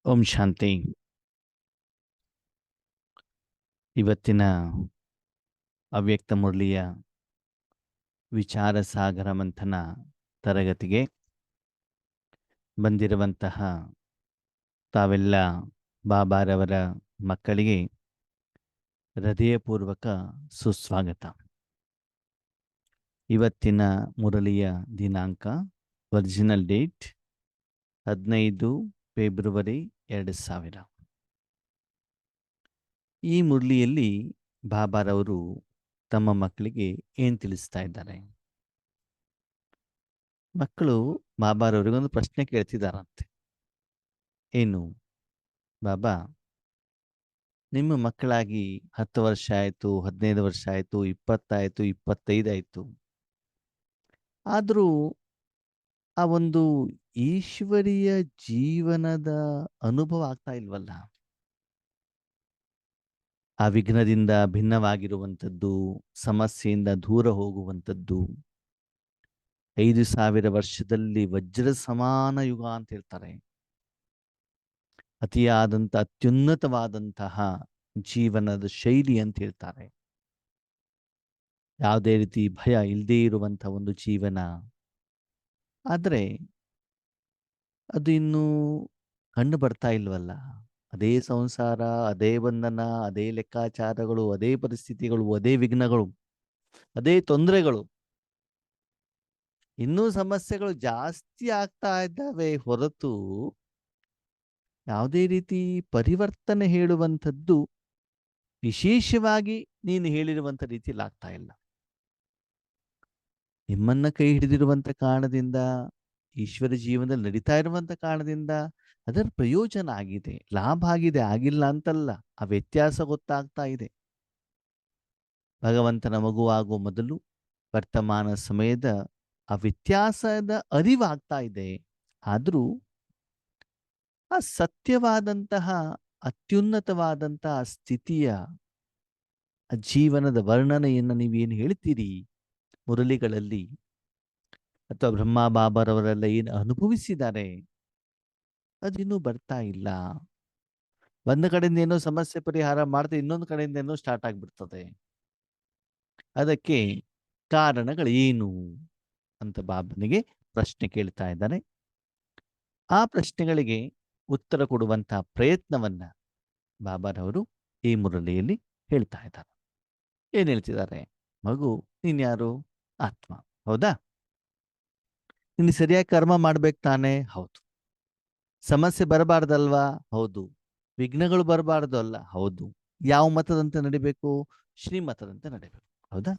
ಓಂ ಶಾಂತಿ. ಇವತ್ತಿನ ಅವ್ಯಕ್ತ ಮುರಳಿಯ ವಿಚಾರ ಸಾಗರ ಮಂಥನ ತರಗತಿಗೆ ಬಂದಿರುವಂತಹ ತಾವೆಲ್ಲ ಬಾಬಾರವರ ಮಕ್ಕಳಿಗೆ ಹೃದಯಪೂರ್ವಕ ಸುಸ್ವಾಗತ. ಇವತ್ತಿನ ಮುರಳಿಯ ದಿನಾಂಕ ಒರಿಜಿನಲ್ ಡೇಟ್ 15 ಫೆಬ್ರವರಿ 2000. ಈ ಮುರಳಿಯಲ್ಲಿ ಬಾಬಾರವರು ತಮ್ಮ ಮಕ್ಕಳಿಗೆ ಏನು ತಿಳಿಸ್ತಾ ಇದ್ದಾರೆ? ಮಕ್ಕಳು ಬಾಬಾರವರಿಗೊಂದು ಪ್ರಶ್ನೆ ಕೇಳ್ತಿದ್ದಾರಂತೆ. ಏನು ಬಾಬಾ, ನಿಮ್ಮ ಮಕ್ಕಳಾಗಿ 10 ವರ್ಷ ಆಯಿತು, 15 ವರ್ಷ ಆಯಿತು, 20 ಆಯಿತು, 25 ಆಯಿತು, ಆದರೂ ಆ ಒಂದು ಈಶ್ವರೀಯ ಜೀವನದ ಅನುಭವ ಆಗ್ತಾ ಇಲ್ವಲ್ಲ? ಆ ವಿಘ್ನದಿಂದ ಭಿನ್ನವಾಗಿರುವಂಥದ್ದು, ಸಮಸ್ಯೆಯಿಂದ ದೂರ ಹೋಗುವಂಥದ್ದು, 5000 ವರ್ಷದಲ್ಲಿ ವಜ್ರ ಸಮಾನ ಯುಗ ಅಂತ ಹೇಳ್ತಾರೆ. ಅತಿಯಾದಂಥ ಅತ್ಯುನ್ನತವಾದಂತಹ ಜೀವನದ ಶೈಲಿ ಅಂತ ಹೇಳ್ತಾರೆ. ಯಾವುದೇ ರೀತಿ ಭಯ ಇಲ್ಲದೇ ಇರುವಂಥ ಒಂದು ಜೀವನ. ಆದರೆ ಅದು ಇನ್ನೂ ಕಂಡು ಬರ್ತಾ ಇಲ್ವಲ್ಲ? ಅದೇ ಸಂಸಾರ, ಅದೇ ಬಂಧನ, ಅದೇ ಲೆಕ್ಕಾಚಾರಗಳು, ಅದೇ ಪರಿಸ್ಥಿತಿಗಳು, ಅದೇ ವಿಘ್ನಗಳು, ಅದೇ ತೊಂದರೆಗಳು. ಇನ್ನೂ ಸಮಸ್ಯೆಗಳು ಜಾಸ್ತಿ ಆಗ್ತಾ ಇದ್ದಾವೆ ಹೊರತು ಯಾವುದೇ ರೀತಿ ಪರಿವರ್ತನೆ ಹೇಳುವಂಥದ್ದು ವಿಶೇಷವಾಗಿ ನೀನು ಹೇಳಿರುವಂಥ ರೀತಿಯಲ್ಲಿ ಆಗ್ತಾ ಇಲ್ಲ. ನಿಮ್ಮನ್ನ ಕೈ ಹಿಡಿದಿರುವಂಥ ಕಾರಣದಿಂದ, ಈಶ್ವರ ಜೀವನದಲ್ಲಿ ನಡೀತಾ ಇರುವಂಥ ಕಾರಣದಿಂದ ಅದರ ಪ್ರಯೋಜನ ಆಗಿದೆ, ಲಾಭ ಆಗಿದೆ, ಆಗಿಲ್ಲ ಅಂತಲ್ಲ. ಆ ವ್ಯತ್ಯಾಸ ಗೊತ್ತಾಗ್ತಾ ಇದೆ. ಭಗವಂತನ ಮಗುವಾಗುವ ಮೊದಲು ವರ್ತಮಾನ ಸಮಯದ ಆ ವ್ಯತ್ಯಾಸದ ಅರಿವಾಗ್ತಾ ಇದೆ. ಆದರೂ ಆ ಸತ್ಯವಾದಂತಹ ಅತ್ಯುನ್ನತವಾದಂತಹ ಸ್ಥಿತಿಯ ಜೀವನದ ವರ್ಣನೆಯನ್ನು ನೀವೇನು ಹೇಳ್ತೀರಿ ಮುರಳಿಗಳಲ್ಲಿ, ಅಥವಾ ಬ್ರಹ್ಮ ಬಾಬಾರವರೆಲ್ಲ ಏನು ಅನುಭವಿಸಿದ್ದಾರೆ, ಅದಿನ್ನೂ ಬರ್ತಾ ಇಲ್ಲ. ಒಂದು ಕಡೆಯಿಂದ ಏನೋ ಸಮಸ್ಯೆ ಪರಿಹಾರ ಮಾಡ್ತಾ ಇನ್ನೊಂದು ಕಡೆಯಿಂದ ಏನೋ ಸ್ಟಾರ್ಟ್ ಆಗಿಬಿಡ್ತದೆ. ಅದಕ್ಕೆ ಕಾರಣಗಳೇನು ಅಂತ ಬಾಬನಿಗೆ ಪ್ರಶ್ನೆ ಕೇಳ್ತಾ ಇದ್ದಾನೆ. ಆ ಪ್ರಶ್ನೆಗಳಿಗೆ ಉತ್ತರ ಕೊಡುವಂತಹ ಪ್ರಯತ್ನವನ್ನ ಬಾಬಾರವರು ಈ ಮುರಳಿಯಲ್ಲಿ ಹೇಳ್ತಾ ಇದ್ದಾರೆ. ಏನ್ ಹೇಳ್ತಿದ್ದಾರೆ? ಮಗು, ನೀನ್ಯಾರು? ಆತ್ಮ, ಹೌದಾ? ನೀನು ಸರಿಯಾಗಿ ಕರ್ಮ ಮಾಡ್ಬೇಕು ತಾನೆ? ಹೌದು. ಸಮಸ್ಯೆ ಬರಬಾರ್ದಲ್ವಾ? ಹೌದು. ವಿಘ್ನಗಳು ಬರಬಾರ್ದು ಅಲ್ಲ? ಹೌದು. ಯಾವ ಮತದಂತೆ ನಡಿಬೇಕು? ಶ್ರೀಮತದಂತೆ ನಡಿಬೇಕು, ಹೌದಾ?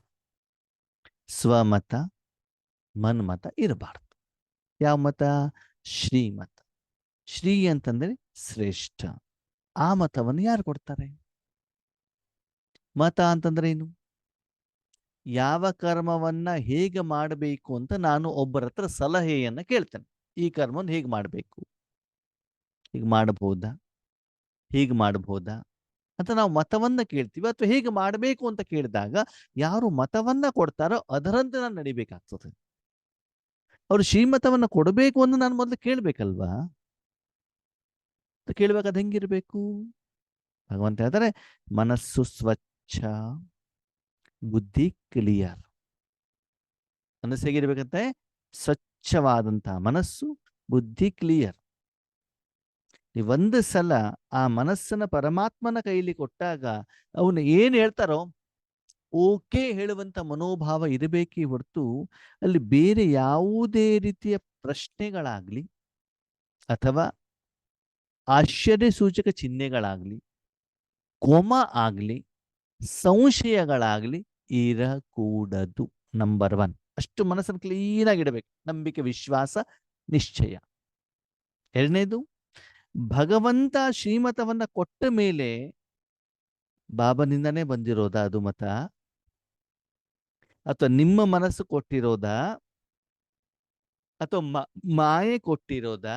ಸ್ವಮತ, ಮನ್ಮತ ಇರಬಾರ್ದು. ಯಾವ ಮತ? ಶ್ರೀಮತ. ಶ್ರೀ ಅಂತಂದ್ರೆ ಶ್ರೇಷ್ಠ. ಆ ಮತವನ್ನು ಯಾರು ಕೊಡ್ತಾರೆ? ಮತ ಅಂತಂದ್ರೆ ಏನು? ಯಾವ ಕರ್ಮವನ್ನ ಹೇಗೆ ಮಾಡಬೇಕು ಅಂತ ನಾನು ಒಬ್ಬರ ಹತ್ರ ಸಲಹೆಯನ್ನ ಕೇಳ್ತೇನೆ. ಈ ಕರ್ಮವನ್ನು ಹೇಗೆ ಮಾಡಬೇಕು, ಹೀಗೆ ಮಾಡಬಹುದಾ, ಹೀಗೆ ಮಾಡಬಹುದಾ ಅಂತ ನಾವು ಮತವನ್ನ ಕೇಳ್ತೀವಿ. ಅಥವಾ ಹೇಗೆ ಮಾಡಬೇಕು ಅಂತ ಕೇಳಿದಾಗ ಯಾರು ಮತವನ್ನ ಕೊಡ್ತಾರೋ ಅದರಂತೆ ನಾನು ನಡಿಬೇಕಾಗ್ತದೆ. ಅವರು ಶ್ರೀಮತವನ್ನ ಕೊಡಬೇಕು ಅಂತ ನಾನು ಮೊದಲು ಕೇಳ್ಬೇಕಲ್ವಾ? ಕೇಳ್ಬೇಕಾದ ಹೆಂಗಿರ್ಬೇಕು? ಭಗವಂತ ಹೇಳ್ತಾರೆ, ಮನಸ್ಸು ಸ್ವಚ್ಛ, ಬುದ್ಧಿ ಕ್ಲಿಯರ್. ಮನಸ್ಸು ಹೇಗಿರ್ಬೇಕಂತೆ? ಸ್ವಚ್ಛವಾದಂತಹ ಮನಸ್ಸು, ಬುದ್ಧಿ ಕ್ಲಿಯರ್. ನೀವೊಂದು ಸಲ ಆ ಮನಸ್ಸನ್ನ ಪರಮಾತ್ಮನ ಕೈಲಿ ಕೊಟ್ಟಾಗ ಅವನು ಏನ್ ಹೇಳ್ತಾರೋ ಓಕೆ ಹೇಳುವಂತ ಮನೋಭಾವ ಇರಬೇಕೇ ಹೊರತು ಅಲ್ಲಿ ಬೇರೆ ಯಾವುದೇ ರೀತಿಯ ಪ್ರಶ್ನೆಗಳಾಗ್ಲಿ ಅಥವಾ ಆಶ್ಚರ್ಯ ಸೂಚಕ ಚಿಹ್ನೆಗಳಾಗ್ಲಿ, ಕೋಮ ಆಗ್ಲಿ, ಸಂಶಯಗಳಾಗ್ಲಿ ಇರಕೂಡದು. ನಂಬರ್ 1. ಅಷ್ಟು ಮನಸ್ಸನ್ನು ಕ್ಲೀನಾಗಿ ಇಡಬೇಕು. ನಂಬಿಕೆ, ವಿಶ್ವಾಸ, ನಿಶ್ಚಯ. ಎರಡನೇದು, ಭಗವಂತ ಶ್ರೀಮತವನ್ನ ಕೊಟ್ಟ ಮೇಲೆ ಬಾಬನಿಂದನೇ ಬಂದಿರೋದಾ ಅದು ಮತ, ಅಥವಾ ನಿಮ್ಮ ಮನಸ್ಸು ಕೊಟ್ಟಿರೋದಾ, ಅಥವಾ ಮಾಯೆ ಕೊಟ್ಟಿರೋದಾ,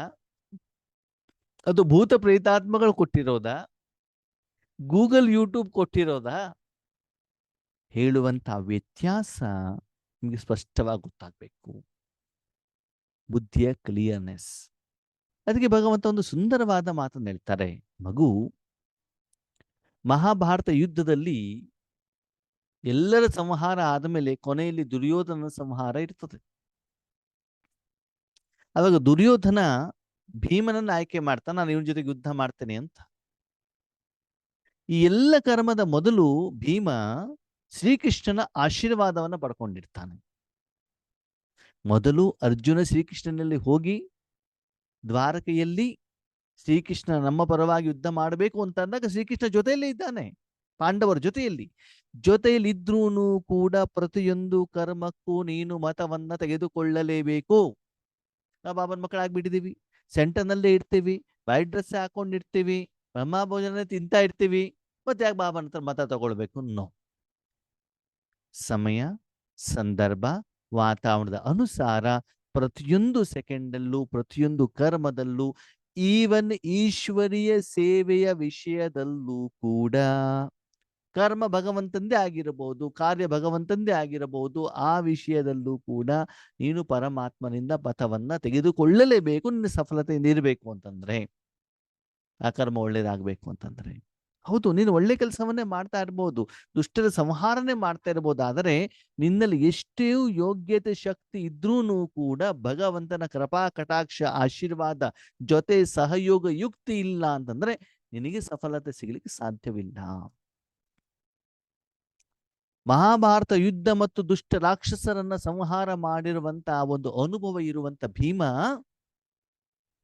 ಅದು ಭೂತ ಪ್ರೇತಾತ್ಮಗಳು ಕೊಟ್ಟಿರೋದಾ, ಗೂಗಲ್ ಯೂಟ್ಯೂಬ್ ಕೊಟ್ಟಿರೋದಾ? ಹೇಳುವಂಥ ವ್ಯತ್ಯಾಸ ನಿಮಗೆ ಸ್ಪಷ್ಟವಾಗಿ ಗೊತ್ತಾಗಬೇಕು. ಬುದ್ಧಿಯ ಕ್ಲಿಯರ್ನೆಸ್. ಅದಕ್ಕೆ ಭಗವಂತ ಒಂದು ಸುಂದರವಾದ ಮಾತನ್ನು ಹೇಳ್ತಾರೆ. ಮಗು, ಮಹಾಭಾರತ ಯುದ್ಧದಲ್ಲಿ ಎಲ್ಲರ ಸಂಹಾರ ಆದಮೇಲೆ ಕೊನೆಯಲ್ಲಿ ದುರ್ಯೋಧನ ಸಂಹಾರ ಇರ್ತದೆ. ಅವಾಗ ದುರ್ಯೋಧನ ಭೀಮನನ್ನು ಆಯ್ಕೆ ಮಾಡ್ತಾನೆ, ನಾನು ಇವನ ಜೊತೆಗೆ ಯುದ್ಧ ಮಾಡ್ತೇನೆ ಅಂತ. ಈ ಎಲ್ಲ ಕರ್ಮದ ಮೊದಲು ಭೀಮ ಶ್ರೀಕೃಷ್ಣನ ಆಶೀರ್ವಾದವನ್ನು ಪಡ್ಕೊಂಡಿರ್ತಾನೆ. ಮೊದಲು ಅರ್ಜುನ ಶ್ರೀಕೃಷ್ಣನಲ್ಲಿ ಹೋಗಿ ದ್ವಾರಕೆಯಲ್ಲಿ ಶ್ರೀಕೃಷ್ಣ ನಮ್ಮ ಪರವಾಗಿ ಯುದ್ಧ ಮಾಡಬೇಕು ಅಂತ ಅಂದಾಗ ಶ್ರೀಕೃಷ್ಣ ಜೊತೆಯಲ್ಲೇ ಇದ್ದಾನೆ, ಪಾಂಡವರ ಜೊತೆಯಲ್ಲಿ ಇದ್ರೂ ಕೂಡ ಪ್ರತಿಯೊಂದು ಕರ್ಮಕ್ಕೂ ನೀನು ಮತವನ್ನ ತೆಗೆದುಕೊಳ್ಳಲೇಬೇಕು. ನಾವು ಬಾಬನ ಮಕ್ಕಳಾಗ್ಬಿಟ್ಟಿದೀವಿ, ಸೆಂಟರ್ನಲ್ಲೇ ಇರ್ತೀವಿ, ವೈಟ್ ಡ್ರೆಸ್ ಹಾಕೊಂಡಿರ್ತೀವಿ, ಬ್ರಹ್ಮ ಭೋಜನ ತಿಂತಾ ಇರ್ತೀವಿ, ಮತ್ತೆ ಯಾಕೆ ಬಾಬನ ಹತ್ರ ಮತ ತಗೊಳ್ಬೇಕು? ನೋ. ಸಮಯ, ಸಂದರ್ಭ, ವಾತಾವರಣದ ಅನುಸಾರ ಪ್ರತಿಯೊಂದು ಸೆಕೆಂಡಲ್ಲೂ, ಪ್ರತಿಯೊಂದು ಕರ್ಮದಲ್ಲೂ, ಈವನ್ ಈಶ್ವರೀಯ ಸೇವೆಯ ವಿಷಯದಲ್ಲೂ ಕೂಡ ಕರ್ಮ ಭಗವಂತಂದೇ ಆಗಿರಬಹುದು, ಕಾರ್ಯ ಭಗವಂತಂದೇ ಆಗಿರಬಹುದು, ಆ ವಿಷಯದಲ್ಲೂ ಕೂಡ ನೀನು ಪರಮಾತ್ಮನಿಂದ ಪಥವನ್ನ ತೆಗೆದುಕೊಳ್ಳಲೇಬೇಕು. ನಿನ್ನ ಸಫಲತೆಯಿಂದ ಇರಬೇಕು ಅಂತಂದ್ರೆ, ಆ ಕರ್ಮ ಒಳ್ಳೇದಾಗಬೇಕು ಅಂತಂದ್ರೆ. ಹೌದು, ನೀನು ಒಳ್ಳೆ ಕೆಲಸವನ್ನೇ ಮಾಡ್ತಾ ಇರ್ಬೋದು, ದುಷ್ಟರ ಸಂಹಾರನೆ ಮಾಡ್ತಾ ಇರ್ಬೋದು, ಆದರೆ ನಿನ್ನಲ್ಲಿ ಎಷ್ಟೇ ಯೋಗ್ಯತೆ ಶಕ್ತಿ ಇದ್ರೂ ಕೂಡ ಭಗವಂತನ ಕೃಪಾ ಕಟಾಕ್ಷ ಆಶೀರ್ವಾದ ಜೊತೆ ಸಹಯೋಗ ಯುಕ್ತಿ ಇಲ್ಲ ಅಂತಂದ್ರೆ ನಿನಗೆ ಸಫಲತೆ ಸಿಗಲಿಕ್ಕೆ ಸಾಧ್ಯವಿಲ್ಲ. ಮಹಾಭಾರತ ಯುದ್ಧ ಮತ್ತು ದುಷ್ಟ ರಾಕ್ಷಸರನ್ನ ಸಂಹಾರ ಮಾಡಿರುವಂತ ಒಂದು ಅನುಭವ ಇರುವಂತ ಭೀಮ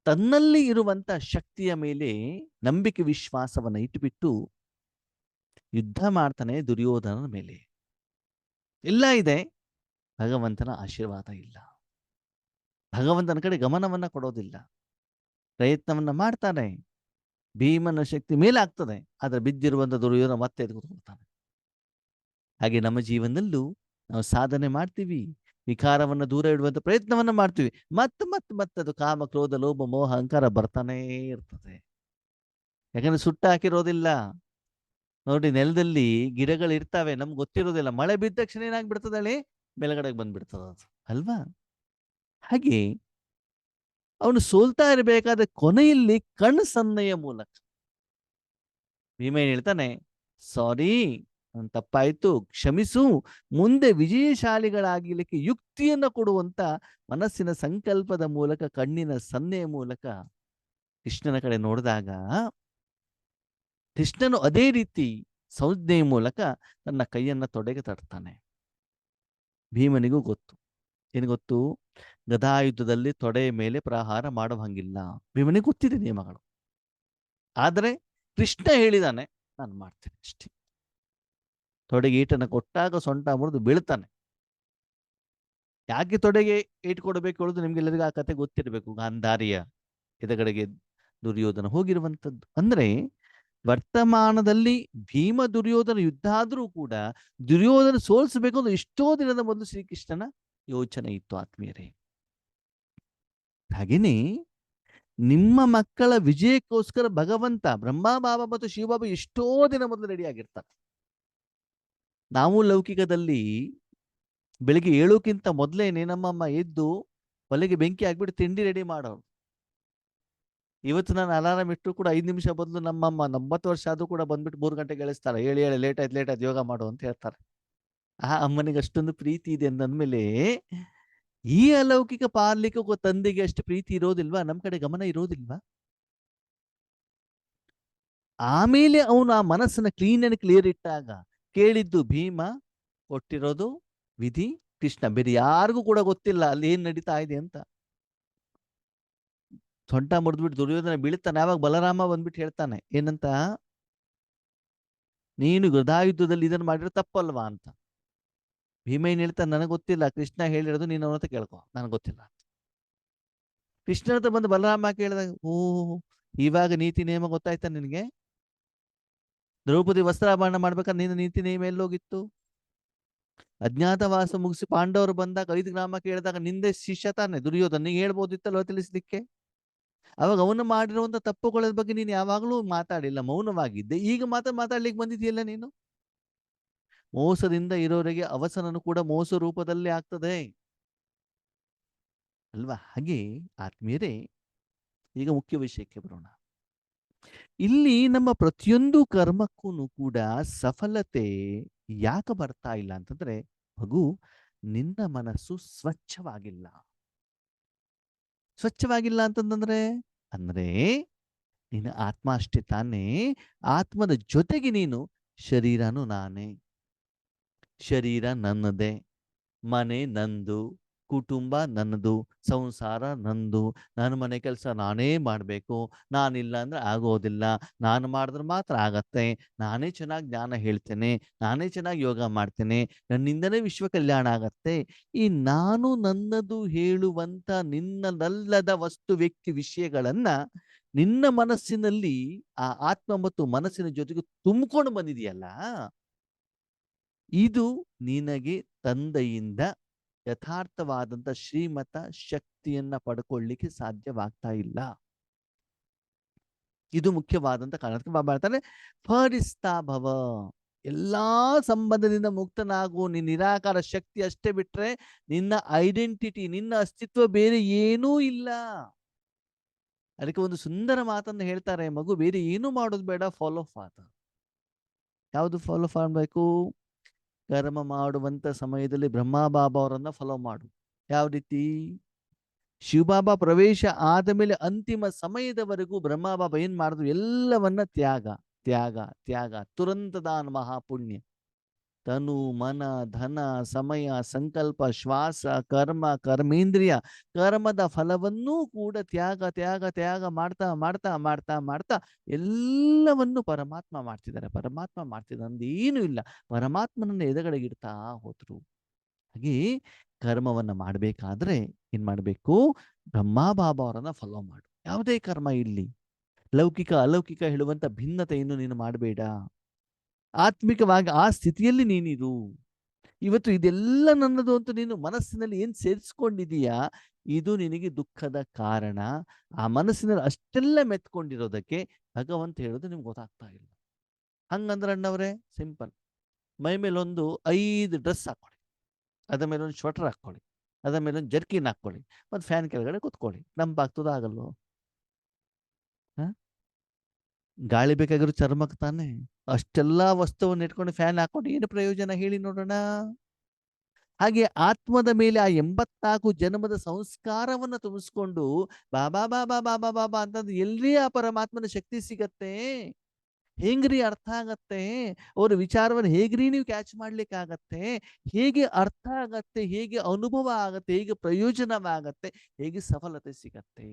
ತನ್ನಲ್ಲಿ ಇರುವಂತ ಶಕ್ತಿಯ ಮೇಲೆ ನಂಬಿಕೆ ವಿಶ್ವಾಸವನ್ನ ಇಟ್ಟುಬಿಟ್ಟು ಯುದ್ಧ ಮಾಡ್ತಾನೆ ದುರ್ಯೋಧನನ ಮೇಲೆ. ಎಲ್ಲ ಇದೆ, ಭಗವಂತನ ಆಶೀರ್ವಾದ ಇಲ್ಲ, ಭಗವಂತನ ಕಡೆ ಗಮನವನ್ನ ಕೊಡೋದಿಲ್ಲ. ಪ್ರಯತ್ನವನ್ನ ಮಾಡ್ತಾನೆ, ಭೀಮನ ಶಕ್ತಿ ಮೇಲಾಗ್ತದೆ, ಆದ್ರೆ ಬಿದ್ದಿರುವಂತ ದುರ್ಯೋಧನ ಮತ್ತೆ ಎದ್ಕೊಳ್ತಾನೆ. ಹಾಗೆ ನಮ್ಮ ಜೀವನದಲ್ಲೂ ನಾವು ಸಾಧನೆ ಮಾಡ್ತೀವಿ, ವಿಕಾರವನ್ನು ದೂರ ಇಡುವಂತ ಪ್ರಯತ್ನವನ್ನ ಮಾಡ್ತೀವಿ, ಮತ್ತೆ ಅದು ಕಾಮ ಕ್ರೋಧ ಲೋಭ ಮೋಹ ಅಹಂಕಾರ ಬರ್ತಾನೇ ಇರ್ತದೆ. ಯಾಕಂದ್ರೆ ಸುಟ್ಟು ಹಾಕಿರೋದಿಲ್ಲ. ನೋಡಿ, ನೆಲದಲ್ಲಿ ಗಿಡಗಳು ಇರ್ತಾವೆ, ನಮ್ಗೆ ಗೊತ್ತಿರೋದಿಲ್ಲ, ಮಳೆ ಬಿದ್ದ ತಕ್ಷಣ ಏನಾಗ್ಬಿಡ್ತದೆ ಹೇಳಿ, ಬೆಳಗಡೆಗೆ ಬಂದ್ಬಿಡ್ತದ ಅದು, ಅಲ್ವಾ? ಹಾಗೆ ಅವನು ಸೋಲ್ತಾ ಇರಬೇಕಾದ ಕೊನೆಯಲ್ಲಿ ಕಣ್ಣು ಸನ್ನೆಯ ಮೂಲಕ ಭೀಮ ಏನ್ ಹೇಳ್ತಾನೆ, ಸಾರಿ, ತಪ್ಪಾಯ್ತು, ಕ್ಷಮಿಸು, ಮುಂದೆ ವಿಜಯಶಾಲಿಗಳಾಗಲಿಕ್ಕೆ ಯುಕ್ತಿಯನ್ನು ಕೊಡುವಂತ ಮನಸ್ಸಿನ ಸಂಕಲ್ಪದ ಮೂಲಕ, ಕಣ್ಣಿನ ಸನ್ನೆಯ ಮೂಲಕ ಕೃಷ್ಣನ ಕಡೆ ನೋಡಿದಾಗ ಕೃಷ್ಣನು ಅದೇ ರೀತಿ ಸಂಜ್ಞೆಯ ಮೂಲಕ ತನ್ನ ಕೈಯನ್ನ ತೊಡೆಗೆ ತಡ್ತಾನೆ. ಭೀಮನಿಗೂ ಗೊತ್ತು, ಏನು ಗೊತ್ತು? ಗದಾಯುದ್ಧದಲ್ಲಿ ತೊಡೆಯ ಮೇಲೆ ಪ್ರಹಾರ ಮಾಡುವ ಹಂಗಿಲ್ಲ, ಭೀಮನಿಗೆ ಗೊತ್ತಿದೆ ನಿಯಮಗಳು. ಆದರೆ ಕೃಷ್ಣ ಹೇಳಿದಾನೆ, ನಾನು ಮಾಡ್ತೇನೆ ಅಷ್ಟೇ. ತೊಡೆಗೆ ಈಟನ್ನು ಕೊಟ್ಟಾಗ ಸೊಂಟ ಮುರಿದು ಬೀಳ್ತಾನೆ. ಯಾಕೆ ತೊಡೆಗೆ ಏಟು ಕೊಡಬೇಕು ಹೇಳೋದು ನಿಮ್ಗೆಲ್ಲರಿಗೂ ಆ ಕತೆ ಗೊತ್ತಿರಬೇಕು. ಗಾಂಧಾರಿಯ ಎದುರುಗಡೆಗೆ ದುರ್ಯೋಧನ ಹೋಗಿರುವಂಥದ್ದು. ಅಂದ್ರೆ ವರ್ತಮಾನದಲ್ಲಿ ಭೀಮ ದುರ್ಯೋಧನ ಯುದ್ಧ ಆದರೂ ಕೂಡ ದುರ್ಯೋಧನ ಸೋಲಿಸಬೇಕು ಅಂದ್ರೆ ಎಷ್ಟೋ ದಿನದ ಮೊದಲು ಶ್ರೀಕೃಷ್ಣನ ಯೋಚನೆ ಇತ್ತು ಆತ್ಮೀಯರೇ. ಹಾಗೇನೆ ನಿಮ್ಮ ಮಕ್ಕಳ ವಿಜಯಕ್ಕೋಸ್ಕರ ಭಗವಂತ ಬ್ರಹ್ಮ ಬಾಬಾ ಮತ್ತು ಶಿವಬಾಬಾ ಎಷ್ಟೋ ದಿನ ಮೊದಲು ರೆಡಿ ಆಗಿರ್ತಾರೆ. ನಾವು ಲೌಕಿಕದಲ್ಲಿ ಬೆಳಿಗ್ಗೆ ಏಳೋಕ್ಕಿಂತ ಮೊದಲೇನೆ ನಮ್ಮಮ್ಮ ಎದ್ದು ಒಲೆಗೆ ಬೆಂಕಿ ಹಾಕ್ಬಿಟ್ಟು ತಿಂಡಿ ರೆಡಿ ಮಾಡೋರು. ಇವತ್ತು ನಾನು ಅಲಾರಾಮ್ ಇಟ್ಟು ಕೂಡ 5 ನಿಮಿಷ ಬದಲು ನಮ್ಮಮ್ಮ 90 ವರ್ಷ ಆದ್ರೂ ಕೂಡ ಬಂದ್ಬಿಟ್ಟು 3 ಗಂಟೆಗೆ ಎಳಿಸ್ತಾರೆ. ಹೇಳಿ ಲೇಟ್ ಆಯ್ತು ಯೋಗ ಮಾಡು ಅಂತ ಹೇಳ್ತಾರೆ. ಆ ಅಮ್ಮನಿಗೆ ಅಷ್ಟೊಂದು ಪ್ರೀತಿ ಇದೆ ಅಂದ್ಮೇಲೆ ಈ ಅಲೌಕಿಕ ಪಾಲಿಕ ತಂದೆಗೆ ಅಷ್ಟು ಪ್ರೀತಿ ಇರೋದಿಲ್ವಾ? ನಮ್ಮ ಕಡೆ ಗಮನ ಇರೋದಿಲ್ವಾ? ಆಮೇಲೆ ಅವನು ಆ ಮನಸ್ಸನ್ನ ಕ್ಲೀನ್ ಅಂಡ್ ಕ್ಲಿಯರ್ ಇಟ್ಟಾಗ ಕೇಳಿದ್ದು ಭೀಮ, ಕೊಟ್ಟಿರೋದು ವಿಧಿ ಕೃಷ್ಣ. ಬೇರೆ ಯಾರಿಗೂ ಕೂಡ ಗೊತ್ತಿಲ್ಲ ಅಲ್ಲಿ ಏನ್ ನಡೀತಾ ಇದೆ ಅಂತ. ಸೊಂಟ ಮುರಿದ್ಬಿಟ್ಟು ದುರ್ಯೋಧನ ಬೀಳ್ತಾನೆ. ಆವಾಗ ಬಲರಾಮ ಬಂದ್ಬಿಟ್ಟು ಹೇಳ್ತಾನೆ ಏನಂತ, ನೀನು ಗದಾಯುದ್ಧದಲ್ಲಿ ಇದನ್ನು ಮಾಡಿರೋ ತಪ್ಪಲ್ವಾ ಅಂತ. ಭೀಮ ಏನ್ ಹೇಳ್ತಾನೆ, ನನಗೆ ಗೊತ್ತಿಲ್ಲ, ಕೃಷ್ಣ ಹೇಳಿರೋದು ನೀನು ಅವನ ಹತ್ರ ಕೇಳ್ಕೊ, ನನಗೆ ಗೊತ್ತಿಲ್ಲ. ಕೃಷ್ಣ ಹತ್ರ ಬಂದು ಬಲರಾಮ ಕೇಳಿದಾಗ, ಓ ಇವಾಗ ನೀತಿ ನಿಯಮ ಗೊತ್ತಾಯ್ತಾ ನಿನಗೆ? ದ್ರೌಪದಿ ವಸ್ತ್ರಾಭರಣ ಮಾಡ್ಬೇಕಾದ್ರೆ ನಿನ್ನ ನೀತಿ ನಿಯಮ ಎಲ್ಲೋಗಿತ್ತು? ಅಜ್ಞಾತವಾಸ ಮುಗಿಸಿ ಪಾಂಡವರು ಬಂದಾಗ 5 ಗ್ರಾಮ ಕೇಳಿದಾಗ ನಿಂದೆ ಶಿಷ್ಯ ತಾನೆ ದುರ್ಯೋಧನ, ನೀ ಹೇಳ್ಬೋದಿತ್ತಲ್ವ ತಿಳಿಸ್ಲಿಕ್ಕೆ? ಅವಾಗ ಅವನು ಮಾಡಿರುವಂತ ತಪ್ಪುಗಳ ಬಗ್ಗೆ ನೀನು ಯಾವಾಗಲೂ ಮಾತಾಡಿಲ್ಲ, ಮೌನವಾಗಿದ್ದೆ. ಈಗ ಮಾತಾಡ್ಲಿಕ್ಕೆ ಬಂದಿದೆಯಲ್ಲ ನೀನು. ಮೋಸದಿಂದ ಇರೋರಿಗೆ ಅವಸರನು ಕೂಡ ಮೋಸ ರೂಪದಲ್ಲೇ ಆಗ್ತದೆ ಅಲ್ವಾ? ಹಾಗೆ ಆತ್ಮೀಯರೇ, ಈಗ ಮುಖ್ಯ ವಿಷಯಕ್ಕೆ ಬರೋಣ. ಇಲ್ಲಿ ನಮ್ಮ ಪ್ರತಿಯೊಂದು ಕರ್ಮಕ್ಕೂ ಕೂಡ ಸಫಲತೆ ಯಾಕೆ ಬರ್ತಾ ಇಲ್ಲ ಅಂತಂದ್ರೆ, ಮಗು, ನಿನ್ನ ಮನಸ್ಸು ಸ್ವಚ್ಛವಾಗಿಲ್ಲ. ಸ್ವಚ್ಛವಾಗಿಲ್ಲ ಅಂತಂದ್ರೆ ಅಂದ್ರೆ ನಿನ್ನ ಆತ್ಮ ಅಷ್ಟೇ ತಾನೇ. ಆತ್ಮದ ಜೊತೆಗೆ ನೀನು ಶರೀರನು ನಾನೇ, ಶರೀರ ನನ್ನದೇ, ಮನೆ ನಂದು, ಕುಟುಂಬ ನನ್ನದು, ಸಂಸಾರ ನಂದು, ನನ್ನ ಮನೆ ಕೆಲಸ ನಾನೇ ಮಾಡಬೇಕು, ನಾನಿಲ್ಲ ಅಂದ್ರೆ ಆಗೋದಿಲ್ಲ, ನಾನು ಮಾಡಿದ್ರೆ ಮಾತ್ರ ಆಗತ್ತೆ, ನಾನೇ ಚೆನ್ನಾಗಿ ಜ್ಞಾನ ಹೇಳ್ತೇನೆ, ನಾನೇ ಚೆನ್ನಾಗಿ ಯೋಗ ಮಾಡ್ತೇನೆ, ನನ್ನಿಂದನೇ ವಿಶ್ವ ಕಲ್ಯಾಣ ಆಗತ್ತೆ. ಈ ನಾನು ನನ್ನದು ಹೇಳುವಂತ ನಿನ್ನದಲ್ಲದ ವಸ್ತು ವ್ಯಕ್ತಿ ವಿಷಯಗಳನ್ನ ನಿನ್ನ ಮನಸ್ಸಿನಲ್ಲಿ ಆ ಆತ್ಮ ಮತ್ತು ಮನಸ್ಸಿನ ಜೊತೆಗೆ ತುಂಬಿಕೊಂಡು ಬಂದಿದೆಯಲ್ಲ, ಇದು ನಿನಗೆ ತಂದೆಯಿಂದ ಯಥಾರ್ಥವಾದಂಥ ಶ್ರೀಮತ ಶಕ್ತಿಯನ್ನ ಪಡ್ಕೊಳ್ಳಿಕ್ಕೆ ಸಾಧ್ಯವಾಗ್ತಾ ಇಲ್ಲ. ಇದು ಮುಖ್ಯವಾದಂಥ ಕಾರಣ. ಅದಕ್ಕೆ ಬಾಬಾ ಹೇಳ್ತಾರೆ, ಫರಿಸ್ತಾ ಭವ, ಎಲ್ಲಾ ಸಂಬಂಧದಿಂದ ಮುಕ್ತನಾಗು. ನಿನ್ನ ನಿರಾಕಾರ ಶಕ್ತಿ ಅಷ್ಟೇ ಬಿಟ್ರೆ ನಿನ್ನ ಐಡೆಂಟಿಟಿ, ನಿನ್ನ ಅಸ್ತಿತ್ವ ಬೇರೆ ಏನೂ ಇಲ್ಲ. ಅದಕ್ಕೆ ಒಂದು ಸುಂದರ ಮಾತನ್ನು ಹೇಳ್ತಾರೆ, ಮಗು, ಬೇರೆ ಏನು ಮಾಡೋದು ಬೇಡ, ಫಾಲೋ ಫಾದರ್. ಯಾವುದು ಫಾಲೋ ಮಾಡಬೇಕು? ಕರ್ಮ ಮಾಡುವಂತ ಸಮಯದಲ್ಲಿ ಬ್ರಹ್ಮ ಬಾಬಾ ಅವರನ್ನ ಫಾಲೋ ಮಾಡು. ಯಾವ ರೀತಿ? ಶಿವಬಾಬಾ ಪ್ರವೇಶ ಆದ ಮೇಲೆ ಅಂತಿಮ ಸಮಯದವರೆಗೂ ಬ್ರಹ್ಮ ಬಾಬಾ ಏನ್ ಮಾಡಿದ್ರು? ಎಲ್ಲವನ್ನ ತ್ಯಾಗ ತ್ಯಾಗ ತ್ಯಾಗ, ತುರಂತದಾನ ಮಹಾಪುಣ್ಯ. ತನು, ಮನ, ಧನ, ಸಮಯ, ಸಂಕಲ್ಪ, ಶ್ವಾಸ, ಕರ್ಮ, ಕರ್ಮೇಂದ್ರಿಯ, ಕರ್ಮದ ಫಲವನ್ನೂ ಕೂಡ ತ್ಯಾಗ ತ್ಯಾಗ ತ್ಯಾಗ ಮಾಡ್ತಾ ಮಾಡ್ತಾ ಮಾಡ್ತಾ ಮಾಡ್ತಾ ಎಲ್ಲವನ್ನು ಪರಮಾತ್ಮ ಮಾಡ್ತಿದ್ದಾರೆ. ಪರಮಾತ್ಮ ಮಾಡ್ತಿದ್ದಾರೆ ಅಂದೇನು ಇಲ್ಲ, ಪರಮಾತ್ಮನನ್ನ ಎದುರುಗಡೆಗೆ ಇಡ್ತಾ ಹೋದ್ರು. ಹಾಗೆ ಕರ್ಮವನ್ನ ಮಾಡಬೇಕಾದ್ರೆ ಏನ್ ಮಾಡಬೇಕು? ಬ್ರಹ್ಮ ಬಾಬಾ ಅವರನ್ನ ಫಾಲೋ ಮಾಡು. ಯಾವುದೇ ಕರ್ಮ ಇಲ್ಲಿ ಲೌಕಿಕ ಅಲೌಕಿಕ ಹೇಳುವಂತ ಭಿನ್ನತೆಯನ್ನು ನೀನು ಮಾಡಬೇಡ. ಆತ್ಮಿಕವಾಗಿ ಆ ಸ್ಥಿತಿಯಲ್ಲಿ ನೀನಿರು. ಇವತ್ತು ಇದೆಲ್ಲ ನನ್ನದು ಅಂತ ನೀನು ಮನಸ್ಸಿನಲ್ಲಿ ಏನ್ ಸೇರಿಸ್ಕೊಂಡಿದೀಯಾ, ಇದು ನಿನಗೆ ದುಃಖದ ಕಾರಣ. ಆ ಮನಸ್ಸಿನಲ್ಲಿ ಅಷ್ಟೆಲ್ಲ ಮೆತ್ಕೊಂಡಿರೋದಕ್ಕೆ ಭಗವಂತ ಹೇಳೋದು ನಿಮ್ಗೆ ಗೊತ್ತಾಗ್ತಾ ಇಲ್ಲ. ಹಂಗಂದ್ರೆ ಅಣ್ಣವ್ರೆ, ಸಿಂಪಲ್. ಮೈ ಮೇಲೆ ಒಂದು 5 ಡ್ರೆಸ್ ಹಾಕೊಳ್ಳಿ, ಅದ್ರ ಮೇಲೆ ಒಂದು ಸ್ವೆಟರ್ ಹಾಕೊಳ್ಳಿ, ಅದ್ರ ಮೇಲೆ ಒಂದು ಜರ್ಕಿನ್ ಹಾಕೊಳ್ಳಿ, ಮತ್ತು ಫ್ಯಾನ್ ಕೆಳಗಡೆ ಕೂತ್ಕೊಳ್ಳಿ. ತಂಪಾಗ್ತದ ಆಗಲ್ವೋ? ಗಾಳಿ ಬೇಕಾಗಿರೋ ಚರ್ಮಕ್ಕೆ ತಾನೆ. ಅಷ್ಟೆಲ್ಲಾ ವಸ್ತುವನ್ನು ಇಟ್ಕೊಂಡು ಫ್ಯಾನ್ ಹಾಕೊಂಡು ಏನು ಪ್ರಯೋಜನ ಹೇಳಿ ನೋಡೋಣ? ಹಾಗೆ ಆತ್ಮದ ಮೇಲೆ ಆ 84 ಜನ್ಮದ ಸಂಸ್ಕಾರವನ್ನ ತುಂಬಿಸ್ಕೊಂಡು ಬಾಬಾ ಬಾಬಾ ಬಾಬಾ ಬಾಬಾ ಅಂತಂದ್ರೆ ಎಲ್ರಿ ಆ ಪರಮಾತ್ಮನ ಶಕ್ತಿ ಸಿಗತ್ತೆ? ಹೆಂಗ್ರಿ ಅರ್ಥ ಆಗತ್ತೆ? ಅವ್ರ ವಿಚಾರವನ್ನು ಹೇಗ್ರಿ ನೀವು ಕ್ಯಾಚ್ ಮಾಡ್ಲಿಕ್ಕಾಗತ್ತೆ? ಹೇಗೆ ಅರ್ಥ ಆಗತ್ತೆ? ಹೇಗೆ ಅನುಭವ ಆಗತ್ತೆ? ಹೇಗೆ ಪ್ರಯೋಜನವಾಗತ್ತೆ? ಹೇಗೆ ಸಫಲತೆ ಸಿಗತ್ತೆ?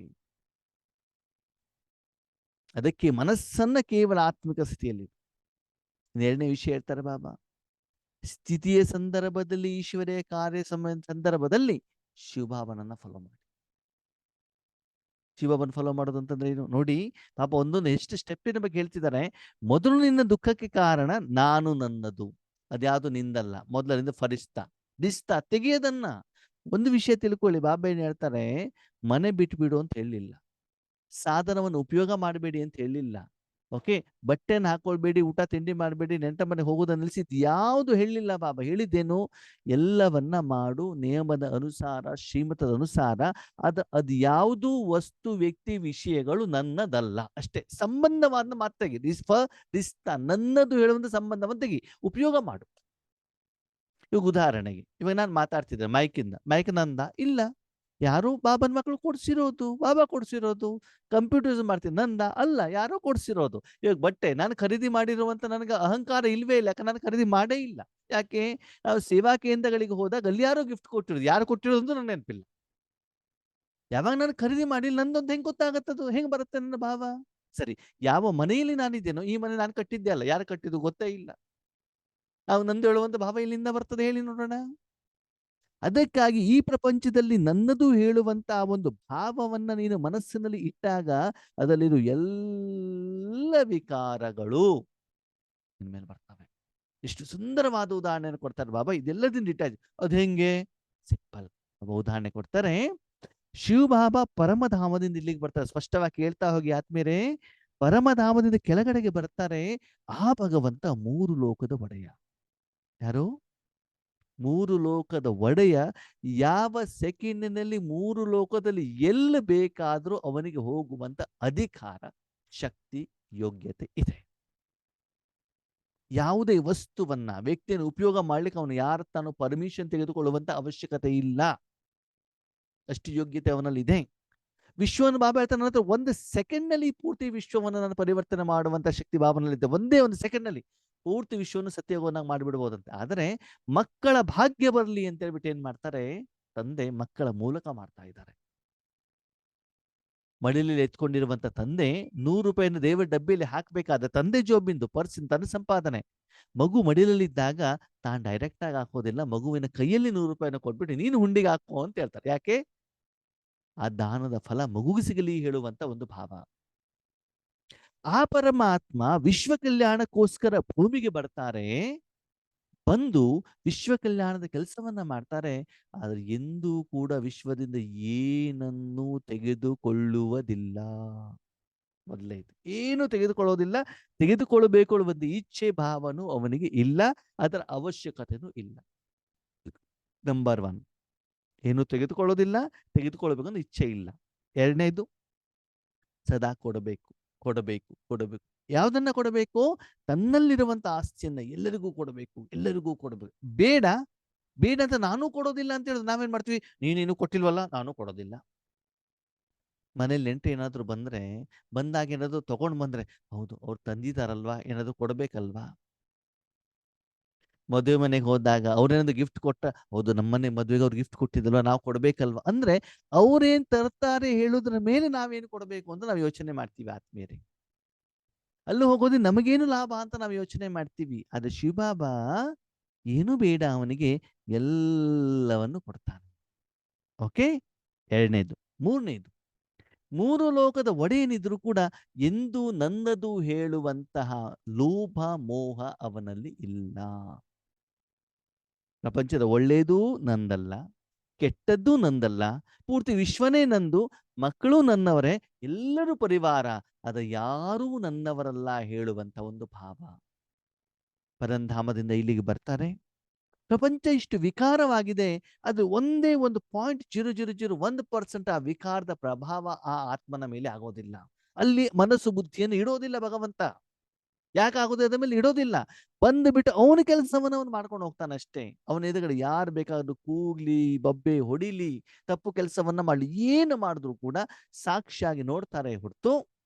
ಅದಕ್ಕೆ ಮನಸ್ಸನ್ನ ಕೇವಲ ಆತ್ಮಿಕ ಸ್ಥಿತಿಯಲ್ಲಿ. ಎರಡನೇ ವಿಷಯ ಹೇಳ್ತಾರೆ ಬಾಬಾ, ಸ್ಥಿತಿಯ ಸಂದರ್ಭದಲ್ಲಿ, ಈಶ್ವರ್ಯ ಕಾರ್ಯ ಸಂದರ್ಭದಲ್ಲಿ ಶಿವಬಾಬನನ್ನ ಫಾಲೋ ಮಾಡಿ. ಶಿವಬಾಬನ್ ಫಾಲೋ ಮಾಡೋದು ಅಂತಂದ್ರೆ ಏನು ನೋಡಿ? ಪಾಪ ಒಂದೊಂದು ಎಷ್ಟು ಸ್ಟೆಪ್ಪಿನ ಬಗ್ಗೆ ಹೇಳ್ತಿದ್ದಾರೆ. ಮೊದಲು ನಿನ್ನ ದುಃಖಕ್ಕೆ ಕಾರಣ ನಾನು ನನ್ನದು, ಅದ್ಯಾವುದು ನಿಂದಲ್ಲ. ಮೊದಲಿಂದ ಫರಿಸ್ತಾ ದಿಸ್ತಾ ತೆಗೆಯೋದನ್ನ. ಒಂದು ವಿಷಯ ತಿಳ್ಕೊಳ್ಳಿ, ಬಾಬಾ ಏನ್ ಹೇಳ್ತಾರೆ, ಮನೆ ಬಿಟ್ಬಿಡು ಅಂತ ಹೇಳಿಲ್ಲ, ಸಾಧನವನ್ನು ಉಪಯೋಗ ಮಾಡಬೇಡಿ ಅಂತ ಹೇಳಿಲ್ಲ, ಓಕೆ, ಬಟ್ಟೆನ ಹಾಕೊಳ್ಬೇಡಿ, ಊಟ ತಿಂಡಿ ಮಾಡಬೇಡಿ, ನೆಂಟ ಮನೆಗೆ ಹೋಗೋದನ್ನ ನಿಲ್ಲಿಸಿ, ಯಾವುದು ಹೇಳಿಲ್ಲ ಬಾಬಾ. ಹೇಳಿದ್ದೇನು? ಎಲ್ಲವನ್ನ ಮಾಡು, ನಿಯಮದ ಅನುಸಾರ, ಶ್ರೀಮತದ ಅನುಸಾರ. ಅದು ಯಾವುದು ವಸ್ತು ವ್ಯಕ್ತಿ ವಿಷಯಗಳು ನನ್ನದಲ್ಲ ಅಷ್ಟೇ. ಸಂಬಂಧವಾದ ಮಾತು ತೆಗಿ, ರಿಸ್ತಾ ನನ್ನದು ಹೇಳುವಂತ ಸಂಬಂಧವನ್ನು ತೆಗಿ, ಉಪಯೋಗ ಮಾಡು. ಇವಾಗ ಉದಾಹರಣೆಗೆ, ಇವಾಗ ನಾನು ಮಾತಾಡ್ತಿದ್ದೆ ಮೈಕ್ ನಂದ ಇಲ್ಲ, ಯಾರೋ ಬಾಬನ್ ಮಕ್ಕಳು ಕೊಡ್ಸಿರೋದು, ಬಾಬಾ ಕೊಡ್ಸಿರೋದು. ಕಂಪ್ಯೂಟರ್ ಯೂಸ್ ಮಾಡ್ತೀನಿ, ನಂದ ಅಲ್ಲ, ಯಾರೋ ಕೊಡ್ಸಿರೋದು. ಇವಾಗ ಬಟ್ಟೆ ನಾನು ಖರೀದಿ ಮಾಡಿರುವಂತ ನನಗೆ ಅಹಂಕಾರ ಇಲ್ವೇ ಇಲ್ಲ, ಯಾಕೆ ನಾನು ಖರೀದಿ ಮಾಡೇ ಇಲ್ಲ. ಯಾಕೆ? ನಾವು ಸೇವಾ ಕೇಂದ್ರಗಳಿಗೆ ಹೋದಾಗ ಅಲ್ಲಿ ಯಾರೋ ಗಿಫ್ಟ್ ಕೊಟ್ಟಿರೋದು, ಯಾರು ಕೊಟ್ಟಿರೋದು ಅಂತ ನನ್ನ ನೆನಪಿಲ್ಲ. ಯಾವಾಗ ನಾನು ಖರೀದಿ ಮಾಡಿಲ್ಲ, ನಂದೊಂದು ಹೆಂಗ್ ಗೊತ್ತಾಗತ್ತದು? ಹೆಂಗ್ ಬರುತ್ತೆ ನನ್ನ ಭಾವ? ಸರಿ, ಯಾವ ಮನೆಯಲ್ಲಿ ನಾನಿದ್ದೇನೋ, ಈ ಮನೆ ನಾನು ಕಟ್ಟಿದ್ದೆ ಅಲ್ಲ, ಯಾರು ಕಟ್ಟಿದ್ದು ಗೊತ್ತೇ ಇಲ್ಲ. ನಾವು ನಂದು ಹೇಳುವಂತ ಭಾವ ಇಲ್ಲಿಂದ ಬರ್ತದೆ ಹೇಳಿ ನೋಡೋಣ? ಅದಕ್ಕಾಗಿ ಈ ಪ್ರಪಂಚದಲ್ಲಿ ನನ್ನದು ಹೇಳುವಂತ ಒಂದು ಭಾವವನ್ನ ನೀನು ಮನಸ್ಸಿನಲ್ಲಿ ಇಟ್ಟಾಗ ಅದರಲ್ಲಿರು ಎಲ್ಲ ವಿಕಾರಗಳು ನಿನ್ಮೇಲೆ ಬರ್ತವೆ. ಎಷ್ಟು ಸುಂದರವಾದ ಉದಾಹರಣೆಯನ್ನು ಕೊಡ್ತಾರೆ ಬಾಬಾ, ಇದೆಲ್ಲದಿಂದ ಡಿಟ್ಯಾಚ್. ಅದು ಹೆಂಗೆ? ಸಿಂಪಲ್. ಬಾಬಾ ಉದಾಹರಣೆ ಕೊಡ್ತಾರೆ. ಶಿವಬಾಬಾ ಪರಮಧಾಮದಿಂದ ಇಲ್ಲಿಗೆ ಬರ್ತಾರೆ. ಸ್ಪಷ್ಟವಾಗಿ ಕೇಳ್ತಾ ಹೋಗಿ ಆತ್ಮೀಯರೇ, ಪರಮಧಾಮದಿಂದ ಕೆಳಗಡೆಗೆ ಬರ್ತಾರೆ. ಆ ಭಗವಂತ 3 ಲೋಕದ ಒಡೆಯ. ಯಾರು? ಮೂರು ಲೋಕದ ಒಡೆಯ ಯಾವ ಸೆಕೆಂಡಿನಲ್ಲಿ ಮೂರು ಲೋಕದಲ್ಲಿ ಎಲ್ಲಿ ಬೇಕಾದರೂ ಅವನಿಗೆ ಹೋಗುವಂತ ಅಧಿಕಾರ, ಶಕ್ತಿ, ಯೋಗ್ಯತೆ ಇದೆ. ಯಾವುದೇ ವಸ್ತುವನ್ನ, ವ್ಯಕ್ತಿಯನ್ನು ಉಪಯೋಗ ಮಾಡ್ಲಿಕ್ಕೆ ಅವನು ಯಾರ ತಾನು ಪರ್ಮಿಷನ್ ತೆಗೆದುಕೊಳ್ಳುವಂತ ಅವಶ್ಯಕತೆ ಇಲ್ಲ. ಅಷ್ಟು ಯೋಗ್ಯತೆ ಅವನಲ್ಲಿ ಇದೆ. ವಿಶ್ವವನ್ನು ಬಾಬಾ ಹೇಳ್ತಾನೆ, ನನ್ನ ಹತ್ರ ಒಂದು ಸೆಕೆಂಡ್ ನಲ್ಲಿ ಪೂರ್ತಿ ವಿಶ್ವವನ್ನು ನಾನು ಪರಿವರ್ತನೆ ಮಾಡುವಂತ ಶಕ್ತಿ ಬಾಬಾನಲ್ಲಿದೆ. ಒಂದೇ ಒಂದು ಸೆಕೆಂಡ್ ನಲ್ಲಿ ಪೂರ್ತಿ ವಿಶ್ವವನ್ನು ಸತ್ಯಗೋನಾಗಿ ಮಾಡಿಬಿಡ್ಬೋದಂತೆ. ಆದರೆ ಮಕ್ಕಳ ಭಾಗ್ಯ ಬರಲಿ ಅಂತ ಹೇಳ್ಬಿಟ್ಟು ಏನ್ ಮಾಡ್ತಾರೆ, ತಂದೆ ಮಕ್ಕಳ ಮೂಲಕ ಮಾಡ್ತಾ ಇದ್ದಾರೆ. ಮಡಿಲಲ್ಲಿ ಎತ್ಕೊಂಡಿರುವಂತ ತಂದೆ ₹100 ದೇವರ ಡಬ್ಬಿಯಲ್ಲಿ ಹಾಕಬೇಕಾದ ತಂದೆ ಜೋಬಿಂದು ಪರ್ಸಿನ ತನ್ನ ಸಂಪಾದನೆ. ಮಗು ಮಡಿಲಲ್ಲಿದ್ದಾಗ ತಾನು ಡೈರೆಕ್ಟ್ ಆಗಿ ಹಾಕೋದಿಲ್ಲ, ಮಗುವಿನ ಕೈಯಲ್ಲಿ ₹100 ಕೊಟ್ಬಿಟ್ಟು ನೀನು ಹುಂಡಿಗೆ ಹಾಕೋ ಅಂತ ಹೇಳ್ತಾರೆ. ಯಾಕೆ? ಆ ದಾನದ ಫಲ ಮಗುಗೆ ಸಿಗಲಿ ಹೇಳುವಂತ ಒಂದು ಭಾವ. ಆ ಪರಮಾತ್ಮ ವಿಶ್ವ ಕಲ್ಯಾಣಕ್ಕೋಸ್ಕರ ಭೂಮಿಗೆ ಬರ್ತಾರೆ, ಬಂದು ವಿಶ್ವ ಕಲ್ಯಾಣದ ಕೆಲಸವನ್ನ ಮಾಡ್ತಾರೆ. ಆದ್ರೆ ಎಂದೂ ಕೂಡ ವಿಶ್ವದಿಂದ ಏನನ್ನೂ ತೆಗೆದುಕೊಳ್ಳುವುದಿಲ್ಲ. ಮೊದಲನೇದು, ಏನು ತೆಗೆದುಕೊಳ್ಳೋದಿಲ್ಲ. ತೆಗೆದುಕೊಳ್ಳಬೇಕು ಒಂದು ಇಚ್ಛೆ ಭಾವನೂ ಅವನಿಗೆ ಇಲ್ಲ, ಅದರ ಅವಶ್ಯಕತೆನೂ ಇಲ್ಲ. ನಂಬರ್ 1, ಏನು ತೆಗೆದುಕೊಳ್ಳೋದಿಲ್ಲ, ತೆಗೆದುಕೊಳ್ಬೇಕಂದ್ರೆ ಇಚ್ಛೆ ಇಲ್ಲ. ಎರಡನೇದು, ಸದಾ ಕೊಡಬೇಕು ಕೊಡಬೇಕು ಕೊಡಬೇಕು. ಯಾವುದನ್ನ ಕೊಡಬೇಕು? ತನ್ನಲ್ಲಿರುವಂತ ಆಸ್ತಿಯನ್ನ ಎಲ್ಲರಿಗೂ ಕೊಡಬೇಕು, ಎಲ್ಲರಿಗೂ ಕೊಡಬೇಕು. ಬೇಡ ಬೇಡ ಅಂತ ನಾನೂ ಕೊಡೋದಿಲ್ಲ ಅಂತ ಹೇಳಿದ್ರೆ ನಾವೇನ್ ಮಾಡ್ತೀವಿ? ನೀನೇನು ಕೊಟ್ಟಿಲ್ವಲ್ಲ, ನಾನು ಕೊಡೋದಿಲ್ಲ. ಮನೇಲಿ ನೆಂಟು ಏನಾದ್ರು ಬಂದಾಗ ಏನಾದ್ರು ತಗೊಂಡ್ ಬಂದ್ರೆ, ಹೌದು ಅವ್ರು ತಂದಿದಾರಲ್ವಾ, ಏನಾದ್ರು ಕೊಡ್ಬೇಕಲ್ವಾ. ಮದುವೆ ಮನೆಗೆ ಹೋದಾಗ ಅವ್ರೇನಾದ್ರು ಗಿಫ್ಟ್ ಕೊಟ್ಟ, ಹೌದು ನಮ್ಮನೆ ಮದುವೆಗೆ ಅವ್ರು ಗಿಫ್ಟ್ ಕೊಟ್ಟಿದ್ರಲ್ವಾ, ನಾವು ಕೊಡ್ಬೇಕಲ್ವಾ. ಅಂದ್ರೆ ಅವ್ರೇನ್ ತರ್ತಾರೆ ಹೇಳುದ್ರ ಮೇಲೆ ನಾವೇನು ಕೊಡಬೇಕು ಅಂತ ನಾವು ಯೋಚನೆ ಮಾಡ್ತೀವಿ ಆತ್ಮೀಯರೇ. ಅಲ್ಲೂ ಹೋಗೋದು ನಮಗೇನು ಲಾಭ ಅಂತ ನಾವು ಯೋಚನೆ ಮಾಡ್ತೀವಿ. ಆದ್ರೆ ಶಿವಬಾಬಾ ಏನೂ ಬೇಡ, ಅವನಿಗೆ ಎಲ್ಲವನ್ನು ಕೊಡ್ತಾನೆ. ಓಕೆ, ಎರಡನೇದು. ಮೂರನೇದು, ಮೂರು ಲೋಕದ ಒಡೆಯನಿದ್ರು ಕೂಡ ಎಂದೂ ನನ್ನದು ಹೇಳುವಂತಹ ಲೋಭ ಮೋಹ ಅವನಲ್ಲಿ ಇಲ್ಲ. ಪ್ರಪಂಚದ ಒಳ್ಳೆಯದೂ ನಂದಲ್ಲ, ಕೆಟ್ಟದ್ದೂ ನಂದಲ್ಲ, ಪೂರ್ತಿ ವಿಶ್ವನೇ ನಂದು, ಮಕ್ಕಳು ನನ್ನವರೇ, ಎಲ್ಲರೂ ಪರಿವಾರ, ಅದ ಯಾರೂ ನನ್ನವರಲ್ಲ ಹೇಳುವಂತ ಒಂದು ಭಾವ. ಪರಂಧಾಮದಿಂದ ಇಲ್ಲಿಗೆ ಬರ್ತಾರೆ. ಪ್ರಪಂಚ ಇಷ್ಟು ವಿಕಾರವಾಗಿದೆ, ಅದು ಒಂದೇ ಒಂದು 0.001% ಆ ವಿಕಾರದ ಪ್ರಭಾವ ಆ ಆತ್ಮನ ಮೇಲೆ ಆಗೋದಿಲ್ಲ. ಅಲ್ಲಿ ಮನಸ್ಸು ಬುದ್ಧಿಯನ್ನು ಇಡೋದಿಲ್ಲ ಭಗವಂತ. ಯಾಕೆ ಆಗೋದು ಅದ ಮೇಲೆ ಇಡೋದಿಲ್ಲ. ಬಂದುಬಿಟ್ಟು ಅವನ ಕೆಲಸವನ್ನು ಅವನು ಮಾಡ್ಕೊಂಡು ಹೋಗ್ತಾನೆ ಅಷ್ಟೇ. ಅವನ ಎದುರುಗಡೆ ಯಾರು ಬೇಕಾದ್ರೂ ಕೂಗ್ಲಿ, ಬಬ್ಬೆ ಹೊಡಿಲಿ, ತಪ್ಪು ಕೆಲಸವನ್ನ ಮಾಡಲಿ, ಏನು ಮಾಡಿದ್ರು ಕೂಡ ಸಾಕ್ಷಿಯಾಗಿ ನೋಡ್ತಾರೆ ಹೊರತು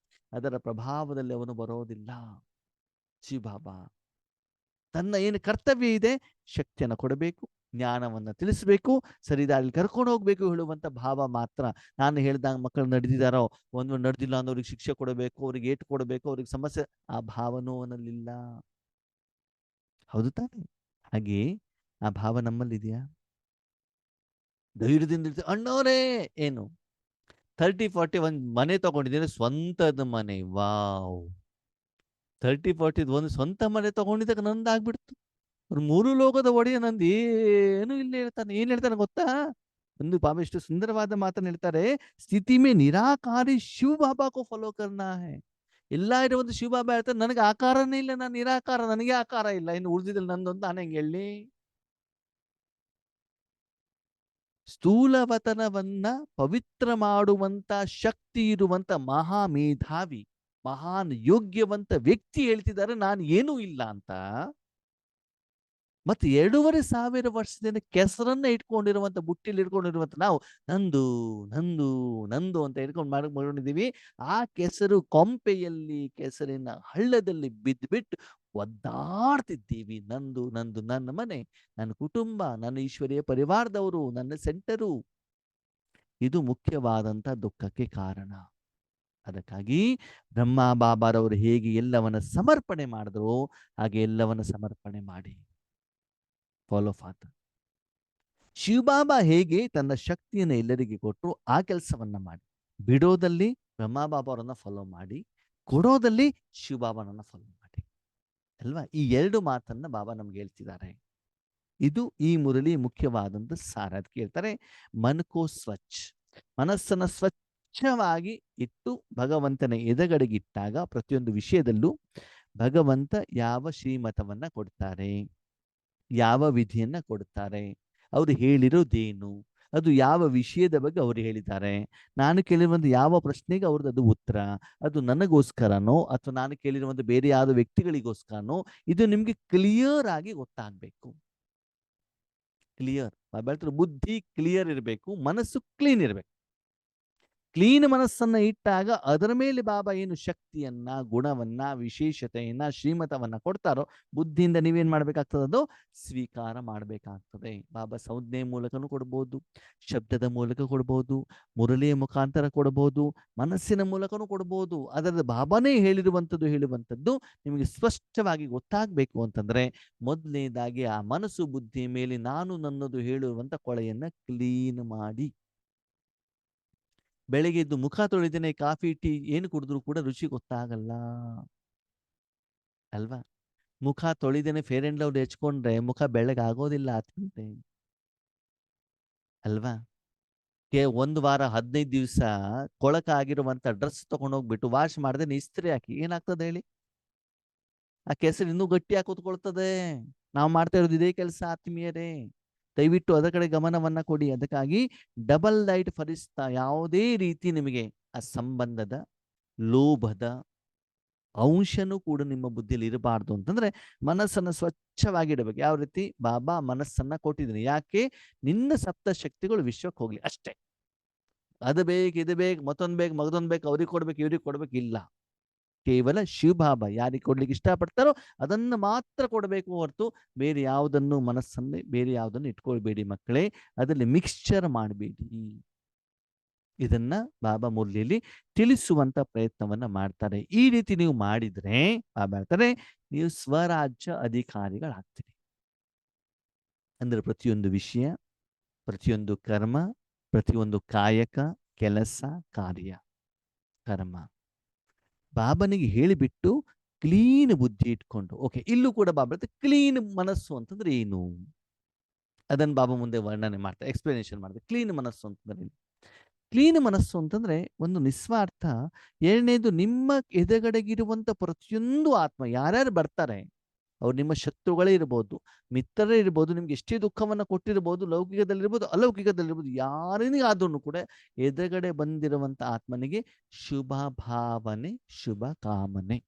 ಅದರ ಪ್ರಭಾವದಲ್ಲಿ ಅವನು ಬರೋದಿಲ್ಲ. ಶಿವಬಾಬಾ ತನ್ನ ಏನು ಕರ್ತವ್ಯ ಇದೆ, ಶಕ್ತಿಯನ್ನು ಕೊಡಬೇಕು, ಜ್ಞಾನವನ್ನ ತಿಳಿಸಬೇಕು, ಸರಿದಾರಿ ಕರ್ಕೊಂಡು ಹೋಗ್ಬೇಕು ಹೇಳುವಂತ ಭಾವ ಮಾತ್ರ. ನಾನು ಹೇಳ್ದಂಗ ಮಕ್ಕಳು ನಡೆದಿದ್ದಾರೋ, ಒಂದು ನಡೆದಿಲ್ಲ ಅಂದ್ರೆ ಅವ್ರಿಗೆ ಶಿಕ್ಷೆ ಕೊಡಬೇಕು, ಅವ್ರಿಗೆ ಏಟು ಕೊಡಬೇಕು, ಅವ್ರಿಗೆ ಸಮಸ್ಯೆ, ಆ ಭಾವನೂ ಅವನಲ್ಲಿಲ್ಲ. ಹೌದು ತಾನೆ? ಹಾಗೆ ಆ ಭಾವ ನಮ್ಮಲ್ಲಿದೆಯಾ? ಧೈರ್ಯದಿಂದ ಇರ್ತೀವಿ. ಅಣ್ಣವರೇ ಏನು 30-40 ಒಂದು ಮನೆ ತಗೊಂಡಿದ್ದೀನಿ, ಸ್ವಂತದ ಮನೆ. ವಾವ್! 30-40 ಒಂದು ಸ್ವಂತ ಮನೆ ತಗೊಂಡಿದ್ದಾಗ ನಂದಾಗ್ಬಿಡ್ತು. ಅವ್ರು ಮೂರು ಲೋಕದ ಒಡೆಯ, ನಂದು ಏನು ಇಲ್ಲ ಹೇಳ್ತಾನೆ. ಏನ್ ಹೇಳ್ತಾನೆ ಗೊತ್ತಾ? ಒಂದು ಬಾಬಾ ಎಷ್ಟು ಸುಂದರವಾದ ಮಾತನ್ನು ಹೇಳ್ತಾರೆ. ಸ್ಥಿತಿ ಮೇ ನಿರಾಕಾರಿ ಶಿವ ಬಾಬಾ ಕೋ ಫಾಲೋ ಕರ್ನಾ ಹೈ. ಎಲ್ಲ ಇರುವಂತ ಶಿವ ಬಾಬಾ ಹೇಳ್ತಾರೆ, ನನಗೆ ಆಕಾರನೇ ಇಲ್ಲ, ನಾನು ನಿರಾಕಾರ, ನನಗೆ ಆಕಾರ ಇಲ್ಲ, ಇನ್ನು ಉಳಿದಿದ್ದಲ್ಲಿ ನಂದು ಅಂತ ನಾನು ಹೆಂಗೆ ಹೇಳಿ? ಸ್ಥೂಲವತನವನ್ನ ಪವಿತ್ರ ಮಾಡುವಂತ ಶಕ್ತಿ ಇರುವಂತ ಮಹಾ ಮೇಧಾವಿ, ಮಹಾನ್ ಯೋಗ್ಯವಂತ ವ್ಯಕ್ತಿ ಹೇಳ್ತಿದ್ದಾರೆ ನಾನು ಏನೂ ಇಲ್ಲ ಅಂತ. ಮತ್ತೆ 2,500 ವರ್ಷದಿಂದ ಕೆಸರನ್ನ ಇಟ್ಕೊಂಡಿರುವಂತ, ಬುಟ್ಟಿಲಿ ಇಟ್ಕೊಂಡಿರುವಂತ ನಾವು ನಂದು ನಂದು ನಂದು ಅಂತ ಇಟ್ಕೊಂಡು ಮಾಡ್ಕೊಂಡಿದ್ದೀವಿ. ಆ ಕೆಸರು ಕೊಂಪೆಯಲ್ಲಿ, ಕೆಸರಿನ ಹಳ್ಳದಲ್ಲಿ ಬಿದ್ದುಬಿಟ್ಟು ಒದ್ದಾಡ್ತಿದ್ದೀವಿ. ನಂದು ನಂದು, ನನ್ನ ಮನೆ, ನನ್ನ ಕುಟುಂಬ, ನನ್ನ ಈಶ್ವರೀಯ ಪರಿವಾರದವರು, ನನ್ನ ಸೆಂಟರು. ಇದು ಮುಖ್ಯವಾದಂತ ದುಃಖಕ್ಕೆ ಕಾರಣ. ಅದಕ್ಕಾಗಿ ಬ್ರಹ್ಮ ಬಾಬಾರವರು ಹೇಗೆ ಎಲ್ಲವನ್ನ ಸಮರ್ಪಣೆ ಮಾಡಿದ್ರು, ಹಾಗೆ ಎಲ್ಲವನ್ನ ಸಮರ್ಪಣೆ ಮಾಡಿ ಫಾಲೋ ಫಾದರ್. ಶಿವಬಾಬಾ ಹೇಗೆ ತನ್ನ ಶಕ್ತಿಯನ್ನು ಎಲ್ಲರಿಗೆ ಕೊಟ್ಟರು, ಆ ಕೆಲಸವನ್ನ ಮಾಡಿ. ಬಿಡೋದಲ್ಲಿ ಬ್ರಹ್ಮ ಬಾಬಾ ಅವರನ್ನ ಫಾಲೋ ಮಾಡಿ, ಕೊಡೋದಲ್ಲಿ ಶಿವಬಾಬಾನನ್ನ ಫಾಲೋ ಮಾಡಿ ಅಲ್ವಾ. ಈ ಎರಡು ಮಾತನ್ನ ಬಾಬಾ ನಮ್ಗೆ ಹೇಳ್ತಿದ್ದಾರೆ. ಇದು ಈ ಮುರಳಿ ಮುಖ್ಯವಾದಂತ ಸಾರ. ಅದಕ್ಕೆ ಹೇಳ್ತಾರೆ ಮನ್ಕೋ ಸ್ವಚ್ಛ, ಮನಸ್ಸನ್ನ ಸ್ವಚ್ಛವಾಗಿ ಇಟ್ಟು ಭಗವಂತನ ಯಾವ ವಿಧಿಯನ್ನ ಕೊಡ್ತಾರೆ, ಅವರು ಹೇಳಿರೋದೇನು, ಅದು ಯಾವ ವಿಷಯದ ಬಗ್ಗೆ ಅವರು ಹೇಳಿದ್ದಾರೆ, ನಾನು ಕೇಳಿರುವಂಥ ಯಾವ ಪ್ರಶ್ನೆಗೆ ಅವ್ರದ್ದು ಅದು ಉತ್ತರ, ಅದು ನನಗೋಸ್ಕರನೋ ಅಥವಾ ನಾನು ಕೇಳಿರುವಂಥ ಬೇರೆ ಯಾವ್ದೋ ವ್ಯಕ್ತಿಗಳಿಗೋಸ್ಕರನೋ, ಇದು ನಿಮ್ಗೆ ಕ್ಲಿಯರ್ ಆಗಿ ಗೊತ್ತಾಗ್ಬೇಕು. ಕ್ಲಿಯರ್ ಬುದ್ಧಿ ಕ್ಲಿಯರ್ ಇರಬೇಕು, ಮನಸ್ಸು ಕ್ಲೀನ್ ಇರಬೇಕು. ಕ್ಲೀನ್ ಮನಸ್ಸನ್ನ ಇಟ್ಟಾಗ ಅದರ ಮೇಲೆ ಬಾಬಾ ಏನು ಶಕ್ತಿಯನ್ನ, ಗುಣವನ್ನ, ವಿಶೇಷತೆಯನ್ನ, ಶ್ರೀಮತವನ್ನ ಕೊಡ್ತಾರೋ ಬುದ್ಧಿಯಿಂದ ನೀವೇನ್ ಮಾಡ್ಬೇಕಾಗ್ತದೆ, ಅದು ಸ್ವೀಕಾರ ಮಾಡ್ಬೇಕಾಗ್ತದೆ. ಬಾಬಾ ಸಂಜ್ಞೆ ಮೂಲಕನೂ ಕೊಡ್ಬೋದು, ಶಬ್ದದ ಮೂಲಕ ಕೊಡ್ಬೋದು, ಮುರಳಿಯ ಮುಖಾಂತರ ಕೊಡ್ಬೋದು, ಮನಸ್ಸಿನ ಮೂಲಕನೂ ಕೊಡ್ಬೋದು. ಅದರ ಬಾಬಾನೇ ಹೇಳುವಂಥದ್ದು ನಿಮಗೆ ಸ್ಪಷ್ಟವಾಗಿ ಗೊತ್ತಾಗಬೇಕು ಅಂತಂದ್ರೆ ಮೊದಲನೇದಾಗಿ ಆ ಮನಸ್ಸು ಬುದ್ಧಿ ಮೇಲೆ ನಾನು ನನ್ನದು ಹೇಳುವಂತ ಕೊಳೆಯನ್ನ ಕ್ಲೀನ್ ಮಾಡಿ. ಬೆಳಗ್ಗೆ ಎದ್ದು ಮುಖ ತೊಳೆದೇನೆ ಕಾಫಿ ಟೀ ಏನು ಕುಡಿದ್ರು ಕೂಡ ರುಚಿ ಗೊತ್ತಾಗಲ್ಲ ಅಲ್ವಾ? ಮುಖ ತೊಳಿದೇನೆ ಫೇರ್ ಅಂಡ್ ಲವ್ಲಿ ಹೆಚ್ಕೊಂಡ್ರೆ ಮುಖ ಬೆಳ್ಳಗಾಗೋದಿಲ್ಲ ಆತ್ಮೀಯತೆ ಅಲ್ವಾ? 1 ವಾರ 15 ದಿವಸ ಕೊಳಕಾಗಿರುವಂತ ಡ್ರೆಸ್ ತಗೊಂಡೋಗ್ಬಿಟ್ಟು ವಾಶ್ ಮಾಡದೆ ಇಸ್ತ್ರಿ ಹಾಕಿ ಏನಾಗ್ತದೆ ಹೇಳಿ? ಆ ಕೆಸರು ಇನ್ನೂ ಗಟ್ಟಿಯಾಗಿ ಕೂತ್ಕೊಳ್ತದೆ. ನಾವು ಮಾಡ್ತಾ ಇರೋದು ಇದೇ ಕೆಲಸ ಆತ್ಮೀಯರೇ. ದಯವಿಟ್ಟು ಅದರ ಕಡೆ ಗಮನವನ್ನ ಕೊಡಿ. ಅದಕ್ಕಾಗಿ ಡಬಲ್ ಲೈಟ್ ಫರಿಸ್ತಾ ಯಾವುದೇ ರೀತಿ ನಿಮಗೆ ಆ ಸಂಬಂಧದ, ಲೋಭದ ಅಂಶನೂ ಕೂಡ ನಿಮ್ಮ ಬುದ್ಧಿಯಲ್ಲಿ ಇರಬಾರ್ದು ಅಂತಂದ್ರೆ ಮನಸ್ಸನ್ನು ಸ್ವಚ್ಛವಾಗಿಡಬೇಕು. ಯಾವ ರೀತಿ? ಬಾಬಾ ಮನಸ್ಸನ್ನ ಕೊಟ್ಟಿದ್ದೀನಿ, ಯಾಕೆ? ನಿನ್ನ ಸಪ್ತ ಶಕ್ತಿಗಳು ವಿಶ್ವಕ್ಕೆ ಹೋಗ್ಲಿ ಅಷ್ಟೇ. ಅದು ಬೇಕು, ಇದು ಬೇಕು, ಮತ್ತೊಂದು ಬೇಕು, ಮಗದೊಂದು ಬೇಕು, ಅವ್ರಿಗೆ ಕೊಡ್ಬೇಕು, ಇವ್ರಿಗೆ ಕೊಡ್ಬೇಕು ಇಲ್ಲ. ಕೇವಲ ಶಿವಬಾಬಾ ಯಾರಿಗೆ ಕೊಡ್ಲಿಕ್ಕೆ ಇಷ್ಟಪಡ್ತಾರೋ ಅದನ್ನು ಮಾತ್ರ ಕೊಡಬೇಕು ಹೊರತು ಬೇರೆ ಯಾವುದನ್ನು ಮನಸ್ಸನ್ನೇ ಬೇರೆ ಯಾವುದನ್ನು ಇಟ್ಕೊಳ್ಬೇಡಿ ಮಕ್ಕಳೇ. ಅದರಲ್ಲಿ ಮಿಕ್ಸ್ಚರ್ ಮಾಡಬೇಡಿ. ಇದನ್ನ ಬಾಬಾ ಮುರಳಿಯಲ್ಲಿ ತಿಳಿಸುವಂತ ಪ್ರಯತ್ನವನ್ನ ಮಾಡ್ತಾರೆ. ಈ ರೀತಿ ನೀವು ಮಾಡಿದ್ರೆ ಬಾಬಾ ಹೇಳ್ತಾರೆ ನೀವು ಸ್ವರಾಜ್ಯ ಅಧಿಕಾರಿಗಳಾಗ್ತೀರಿ. ಅಂದ್ರೆ ಪ್ರತಿಯೊಂದು ವಿಷಯ, ಪ್ರತಿಯೊಂದು ಕರ್ಮ, ಪ್ರತಿಯೊಂದು ಕಾಯಕ, ಕೆಲಸ, ಕಾರ್ಯ, ಕರ್ಮ ಬಾಬನಿಗೆ ಹೇಳಿಬಿಟ್ಟು ಕ್ಲೀನ್ ಬುದ್ಧಿ ಇಟ್ಕೊಂಡು, ಓಕೆ ಇಲ್ಲೂ ಕೂಡ ಬಾಬಾ ಕ್ಲೀನ್ ಮನಸ್ಸು ಅಂತಂದ್ರೆ ಏನು ಅದನ್ನು ಬಾಬಾ ಮುಂದೆ ವರ್ಣನೆ ಮಾಡ್ತಾರೆ, ಎಕ್ಸ್ಪ್ಲನೇಷನ್ ಮಾಡ್ತಾರೆ. ಕ್ಲೀನ್ ಮನಸ್ಸು ಅಂತಂದ್ರೆ ಏನು? ಕ್ಲೀನ್ ಮನಸ್ಸು ಅಂತಂದ್ರೆ ಒಂದು ನಿಸ್ವಾರ್ಥ. ಎರಡನೇದು, ನಿಮ್ಮ ಎದೆಗಡೆಗಿರುವಂತ ಪ್ರತಿಯೊಂದು ಆತ್ಮ ಯಾರ್ಯಾರು ಬರ್ತಾರೆ ಅವ್ರು ನಿಮ್ಮ ಶತ್ರುಗಳೇ ಇರ್ಬೋದು, ಮಿತ್ರರೇ ಇರ್ಬೋದು, ನಿಮ್ಗೆ ಎಷ್ಟೇ ದುಃಖವನ್ನ ಕೊಟ್ಟಿರ್ಬೋದು, ಲೌಕಿಕದಲ್ಲಿರ್ಬೋದು ಅಲೌಕಿಕದಲ್ಲಿರ್ಬೋದು, ಯಾರಿಗಾದ್ರೂ ಕೂಡ ಎದುರುಗಡೆ ಬಂದಿರುವಂತ ಆತ್ಮನಿಗೆ ಶುಭ ಭಾವನೆ, ಶುಭ ಕಾಮನೆ.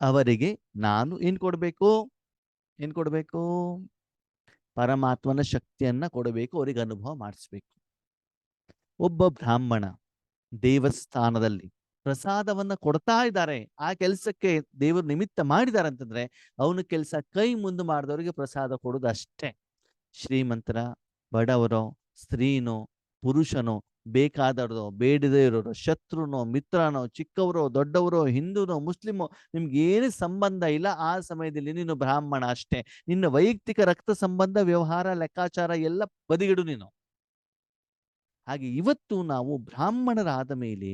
ಅವರಿಗೆ ನಾನು ಏನ್ ಕೊಡ್ಬೇಕು? ಪರಮಾತ್ಮನ ಶಕ್ತಿಯನ್ನ ಕೊಡಬೇಕು, ಅವರಿಗೆ ಅನುಭವ ಮಾಡಿಸ್ಬೇಕು. ಒಬ್ಬ ಬ್ರಾಹ್ಮಣ ದೇವಸ್ಥಾನದಲ್ಲಿ ಪ್ರಸಾದವನ್ನ ಕೊಡ್ತಾ ಇದ್ದಾರೆ, ಆ ಕೆಲಸಕ್ಕೆ ದೇವರು ನಿಮಿತ್ತ ಮಾಡಿದ್ದಾರೆ ಅಂತಂದ್ರೆ ಅವನ ಕೆಲಸ ಕೈ ಮುಂದೆ ಮಾಡಿದವರಿಗೆ ಪ್ರಸಾದ ಕೊಡೋದು ಅಷ್ಟೇ. ಶ್ರೀಮಂತರ, ಬಡವರೋ, ಸ್ತ್ರೀನೋ, ಪುರುಷನೋ, ಬೇಕಾದವ್ರದೋ, ಬೇಡದೇ ಇರೋರು, ಶತ್ರುನೋ, ಮಿತ್ರನೋ, ಚಿಕ್ಕವರೋ, ದೊಡ್ಡವರೋ, ಹಿಂದೂನೋ, ಮುಸ್ಲಿಮೋ, ನಿಮ್ಗೆ ಏನು ಸಂಬಂಧ ಇಲ್ಲ. ಆ ಸಮಯದಲ್ಲಿ ನೀನು ಬ್ರಾಹ್ಮಣ ಅಷ್ಟೇ. ನಿನ್ನ ವೈಯಕ್ತಿಕ ರಕ್ತ ಸಂಬಂಧ, ವ್ಯವಹಾರ, ಲೆಕ್ಕಾಚಾರ ಎಲ್ಲ ಬದಿಗಿಡು ನೀನು. ಹಾಗೆ ಇವತ್ತು ನಾವು ಬ್ರಾಹ್ಮಣರಾದ ಮೇಲೆ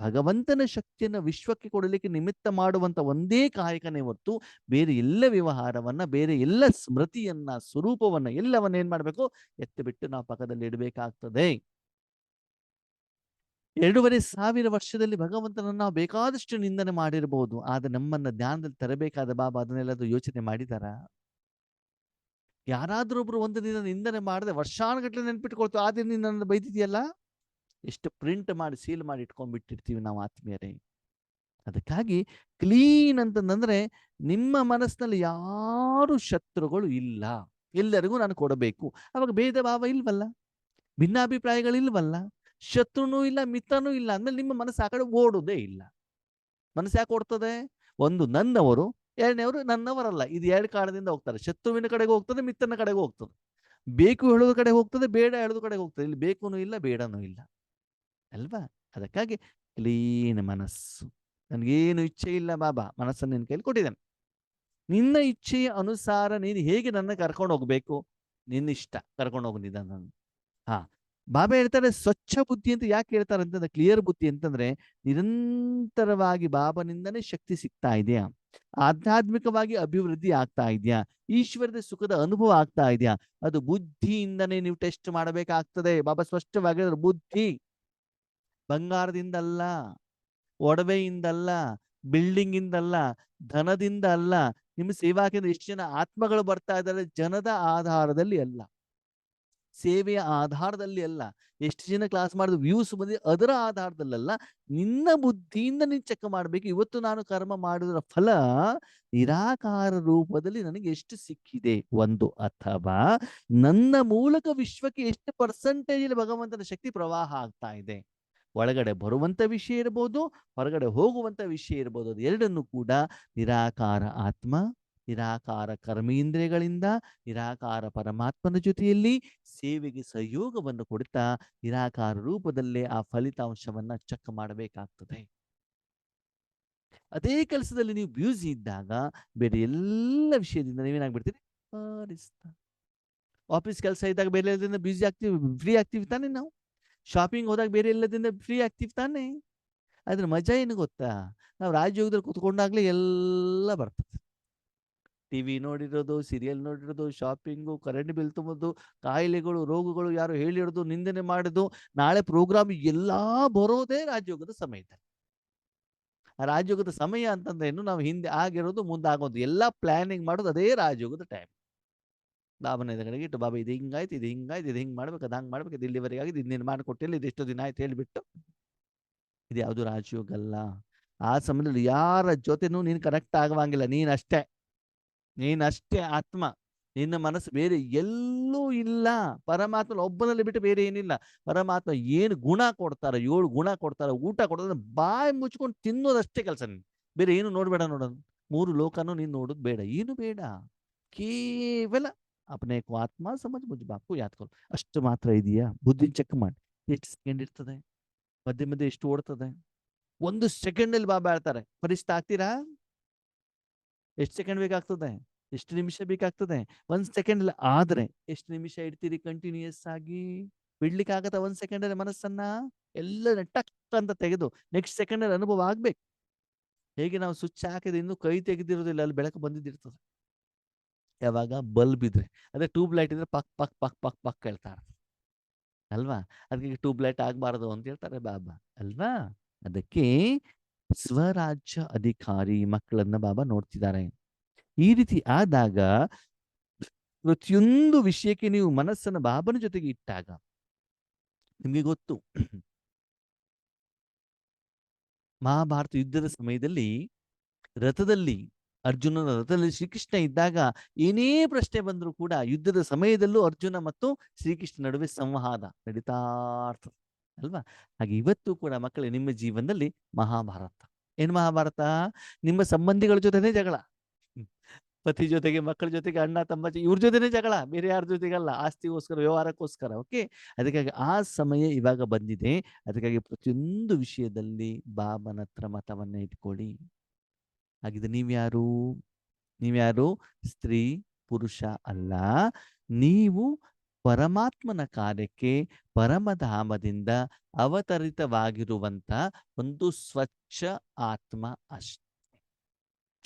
ಭಗವಂತನ ಶಕ್ತಿಯನ್ನು ವಿಶ್ವಕ್ಕೆ ಕೊಡಲಿಕ್ಕೆ ನಿಮಿತ್ತ ಮಾಡುವಂತ ಒಂದೇ ಕಾಯಕನೇ ಹೊರತು ಬೇರೆ ಎಲ್ಲ ವ್ಯವಹಾರವನ್ನ, ಬೇರೆ ಎಲ್ಲ ಸ್ಮೃತಿಯನ್ನ, ಸ್ವರೂಪವನ್ನ ಎಲ್ಲವನ್ನ ಏನ್ ಮಾಡ್ಬೇಕು? ಎತ್ತು ಬಿಟ್ಟು ನಾವು ಪಕ್ಕದಲ್ಲಿ ಇಡಬೇಕಾಗ್ತದೆ. 2500 ವರ್ಷದಲ್ಲಿ ಭಗವಂತನನ್ನು ನಾವು ಬೇಕಾದಷ್ಟು ನಿಂದನೆ ಮಾಡಿರಬಹುದು, ಆದ್ರೆ ನಮ್ಮನ್ನ ಧ್ಯಾನದಲ್ಲಿ ತರಬೇಕಾದ ಬಾಬಾ ಅದನ್ನೆಲ್ಲದು ಯೋಚನೆ ಮಾಡಿದಾರ? ಯಾರಾದ್ರೂ ಒಬ್ರು ಒಂದು ದಿನ ನಿಂದನೆ ಮಾಡದೆ ವರ್ಷಾನುಗಟ್ಟಲೆ ನೆನ್ಪಿಟ್ಕೊಳ್ತು, ಆ ದಿನ ನನ್ನ ಬೈದಿದೆಯಲ್ಲ, ಎಷ್ಟು ಪ್ರಿಂಟ್ ಮಾಡಿ ಸೀಲ್ ಮಾಡಿ ಇಟ್ಕೊಂಡ್ಬಿಟ್ಟಿರ್ತೀವಿ ನಾವು ಆತ್ಮೀಯರೇ. ಅದಕ್ಕಾಗಿ ಕ್ಲೀನ್ ಅಂತಂದ್ರೆ ನಿಮ್ಮ ಮನಸ್ಸಿನಲ್ಲಿ ಯಾರು ಶತ್ರುಗಳು ಇಲ್ಲ, ಎಲ್ಲರಿಗೂ ನಾನು ಕೊಡಬೇಕು. ಅವಾಗ ಭೇದ ಭಾವ ಇಲ್ವಲ್ಲ, ಭಿನ್ನಾಭಿಪ್ರಾಯಗಳಿಲ್ವಲ್ಲ, ಶತ್ರುನೂ ಇಲ್ಲ, ಮಿತ್ರನೂ ಇಲ್ಲ ಅಂದ್ಮೇಲೆ ನಿಮ್ಮ ಮನಸ್ಸು ಆ ಕಡೆ ಓಡುವುದೇ ಇಲ್ಲ. ಮನಸ್ಸು ಯಾಕೆ ಓಡ್ತದೆ? ಒಂದು ನನ್ನವರು, ಎರಡನೇವರು ನನ್ನವರಲ್ಲ. ಇದು ಎರಡು ಕಾರಣದಿಂದ ಹೋಗ್ತಾರೆ. ಶತ್ರುವಿನ ಕಡೆಗೆ ಹೋಗ್ತದೆ, ಮಿತ್ರನ ಕಡೆಗೆ ಹೋಗ್ತದೆ. ಬೇಕು ಹೇಳೋದ ಕಡೆ ಹೋಗ್ತದೆ, ಬೇಡ ಹೇಳೋದ ಕಡೆ ಹೋಗ್ತದೆ. ಇಲ್ಲಿ ಬೇಕೂನು ಇಲ್ಲ, ಬೇಡನೂ ಇಲ್ಲ ಅಲ್ವಾ? ಅದಕ್ಕಾಗಿ ಕ್ಲೀನ್ ಮನಸ್ಸು. ನನಗೇನು ಇಚ್ಛೆ ಇಲ್ಲ ಬಾಬಾ, ಮನಸ್ಸನ್ನು ನಿನ್ನ ಕೈಲಿ ಕೊಟ್ಟಿದ್ದೇನೆ, ನಿನ್ನ ಇಚ್ಛೆಯ ಅನುಸಾರ ನೀನು ಹೇಗೆ ನನ್ನ ಕರ್ಕೊಂಡು ಹೋಗ್ಬೇಕು, ನಿನ್ನ ಇಷ್ಟ ಕರ್ಕೊಂಡು ಹೋಗಿದ್ದ ನಾನು. ಹಾ, ಬಾಬಾ ಹೇಳ್ತಾರೆ ಸ್ವಚ್ಛ ಬುದ್ಧಿ ಅಂತ ಯಾಕೆ ಹೇಳ್ತಾರೆ ಅಂತಂದ್ರೆ, ಕ್ಲಿಯರ್ ಬುದ್ಧಿ ಅಂತಂದ್ರೆ ನಿರಂತರವಾಗಿ ಬಾಬನಿಂದನೇ ಶಕ್ತಿ ಸಿಗ್ತಾ ಇದೆಯಾ, ಆಧ್ಯಾತ್ಮಿಕವಾಗಿ ಅಭಿವೃದ್ಧಿ ಆಗ್ತಾ ಇದೆಯಾ, ಈಶ್ವರದ ಸುಖದ ಅನುಭವ ಆಗ್ತಾ ಇದೆಯಾ, ಅದು ಬುದ್ಧಿಯಿಂದನೇ ನೀವು ಟೆಸ್ಟ್ ಮಾಡಬೇಕಾಗ್ತದೆ. ಬಾಬಾ ಸ್ಪಷ್ಟವಾಗಿ ಹೇಳಿದ್ರು, ಬುದ್ಧಿ ಬಂಗಾರದಿಂದಲ್ಲ, ಒಡವೆಯಿಂದಲ್ಲ, ಬಿಲ್ಡಿಂಗ್ ಇಂದಲ್ಲ, ಧನದಿಂದ ಅಲ್ಲ, ನಿಮ್ಮ ಸೇವಾ ಕೇಂದ್ರ ಎಷ್ಟು ಜನ ಆತ್ಮಗಳು ಬರ್ತಾ ಇದ್ದಾರೆ ಜನದ ಆಧಾರದಲ್ಲಿ ಅಲ್ಲ, ಸೇವೆಯ ಆಧಾರದಲ್ಲಿ ಅಲ್ಲ, ಎಷ್ಟು ಜನ ಕ್ಲಾಸ್ ಮಾಡಿದ ವ್ಯೂಸ್ ಬಂದಿದೆ ಅದರ ಆಧಾರದಲ್ಲ, ನಿನ್ನ ಬುದ್ಧಿಯಿಂದ ನೀನು ಚೆಕ್ ಮಾಡಬೇಕು. ಇವತ್ತು ನಾನು ಕರ್ಮ ಮಾಡಿದ್ರ ಫಲ ನಿರಾಕಾರ ರೂಪದಲ್ಲಿ ನನಗೆ ಎಷ್ಟು ಸಿಕ್ಕಿದೆ ಒಂದು, ಅಥವಾ ನನ್ನ ಮೂಲಕ ವಿಶ್ವಕ್ಕೆ ಎಷ್ಟು ಪರ್ಸೆಂಟೇಜ್ ಭಗವಂತನ ಶಕ್ತಿ ಪ್ರವಾಹ ಆಗ್ತಾ ಇದೆ. ಒಳಗಡೆ ಬರುವಂತ ವಿಷಯ ಇರ್ಬೋದು, ಹೊರಗಡೆ ಹೋಗುವಂತ ವಿಷಯ ಇರ್ಬೋದು, ಅದು ಎರಡನ್ನು ಕೂಡ ನಿರಾಕಾರ ಆತ್ಮ, ನಿರಾಕಾರ ಕರ್ಮೇಂದ್ರಿಯಗಳಿಂದ, ನಿರಾಕಾರ ಪರಮಾತ್ಮನ ಜೊತೆಯಲ್ಲಿ ಸೇವೆಗೆ ಸಹಯೋಗವನ್ನು ಕೊಡ್ತಾ ನಿರಾಕಾರ ರೂಪದಲ್ಲೇ ಆ ಫಲಿತಾಂಶವನ್ನ ಚೆಕ್ ಮಾಡಬೇಕಾಗ್ತದೆ. ಅದೇ ಕೆಲಸದಲ್ಲಿ ನೀವು ಬ್ಯೂಸಿ ಇದ್ದಾಗ ಬೇರೆ ಎಲ್ಲ ವಿಷಯದಿಂದ ನೀವೇನಾಗ್ಬಿಡ್ತೀರಿ, ಆಫೀಸ್ ಕೆಲಸ ಇದ್ದಾಗ ಬೇರೆ ಎಲ್ಲದಿಂದ ಬ್ಯೂಸಿ ಆಗ್ತೀವಿ, ಫ್ರೀ ಆಗ್ತೀವಿ ತಾನೇ ನಾವು. ಶಾಪಿಂಗ್ ಹೋದಾಗ ಬೇರೆ ಎಲ್ಲದಿಂದ ಫ್ರೀ ಆಗ್ತೀವಿ ತಾನೇ. ಅದ್ರ ಮಜಾ ಏನು ಗೊತ್ತಾ, ನಾವು ರಾಜಯೋಗದಲ್ಲಿ ಕುತ್ಕೊಂಡಾಗ್ಲೇ ಎಲ್ಲ ಬರ್ತದೆ. ಟಿವಿ ನೋಡಿರೋದು, ಸೀರಿಯಲ್ ನೋಡಿರೋದು, ಶಾಪಿಂಗು, ಕರೆಂಟ್ ಬಿಲ್ ತುಂಬೋದು, ಕಾಯಿಲೆಗಳು, ರೋಗಗಳು, ಯಾರು ಹೇಳಿರೋದು, ನಿಂದನೆ ಮಾಡೋದು, ನಾಳೆ ಪ್ರೋಗ್ರಾಮ್ ಎಲ್ಲ ಬರೋದೇ ರಾಜಯೋಗದ ಸಮಯದಲ್ಲಿ. ಆ ರಾಜಯೋಗದ ಸಮಯ ಅಂತಂದ್ರೆ ಏನು, ನಾವು ಹಿಂದೆ ಆಗಿರೋದು ಮುಂದಾಗೋದು ಎಲ್ಲ ಪ್ಲಾನಿಂಗ್ ಮಾಡೋದು ಅದೇ ರಾಜಯೋಗದ ಟೈಮ್. ಬಾಬನ ಎದುರುಗಡೆಗೆ ಇಟ್ಟು, ಬಾಬಾ ಇದು ಹಿಂಗಾಯ್ತು, ಇದು ಹಿಂಗಾಯ್ತು, ಇದು ಹಿಂಗೆ ಮಾಡ್ಬೇಕು, ಅದು ಹಂಗೆ ಮಾಡ್ಬೇಕು, ಇದು ಇಲ್ಲಿವರೆಗೆ ಆಗಿದೆ, ಇದು ನೀನು ಮಾಡಿಕೊಟ್ಟಿಲ್ಲ, ಇದು ಎಷ್ಟು ದಿನ ಆಯ್ತು ಹೇಳಿಬಿಟ್ಟು, ಇದು ಯಾವುದು ರಾಜಯೋಗ ಅಲ್ಲ. ಆ ಸಮಯದಲ್ಲಿ ಯಾರ ಜೊತೆನೂ ನೀನು ಕನೆಕ್ಟ್ ಆಗುವಂಗಿಲ್ಲ, ನೀನಷ್ಟೇ ಆತ್ಮ, ನಿನ್ನ ಮನಸ್ಸು ಬೇರೆ ಎಲ್ಲೂ ಇಲ್ಲ. ಪರಮಾತ್ಮ ಒಬ್ಬನಲ್ಲಿ ಬಿಟ್ಟು ಬೇರೆ ಏನಿಲ್ಲ. ಪರಮಾತ್ಮ ಏನು ಗುಣ ಕೊಡ್ತಾರ, 7 ಗುಣ ಕೊಡ್ತಾರ, ಊಟ ಕೊಡ್ತಾರ, ಬಾಯಿ ಮುಚ್ಕೊಂಡು ತಿನ್ನೋದಷ್ಟೇ ಕೆಲಸ. ನೀನು ಬೇರೆ ಏನು ನೋಡ್ಬೇಡ, ನೋಡೋದು 3 ಲೋಕನೂ ನೀನು ನೋಡೋದು ಬೇಡ, ಏನು ಬೇಡ. ಕೇವಲ ಅಪನೇ ಕೋ ಆತ್ಮ ಸಮझ ಮುझ बाप को याद करो ಅಷ್ಟು ಮಾತ್ರ ಇದೆಯಾ. ಬುದ್ಧಿ ಚೆಕ್ ಮಾಡಿ, ಎಷ್ಟು ಸೆಕೆಂಡ್ ಇರ್ತದೆ, ಮಧ್ಯೆ ಮಧ್ಯೆ ಎಷ್ಟು ಓಡ್ತದೆ. 1 ಸೆಕೆಂಡಲ್ಲಿ ಬಾಬಾ ಹೇಳ್ತಾರೆ, ಪರಿಷ್ಠ ಆಗ್ತೀರಾ? ಎಷ್ಟು ಸೆಕೆಂಡ್ ಬೇಕಾಗ್ತದೆ, ಎಷ್ಟು ನಿಮಿಷ ಬೇಕಾಗ್ತದೆ? 1 ಸೆಕೆಂಡ್ ಆದ್ರೆ ಎಷ್ಟು ನಿಮಿಷ ಇಡ್ತೀರಿ ಕಂಟಿನ್ಯೂಯಸ್ ಆಗಿ? ಬಿಡ್ಲಿಕ್ಕೆ ಆಗತ್ತ 1 ಸೆಕೆಂಡ್ ಮನಸ್ಸನ್ನ? ಎಲ್ಲ ಟಕ್ ಅಂತ ತೆಗೆದು ನೆಕ್ಸ್ಟ್ ಸೆಕೆಂಡ್ ಅಲ್ಲಿ ಅನುಭವ ಆಗ್ಬೇಕು. ಹೇಗೆ ನಾವು ಸ್ವಿಚ್ ಹಾಕಿದ್ರೆ ಇನ್ನೂ ಕೈ ತೆಗೆದಿರೋದಿಲ್ಲ, ಅಲ್ಲಿ ಬೆಳಕು ಬಂದಿದ್ದಿರ್ತದೆ. ಯಾವಾಗ ಬಲ್ಬ್ ಇದ್ರೆ, ಅದೇ ಟ್ಯೂಬ್ ಲೈಟ್ ಇದ್ರೆ ಪಕ್ ಪಕ್ ಪಕ್ ಪಕ್ ಪಕ್ ಹೇಳ್ತಾರೆ ಅಲ್ವಾ. ಅದಕ್ಕೆ ಟ್ಯೂಬ್ ಲೈಟ್ ಆಗ್ಬಾರ್ದು ಅಂತ ಹೇಳ್ತಾರೆ ಬಾಬಾ ಅಲ್ವಾ. ಅದಕ್ಕೆ ಸ್ವರಾಜ್ಯ ಅಧಿಕಾರಿ ಮಕ್ಕಳನ್ನ ಬಾಬಾ ನೋಡ್ತಿದ್ದಾರೆ. ಈ ರೀತಿ ಆದಾಗ ಪ್ರತಿಯೊಂದು ವಿಷಯಕ್ಕೆ ನೀವು ಮನಸ್ಸನ್ನ ಬಾಬನ ಜೊತೆಗೆ ಇಟ್ಟಾಗ ನಿಮ್ಗೆ ಗೊತ್ತು, ಮಹಾಭಾರತ ಯುದ್ಧದ ಸಮಯದಲ್ಲಿ ರಥದಲ್ಲಿ, ಅರ್ಜುನನ ರಥದಲ್ಲಿ ಶ್ರೀಕೃಷ್ಣ ಇದ್ದಾಗ ಏನೇ ಪ್ರಶ್ನೆ ಬಂದರೂ ಕೂಡ ಯುದ್ಧದ ಸಮಯದಲ್ಲೂ ಅರ್ಜುನ ಮತ್ತು ಶ್ರೀಕೃಷ್ಣ ನಡುವೆ ಸಂವಾದ ನಡೀತಾ ಇರ್ತದೆ ಅಲ್ವಾ. ಹಾಗೆ ಇವತ್ತು ಕೂಡ ಮಕ್ಕಳೇ ನಿಮ್ಮ ಜೀವನದಲ್ಲಿ ಮಹಾಭಾರತ. ಏನ್ ಮಹಾಭಾರತ? ನಿಮ್ಮ ಸಂಬಂಧಿಗಳ ಜೊತೆನೇ ಜಗಳ, ಪತಿ ಜೊತೆಗೆ, ಮಕ್ಕಳ ಜೊತೆಗೆ, ಅಣ್ಣ ತಮ್ಮ ಇವ್ರ ಜೊತೆನೇ ಜಗಳ, ಬೇರೆ ಯಾರ ಜೊತೆಗಲ್ಲ. ಆಸ್ತಿಗೋಸ್ಕರ, ವ್ಯವಹಾರಕ್ಕೋಸ್ಕರ. ಓಕೆ, ಅದಕ್ಕಾಗಿ ಆ ಸಮಯ ಇವಾಗ ಬಂದಿದೆ. ಅದಕ್ಕಾಗಿ ಪ್ರತಿಯೊಂದು ವಿಷಯದಲ್ಲಿ ಬಾಬನ ಹತ್ರ ಮತವನ್ನ ಇಟ್ಕೊಳ್ಳಿ. ಹಾಗಿದ್ರೆ ನೀವ್ಯಾರು ಸ್ತ್ರೀ ಪುರುಷ ಅಲ್ಲ, ನೀವು ಪರಮಾತ್ಮನ ಕಾರ್ಯಕ್ಕೆ ಪರಮಧಾಮದಿಂದ ಅವತರಿತವಾಗಿರುವಂತ ಒಂದು ಸ್ವಚ್ಛ ಆತ್ಮ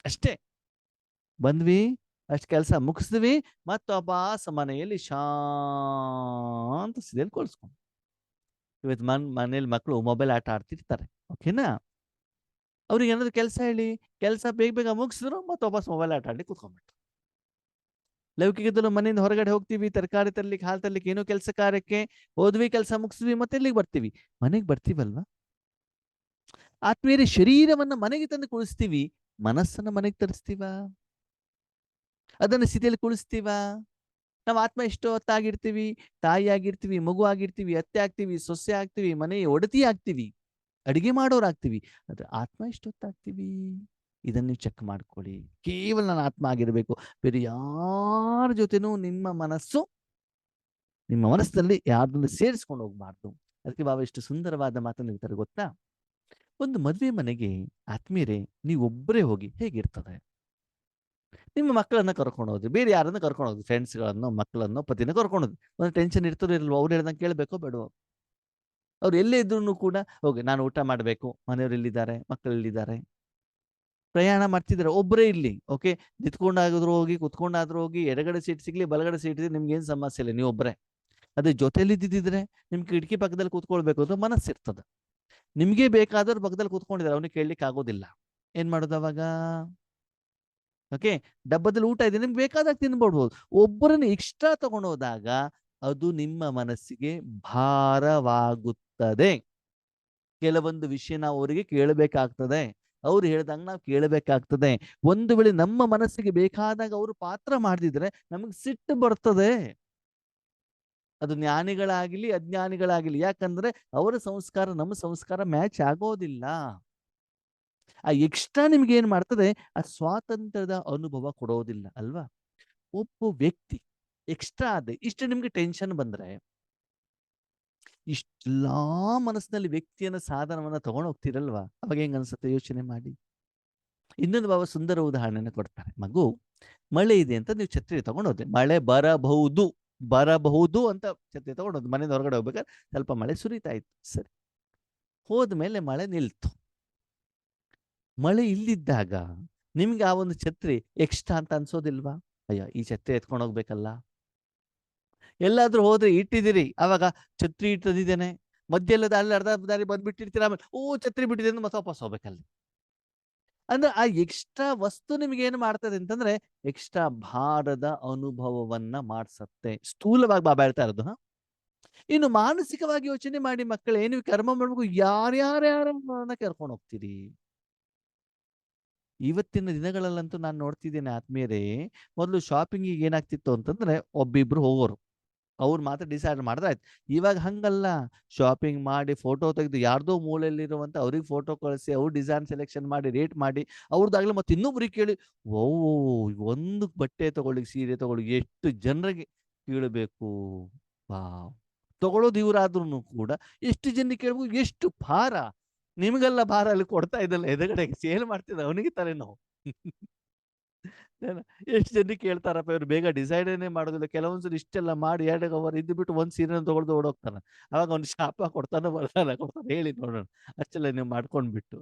ಅಷ್ಟೇ. ಬಂದ್ವಿ, ಅಷ್ಟು ಕೆಲಸ ಮುಗಿಸಿದ್ವಿ, ಮತ್ತು ವಾಪಸ್ ಮನೆಯಲ್ಲಿ ಶಾಂತ ಸ್ಥಿತಿಯಲ್ಲಿ ಕೊಳಿಸ್ಕೊಂಡು. ಇವತ್ತು ಮನೇಲಿ ಮಕ್ಕಳು ಮೊಬೈಲ್ ಆಟ ಆಡ್ತಿರ್ತಾರೆ, ಓಕೆನಾ. ಅವ್ರಿಗೆ ಏನಾದ್ರು ಕೆಲಸ ಹೇಳಿ, ಕೆಲಸ ಬೇಗ ಮುಗಿಸಿದ್ರು ಮತ್ತೆ ವಾಪಸ್ ಮೊಬೈಲ್ ಆಟ ಆಡ್ಲಿಕ್ಕೆ ಕೂತ್ಕೊಂಡ್ಬಿಟ್ರು. ಲೌಕಿಕದಲ್ಲೂ ಮನೆಯಿಂದ ಹೊರಗಡೆ ಹೋಗ್ತೀವಿ, ತರಕಾರಿ ತರ್ಲಿಕ್ಕೆ, ಹಾಲು ತರ್ಲಿಕ್ಕೆ, ಏನೋ ಕೆಲಸ ಕಾರ್ಯಕ್ಕೆ ಹೋದ್ವಿ, ಕೆಲಸ ಮುಗಿಸಿದ್ವಿ, ಮತ್ತೆ ಎಲ್ಲಿಗೆ ಬರ್ತೀವಿ? ಮನೆಗೆ ಬರ್ತೀವಲ್ವಾ. ಆತ್ಮೀಯರೇ, ಶರೀರವನ್ನ ಮನೆಗೆ ತಂದು ಕುಳಿಸ್ತೀವಿ, ಮನಸ್ಸನ್ನ ಮನೆಗೆ ತರಿಸ್ತೀವ? ಅದನ್ನ ಸ್ಥಿತಿಯಲ್ಲಿ ಕುಳಿಸ್ತೀವ? ನಾವು ಆತ್ಮ ಎಷ್ಟು ಹೊತ್ತಾಗಿರ್ತೀವಿ, ತಾಯಿ ಆಗಿರ್ತೀವಿ, ಮಗು ಆಗಿರ್ತೀವಿ, ಅತ್ತೆ ಆಗ್ತೀವಿ, ಸೊಸೆ ಆಗ್ತೀವಿ, ಮನೆ ಒಡತಿ ಆಗ್ತೀವಿ, ಅಡಿಗೆ ಮಾಡೋರಾಗ್ತೀವಿ. ಆದ್ರೆ ಆತ್ಮ ಎಷ್ಟೊತ್ತಾಗ್ತೀವಿ? ಇದನ್ನ ನೀವು ಚೆಕ್ ಮಾಡ್ಕೊಳ್ಳಿ. ಕೇವಲ ನಾನು ಆತ್ಮ ಆಗಿರ್ಬೇಕು, ಬೇರೆ ಯಾರ ಜೊತೆನೂ ನಿಮ್ಮ ಮನಸ್ಸಿನಲ್ಲಿ ಯಾರನ್ನು ಸೇರಿಸ್ಕೊಂಡು ಹೋಗ್ಬಾರ್ದು. ಅದಕ್ಕೆ ಬಾಬಾ ಎಷ್ಟು ಸುಂದರವಾದ ಮಾತನ್ನು ಹೇಳ್ತಾರೆ ಗೊತ್ತಾ. ಒಂದು ಮದುವೆ ಮನೆಗೆ ಆತ್ಮೀಯರೇ, ನೀವೊಬ್ಬರೇ ಹೋಗಿ ಹೇಗಿರ್ತದೆ? ನಿಮ್ಮ ಮಕ್ಕಳನ್ನ ಕರ್ಕೊಂಡು ಹೋದ್ರಿ, ಬೇರೆ ಯಾರನ್ನ ಕರ್ಕೊಂಡು ಹೋದ್ರಿ, ಫ್ರೆಂಡ್ಸ್ಗಳನ್ನು, ಮಕ್ಕಳನ್ನು, ಪತಿನ ಕರ್ಕೊಂಡು ಹೋದ್ರಿ, ಒಂದು ಟೆನ್ಷನ್ ಇರ್ತದೋ ಇಲ್ವೋ? ಅವ್ರು ಹೇಳ್ದಂಗೆ ಕೇಳಬೇಕೋ ಬೇಡವೋ? ಅವ್ರು ಎಲ್ಲೇ ಇದ್ರು ಕೂಡ ಹೋಗಿ ನಾನು ಊಟ ಮಾಡಬೇಕು, ಮನೆಯವ್ರು ಎಲ್ಲಿದ್ದಾರೆ, ಮಕ್ಕಳು ಎಲ್ಲಿದ್ದಾರೆ, ಪ್ರಯಾಣ ಮಾಡ್ತಿದ್ದಾರೆ, ಒಬ್ಬರೇ ಇಲ್ಲಿ, ಓಕೆ, ನಿಂತ್ಕೊಂಡಾದ್ರೂ ಹೋಗಿ, ಕುತ್ಕೊಂಡಾದ್ರೂ ಹೋಗಿ, ಎಡಗಡೆ ಸೀಟ್ ಸಿಗ್ಲಿ, ಬಲಗಡೆ ಸೀಟ್ ಇದ್ರೆ ನಿಮ್ಗೆ ಏನು ಸಮಸ್ಯೆ ಇಲ್ಲ, ನೀವು ಒಬ್ಬರೇ. ಅದೇ ಜೊತೆಲಿ ಇದ್ದಿದ್ರೆ ನಿಮ್ ಕಿಟಕಿ ಪಕ್ಕದಲ್ಲಿ ಕೂತ್ಕೊಳ್ಬೇಕು ಅಂತ ಮನಸ್ಸಿರ್ತದೆ. ನಿಮ್ಗೆ ಬೇಕಾದವ್ರು ಪಕ್ಕದಲ್ಲಿ ಕೂತ್ಕೊಂಡಿದ್ದಾರೆ, ಅವನಿಗೆ ಕೇಳಲಿಕ್ಕೆ ಆಗೋದಿಲ್ಲ. ಏನ್ ಮಾಡೋದು ಅವಾಗ? ಓಕೆ, ಡಬ್ಬದಲ್ಲಿ ಊಟ ಇದೆ, ನಿಮ್ಗೆ ಬೇಕಾದಾಗ ತಿನ್ಬಿಡ್ಬೋದು. ಒಬ್ಬರನ್ನು ಎಕ್ಸ್ಟ್ರಾ ತಗೊಂಡೋದಾಗ ಅದು ನಿಮ್ಮ ಮನಸ್ಸಿಗೆ ಭಾರವಾಗುತ್ತದೆ. ಕೆಲವೊಂದು ವಿಷಯ ನಾವು ಅವರಿಗೆ ಕೇಳಬೇಕಾಗ್ತದೆ, ಅವ್ರು ಹೇಳ್ದಂಗೆ ನಾವು ಕೇಳಬೇಕಾಗ್ತದೆ. ಒಂದು ವೇಳೆ ನಮ್ಮ ಮನಸ್ಸಿಗೆ ಬೇಕಾದಾಗ ಅವರು ಪಾತ್ರ ಮಾಡದಿದ್ರೆ ನಮಗೆ ಸಿಟ್ಟು ಬರ್ತದೆ. ಅದು ಜ್ಞಾನಿಗಳಾಗಿಲಿ ಅಜ್ಞಾನಿಗಳಾಗಿಲಿ, ಯಾಕಂದ್ರೆ ಅವರ ಸಂಸ್ಕಾರ ನಮ್ಮ ಸಂಸ್ಕಾರ ಮ್ಯಾಚ್ ಆಗೋದಿಲ್ಲ. ಆ ಎಕ್ಸ್ಟ್ರಾ ನಿಮ್ಗೆ ಏನ್ ಮಾಡ್ತದೆ, ಆ ಸ್ವಾತಂತ್ರ್ಯದ ಅನುಭವ ಕೊಡೋದಿಲ್ಲ ಅಲ್ವಾ. ಒಬ್ಬ ವ್ಯಕ್ತಿ ಎಕ್ಸ್ಟ್ರಾ ಆದ್ರೆ ಇಷ್ಟು ನಿಮ್ಗೆ ಟೆನ್ಷನ್ ಬಂದ್ರೆ, ಇಷ್ಟೆಲ್ಲಾ ಮನಸ್ಸಿನಲ್ಲಿ ವ್ಯಕ್ತಿಯನ್ನ ಸಾಧನವನ್ನ ತಗೊಂಡು ಹೋಗ್ತಿರಲ್ವಾ, ಅವಾಗ ಹೆಂಗ್ ಅನ್ಸುತ್ತೆ ಯೋಚನೆ ಮಾಡಿ. ಇನ್ನೊಂದು ಬಾಬಾ ಸುಂದರ ಉದಾಹರಣೆನ ಕೊಡ್ತಾರೆ. ಮಗು ಮಳೆ ಇದೆ ಅಂತ ನೀವು ಛತ್ರಿ ತಗೊಂಡೋದ್ರೆ, ಮಳೆ ಬರಬಹುದು ಬರಬಹುದು ಅಂತ ಛತ್ರಿ ತಗೊಂಡೋದು, ಮನೆಯಿಂದ ಹೊರಗಡೆ ಹೋಗ್ಬೇಕಾದ್ರೆ ಸ್ವಲ್ಪ ಮಳೆ ಸುರಿತಾ ಇತ್ತು, ಸರಿ, ಹೋದ್ಮೇಲೆ ಮಳೆ ನಿಲ್ತು. ಮಳೆ ಇಲ್ಲಿದ್ದಾಗ ನಿಮ್ಗೆ ಆ ಒಂದು ಛತ್ರಿ ಎಕ್ಸ್ಟ್ರಾ ಅಂತ ಅನ್ಸೋದಿಲ್ವಾ? ಅಯ್ಯೋ ಈ ಛತ್ರಿ ಎತ್ಕೊಂಡು ಹೋಗ್ಬೇಕಲ್ಲ. ಎಲ್ಲಾದ್ರೂ ಹೋದ್ರೆ ಇಟ್ಟಿದ್ದೀರಿ, ಅವಾಗ ಛತ್ರಿ ಇಟ್ಟದಿದ್ದೇನೆ, ಮಧ್ಯೆಲ್ಲದ ಅಲ್ಲಿ ಅರ್ಧ ದಾರಿ ಬಂದ್ಬಿಟ್ಟಿರ್ತೀರ, ಆಮೇಲೆ ಓ ಛತ್ರಿ ಬಿಟ್ಟಿದೆ ಅಂತ ಮತ್ತೆ ವಾಪಸ್ ಹೋಗ್ಬೇಕಲ್ಲಿ. ಅಂದ್ರೆ ಆ ಎಕ್ಸ್ಟ್ರಾ ವಸ್ತು ನಿಮ್ಗೆ ಏನು ಮಾಡ್ತದೆ ಅಂತಂದ್ರೆ, ಎಕ್ಸ್ಟ್ರಾ ಭಾರದ ಅನುಭವವನ್ನ ಮಾಡ್ಸತ್ತೆ. ಸ್ಥೂಲವಾಗಿ ಬಾಬಾ ಹೇಳ್ತಾ ಇರೋದು. ಇನ್ನು ಮಾನಸಿಕವಾಗಿ ಯೋಚನೆ ಮಾಡಿ ಮಕ್ಕಳೇ, ನೀವು ಕರ್ಮ ಮಾಡ್ಬೇಕು, ಯಾರ್ಯಾರ್ಯಾರನ್ನ ಕರ್ಕೊಂಡು ಹೋಗ್ತೀರಿ. ಇವತ್ತಿನ ದಿನಗಳಲ್ಲಂತೂ ನಾನು ನೋಡ್ತಿದ್ದೇನೆ ಆತ್ಮೀಯರೇ, ಮೊದಲು ಶಾಪಿಂಗಿಗೆ ಏನಾಗ್ತಿತ್ತು ಅಂತಂದ್ರೆ ಒಬ್ಬಿಬ್ರು ಹೋಗೋರು, ಅವ್ರು ಮಾತ್ರ ಡಿಸೈಡ್ ಮಾಡಿದ್ರೆ ಆಯ್ತು. ಇವಾಗ ಹಂಗಲ್ಲ, ಶಾಪಿಂಗ್ ಮಾಡಿ ಫೋಟೋ ತೆಗೆದು ಯಾರ್ದೋ ಮೂಲೆಯಲ್ಲಿರುವಂತ ಅವ್ರಿಗೆ ಫೋಟೋ ಕಳಿಸಿ, ಅವ್ರು ಡಿಸೈನ್ ಸೆಲೆಕ್ಷನ್ ಮಾಡಿ ರೇಟ್ ಮಾಡಿ ಅವ್ರದ್ದಾಗ್ಲಿ ಮತ್ತೆ ಇನ್ನೊಬ್ರಿಗೆ ಕೇಳಿ, ಓ ಒಂದು ಬಟ್ಟೆ ತಗೊಳ್ಳಿ ಸೀರೆ ತಗೊಳ್ಳಿ ಎಷ್ಟು ಜನರಿಗೆ ಕೇಳಬೇಕು. ವಾವ್, ತಗೊಳ್ಳೋದು ಇವರಾದ್ರೂ ಕೂಡ ಎಷ್ಟು ಜನರಿಗೆ ಕೇಳ್ಬೇಕು, ಎಷ್ಟು ಭಾರ. ನಿಮಗೆಲ್ಲ ಭಾರ ಅಲ್ಲಿ ಕೊಡ್ತಾ ಇದ್ದಲ್ಲ ಎದುರುಗಡೆಗೆ ಸೇಲ್ ಮಾಡ್ತಿದ್ದ ಅವನಿಗೆ ತಲೆನೋವು. ಎಷ್ಟು ಜನರಿಗೆ ಕೇಳ್ತಾರಪ್ಪ ಇವ್ರು, ಬೇಗ ಡಿಸೈಡೇನೆ ಮಾಡೋದಿಲ್ಲ. ಕೆಲವೊಂದ್ಸರಿ ಇಷ್ಟೆಲ್ಲ ಮಾಡಿ 2 ಅವರ್ ಇದ್ದು ಬಿಟ್ಟು ಒಂದು ಸೀರೆನ ತಗೊಳ್ದು ಓಡೋಗ್ತಾನ. ಅವಾಗ ಅವ್ನು ಶಾಪ ಕೊಡ್ತಾನೆ ಕೊಡ್ತಾನೆ, ಹೇಳಿ ನೋಡೋಣ ಅಷ್ಟೆಲ್ಲ ನೀವು ಮಾಡ್ಕೊಂಡ್ಬಿಟ್ಟು.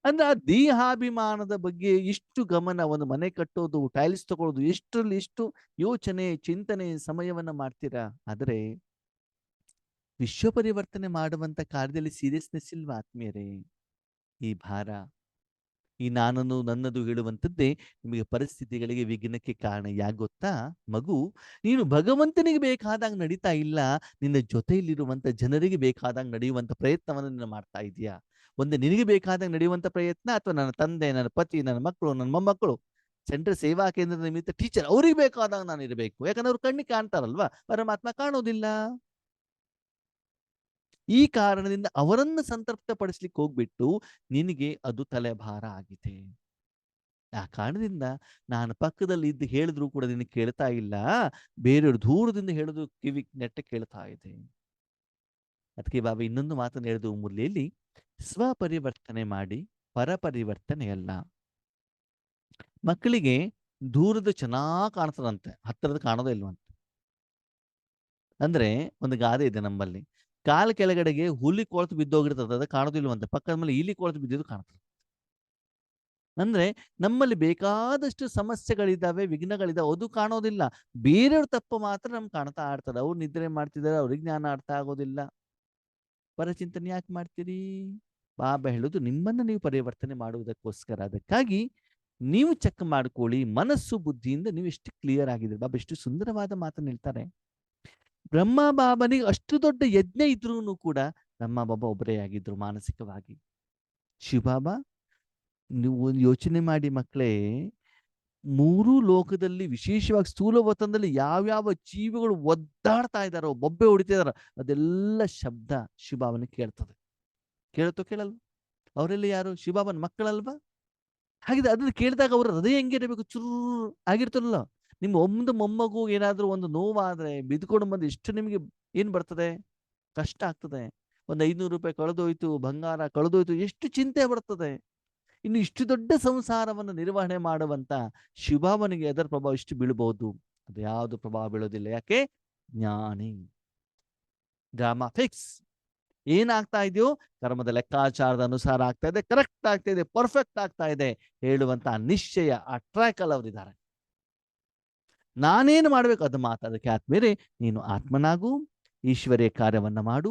ಅಂದ್ರೆ ಆ ದೇಹಾಭಿಮಾನದ ಬಗ್ಗೆ ಇಷ್ಟು ಗಮನ, ಒಂದು ಮನೆ ಕಟ್ಟೋದು, ಟೈಲ್ಸ್ ತಗೊಳ್ಳೋದು, ಎಷ್ಟರಲ್ಲಿ ಎಷ್ಟು ಯೋಚನೆ ಚಿಂತನೆ ಸಮಯವನ್ನ ಮಾಡ್ತೀರಾ. ಆದ್ರೆ ವಿಶ್ವ ಪರಿವರ್ತನೆ ಮಾಡುವಂತ ಕಾರ್ಯದಲ್ಲಿ ಸೀರಿಯಸ್ನೆಸ್ ಇಲ್ವಾ ಆತ್ಮೀಯರೇ? ಈ ಭಾರ, ಈ ನಾನನ್ನು ನನ್ನದು ಹೇಳುವಂಥದ್ದೇ ನಿಮಗೆ ಪರಿಸ್ಥಿತಿಗಳಿಗೆ ವಿಘ್ನಕ್ಕೆ ಕಾರಣ. ಯಾಕೆ ಗೊತ್ತಾ ಮಗು, ನೀನು ಭಗವಂತನಿಗೆ ಬೇಕಾದಾಗ ನಡೀತಾ ಇಲ್ಲ, ನಿನ್ನ ಜೊತೆಯಲ್ಲಿರುವಂತ ಜನರಿಗೆ ಬೇಕಾದಾಗ ನಡೆಯುವಂತ ಪ್ರಯತ್ನವನ್ನು ನೀನು ಮಾಡ್ತಾ ಇದೀಯಾ. ಒಂದು ನಿನಗೆ ಬೇಕಾದಾಗ ನಡೆಯುವಂತ ಪ್ರಯತ್ನ, ಅಥವಾ ನನ್ನ ತಂದೆ, ನನ್ನ ಪತಿ, ನನ್ನ ಮಕ್ಕಳು, ನನ್ನ ಮೊಮ್ಮಕ್ಕಳು, ಸೆಂಟ್ರಲ್ ಸೇವಾ ಕೇಂದ್ರದ ನಿಮಿತ್ತ ಟೀಚರ್, ಅವ್ರಿಗೆ ಬೇಕಾದಾಗ ನಾನು ಇರಬೇಕು. ಯಾಕಂದ್ರೆ ಅವ್ರು ಕಣ್ಣಿಗೆ ಕಾಣ್ತಾರಲ್ವಾ, ಪರಮಾತ್ಮ ಕಾಣೋದಿಲ್ಲ. ಈ ಕಾರಣದಿಂದ ಅವರನ್ನು ಸಂತೃಪ್ತಪಡಿಸ್ಲಿಕ್ಕೆ ಹೋಗ್ಬಿಟ್ಟು ನಿನಗೆ ಅದು ತಲೆಭಾರ ಆಗಿದೆ. ಆ ಕಾರಣದಿಂದ ನಾನು ಪಕ್ಕದಲ್ಲಿ ಇದ್ದು ಹೇಳಿದ್ರು ಕೂಡ ನಿನಗೆ ಕೇಳ್ತಾ ಇಲ್ಲ, ಬೇರೆಯವರು ದೂರದಿಂದ ಹೇಳಿದ್ರು ಕಿವಿ ನೆಟ್ಟ ಕೇಳ್ತಾ ಇದೆ. ಅದಕ್ಕೆ ಬಾಬಾ ಇನ್ನೊಂದು ಮಾತನ್ನು ಹೇಳಿದ್ರು ಮುರಳಿಯಲ್ಲಿ, ಸ್ವಪರಿವರ್ತನೆ ಮಾಡಿ ಪರಪರಿವರ್ತನೆ ಅಲ್ಲ. ಮಕ್ಕಳಿಗೆ ದೂರದ ಚೆನ್ನಾಗಿ ಕಾಣ್ತದಂತೆ, ಹತ್ತಿರದ ಕಾಣೋದೇ ಇಲ್ವಂತೆ. ಅಂದ್ರೆ ಒಂದು ಗಾದೆ ಇದೆ ನಮ್ಮಲ್ಲಿ, ಕಾಲ ಕೆಳಗಡೆಗೆ ಹುಲಿ ಕೊಳತು ಬಿದ್ದೋಗಿರ್ತದೆ, ಅದು ಕಾಣೋದಿಲ್ವಂತೆ, ಪಕ್ಕದ ಮೇಲೆ ಇಲಿ ಕೊಳತು ಬಿದ್ದಿದ್ದು ಕಾಣ್ತದೆ. ಅಂದ್ರೆ ನಮ್ಮಲ್ಲಿ ಬೇಕಾದಷ್ಟು ಸಮಸ್ಯೆಗಳಿದ್ದಾವೆ, ವಿಘ್ನಗಳಿದ್ದಾವೆ, ಅದು ಕಾಣೋದಿಲ್ಲ. ಬೇರೆಯವ್ರ ತಪ್ಪು ಮಾತ್ರ ನಮ್ಗೆ ಕಾಣ್ತಾ ಆಡ್ತದೆ. ಅವ್ರು ನಿದ್ರೆ ಮಾಡ್ತಿದ್ದಾರೆ, ಅವ್ರಿಗೆ ಜ್ಞಾನ ಅರ್ಥ ಆಗೋದಿಲ್ಲ. ಪರಚಿಂತನೆ ಯಾಕೆ ಮಾಡ್ತೀರಿ? ಬಾಬಾ ಹೇಳುದು ನಿಮ್ಮನ್ನು ನೀವು ಪರಿವರ್ತನೆ ಮಾಡುವುದಕ್ಕೋಸ್ಕರ. ಅದಕ್ಕಾಗಿ ನೀವು ಚೆಕ್ ಮಾಡ್ಕೊಳ್ಳಿ, ಮನಸ್ಸು ಬುದ್ಧಿಯಿಂದ ನೀವು ಎಷ್ಟು ಕ್ಲಿಯರ್ ಆಗಿದ್ದೀರಿ. ಬಾಬಾ ಎಷ್ಟು ಸುಂದರವಾದ ಮಾತನ್ನು ಹೇಳ್ತಾರೆ. ಬ್ರಹ್ಮ ಬಾಬನಿಗೆ ಅಷ್ಟು ದೊಡ್ಡ ಯಜ್ಞ ಇದ್ರೂ ಕೂಡ ಬ್ರಹ್ಮ ಬಾಬಾ ಒಬ್ಬರೇ ಆಗಿದ್ರು ಮಾನಸಿಕವಾಗಿ. ಶಿವಬಾಬಾ, ನೀವು ಒಂದು ಯೋಚನೆ ಮಾಡಿ ಮಕ್ಕಳೇ, ಮೂರೂ ಲೋಕದಲ್ಲಿ ವಿಶೇಷವಾಗಿ ಸ್ಥೂಲ ವತನದಲ್ಲಿ ಯಾವ್ಯಾವ ಜೀವಿಗಳು ಒದ್ದಾಡ್ತಾ ಇದ್ದಾರೋ, ಬೊಬ್ಬೆ ಹೊಡಿತಾ ಇದಾರೋ, ಅದೆಲ್ಲ ಶಬ್ದ ಶಿವಬಾಬನ ಕೇಳ್ತದೆ. ಕೇಳುತ್ತೋ ಕೇಳಲ್ವ? ಅವರೆಲ್ಲ ಯಾರು? ಶಿವಬಾಬನ ಮಕ್ಕಳಲ್ವಾ? ಹಾಗಿದ್ರೆ ಅದನ್ನ ಕೇಳಿದಾಗ ಅವ್ರ ಹೃದಯ ಹೆಂಗಿರಬೇಕು? ಚುರು ಆಗಿರ್ತಲ್ಲ. ನಿಮ್ಮ ಒಂದು ಮೊಮ್ಮಗು ಏನಾದ್ರೂ ಒಂದು ನೋವಾದ್ರೆ ಬಿದ್ಕೊಂಡು ಬಂದು ಎಷ್ಟು ನಿಮಗೆ ಏನ್ ಬರ್ತದೆ? ಕಷ್ಟ ಆಗ್ತದೆ. ಒಂದು 500 ರೂಪಾಯಿ ಕಳೆದೋಯ್ತು, ಬಂಗಾರ ಕಳೆದೋಯ್ತು, ಎಷ್ಟು ಚಿಂತೆ ಬರ್ತದೆ. ಇನ್ನು ಇಷ್ಟು ದೊಡ್ಡ ಸಂಸಾರವನ್ನು ನಿರ್ವಹಣೆ ಮಾಡುವಂತ ಶಿವಬಾಬನಿಗೆ ಅದರ ಪ್ರಭಾವ ಇಷ್ಟು ಬೀಳ್ಬಹುದು? ಅದು ಯಾವುದು ಪ್ರಭಾವ ಬೀಳೋದಿಲ್ಲ. ಯಾಕೆ? ಜ್ಞಾನಿ. Drama fix. ಏನಾಗ್ತಾ ಇದೆಯೋ ಕರ್ಮದ ಲೆಕ್ಕಾಚಾರದ ಅನುಸಾರ ಆಗ್ತಾ ಇದೆ, ಕರೆಕ್ಟ್ ಆಗ್ತಾ ಇದೆ, ಪರ್ಫೆಕ್ಟ್ ಆಗ್ತಾ ಇದೆ ಹೇಳುವಂತ ನಿಶ್ಚಯ ಆ ಟ್ರ್ಯಾಕ್ ಅಲ್ಲಿ ಅವರಿದ್ದಾರೆ. ನಾನೇನು ಮಾಡ್ಬೇಕು ಅದು ಮಾತಾಡಕ್ಕೆ ಆದ್ಮೇಲೆ ನೀನು ಆತ್ಮನಾಗು, ಈಶ್ವರ್ಯ ಕಾರ್ಯವನ್ನ ಮಾಡು,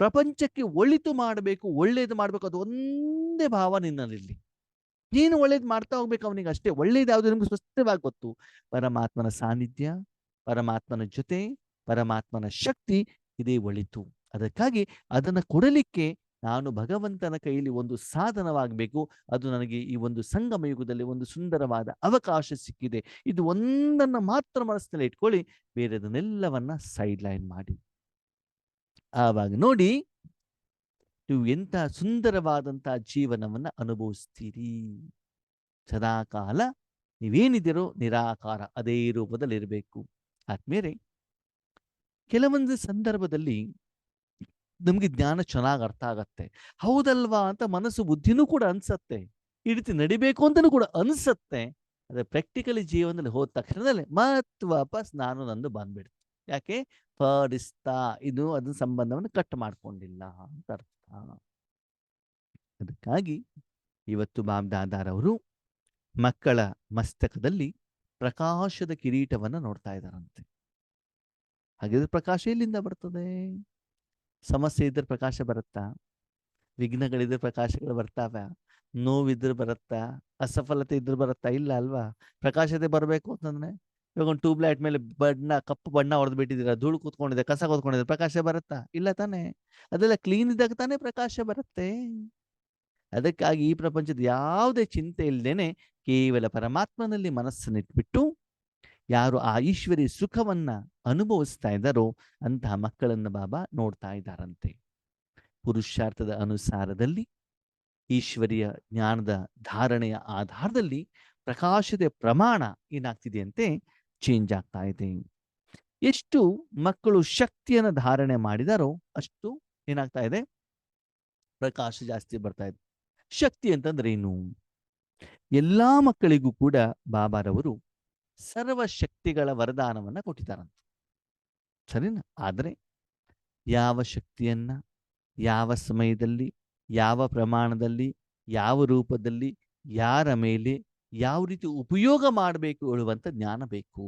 ಪ್ರಪಂಚಕ್ಕೆ ಒಳಿತು ಮಾಡಬೇಕು, ಒಳ್ಳೇದು ಮಾಡಬೇಕು, ಅದು ಒಂದೇ ಭಾವ ನಿನ್ನಲ್ಲಿರಲಿ. ಏನು ಒಳ್ಳೇದು ಮಾಡ್ತಾ ಹೋಗ್ಬೇಕು ಅವನಿಗೆ ಅಷ್ಟೇ. ಒಳ್ಳೇದು ಯಾವುದು ನಿಮ್ಗೆ ಸ್ಪಷ್ಟವಾಗಿ ಗೊತ್ತು. ಪರಮಾತ್ಮನ ಸಾನ್ನಿಧ್ಯ, ಪರಮಾತ್ಮನ ಜೊತೆ, ಪರಮಾತ್ಮನ ಶಕ್ತಿ ಇದೇ ಒಳಿತು. ಅದಕ್ಕಾಗಿ ಅದನ್ನ ಕೊಡಲಿಕ್ಕೆ ನಾನು ಭಗವಂತನ ಕೈಯಲ್ಲಿ ಒಂದು ಸಾಧನವಾಗಬೇಕು. ಅದು ನನಗೆ ಈ ಒಂದು ಸಂಗಮ ಯುಗದಲ್ಲಿ ಒಂದು ಸುಂದರವಾದ ಅವಕಾಶ ಸಿಕ್ಕಿದೆ. ಇದು ಒಂದನ್ನ ಮಾತ್ರ ಮನಸ್ಸಿನಲ್ಲಿ ಇಟ್ಕೊಳ್ಳಿ, ಬೇರೆದನ್ನೆಲ್ಲವನ್ನ ಸೈಡ್ ಲೈನ್ ಮಾಡಿ. ಆವಾಗ ನೋಡಿ ನೀವು ಎಂಥ ಸುಂದರವಾದಂತಹ ಜೀವನವನ್ನ ಅನುಭವಿಸ್ತೀರಿ. ಸದಾಕಾಲ ನೀವೇನಿದ್ದೀರೋ ನಿರಾಕಾರ ಅದೇ ರೂಪದಲ್ಲಿರಬೇಕು. ಆದ್ಮೇಲೆ ಕೆಲವೊಂದು ಸಂದರ್ಭದಲ್ಲಿ ನಮ್ಗೆ ಜ್ಞಾನ ಚೆನ್ನಾಗಿ ಅರ್ಥ ಆಗತ್ತೆ. ಹೌದಲ್ವಾ ಅಂತ ಮನಸ್ಸು ಬುದ್ಧಿನೂ ಕೂಡ ಅನ್ಸತ್ತೆ. ಈ ರೀತಿ ನಡಿಬೇಕು ಅಂತಲೂ ಕೂಡ ಅನ್ಸತ್ತೆ. ಅದೇ ಪ್ರಾಕ್ಟಿಕಲಿ ಜೀವನದಲ್ಲಿ ಹೋದ ತಕ್ಷಣದಲ್ಲಿ ಮತ್ ವಾಪಸ್ ನಾನು ನಂದು ಬಂದ್ಬಿಡ್ತು. ಯಾಕೆ? ಫರಿಸ್ತಾ ಇದು ಅದನ್ನ ಸಂಬಂಧವನ್ನು ಕಟ್ ಮಾಡ್ಕೊಂಡಿಲ್ಲ ಅಂತ ಅರ್ಥ. ಅದಕ್ಕಾಗಿ ಇವತ್ತು ಬಾಬ್ದಾದಾರವರು ಮಕ್ಕಳ ಮಸ್ತಕದಲ್ಲಿ ಪ್ರಕಾಶದ ಕಿರೀಟವನ್ನು ನೋಡ್ತಾ ಇದ್ದಾರಂತೆ. ಹಾಗಿದ್ರೆ ಪ್ರಕಾಶ ಎಲ್ಲಿಂದ ಬರ್ತದೆ? ಸಮಸ್ಯೆ ಇದ್ರೆ ಪ್ರಕಾಶ ಬರುತ್ತಾ? ವಿಘ್ನಗಳಿದ್ರೆ ಪ್ರಕಾಶಗಳು ಬರ್ತಾವ? ನೋವಿದ್ರೆ ಬರುತ್ತಾ? ಅಸಫಲತೆ ಇದ್ರೆ ಬರುತ್ತಾ? ಇಲ್ಲ ಅಲ್ವಾ? ಪ್ರಕಾಶತೆ ಬರಬೇಕು ಅಂತಂದ್ರೆ ಇವಾಗ ಒಂದು ಟ್ಯೂಬ್ ಲೈಟ್ ಮೇಲೆ ಕಪ್ಪು ಬಣ್ಣ ಹೊಡೆದು ಬಿಟ್ಟಿದ್ದೀರಾ, ಧೂಳು ಕೂತ್ಕೊಂಡಿದೆ, ಕಸ ಕೂತ್ಕೊಂಡಿದೆ, ಪ್ರಕಾಶ ಬರುತ್ತಾ? ಇಲ್ಲ ತಾನೇ. ಅದೆಲ್ಲ ಕ್ಲೀನ್ ಇದ್ದಾಗ ತಾನೇ ಪ್ರಕಾಶ ಬರುತ್ತೆ. ಅದಕ್ಕಾಗಿ ಈ ಪ್ರಪಂಚದ ಯಾವುದೇ ಚಿಂತೆ ಇಲ್ಲದೇನೆ ಕೇವಲ ಪರಮಾತ್ಮನಲ್ಲಿ ಮನಸ್ಸನ್ನಿಟ್ಬಿಟ್ಟು ಯಾರು ಆ ಈಶ್ವರಿ ಸುಖವನ್ನ ಅನುಭವಿಸ್ತಾ ಇದ್ದಾರೋ ಅಂತಹ ಮಕ್ಕಳನ್ನು ಬಾಬಾ ನೋಡ್ತಾ ಇದ್ದಾರಂತೆ. ಪುರುಷಾರ್ಥದ ಅನುಸಾರದಲ್ಲಿ ಈಶ್ವರಿಯ ಜ್ಞಾನದ ಧಾರಣೆಯ ಆಧಾರದಲ್ಲಿ ಪ್ರಕಾಶದ ಪ್ರಮಾಣ ಏನಾಗ್ತಿದೆಯಂತೆ? ಚೇಂಜ್ ಆಗ್ತಾ ಇದೆ. ಎಷ್ಟು ಮಕ್ಕಳು ಶಕ್ತಿಯನ್ನು ಧಾರಣೆ ಮಾಡಿದಾರೋ ಅಷ್ಟು ಏನಾಗ್ತಾ ಇದೆ? ಪ್ರಕಾಶ ಜಾಸ್ತಿ ಬರ್ತಾ ಇದೆ. ಶಕ್ತಿ ಅಂತಂದ್ರೆ ಏನು? ಎಲ್ಲಾ ಮಕ್ಕಳಿಗೂ ಕೂಡ ಬಾಬಾರವರು ಸರ್ವ ಶಕ್ತಿಗಳ ವರದಾನವನ್ನ ಕೊಟ್ಟಿದ್ದಾರಂತೆ. ಸರಿನಾ? ಆದರೆ ಯಾವ ಶಕ್ತಿಯನ್ನ ಯಾವ ಸಮಯದಲ್ಲಿ ಯಾವ ಪ್ರಮಾಣದಲ್ಲಿ ಯಾವ ರೂಪದಲ್ಲಿ ಯಾರ ಮೇಲೆ ಯಾವ ರೀತಿ ಉಪಯೋಗ ಮಾಡಬೇಕು ಹೇಳುವಂತ ಜ್ಞಾನ ಬೇಕು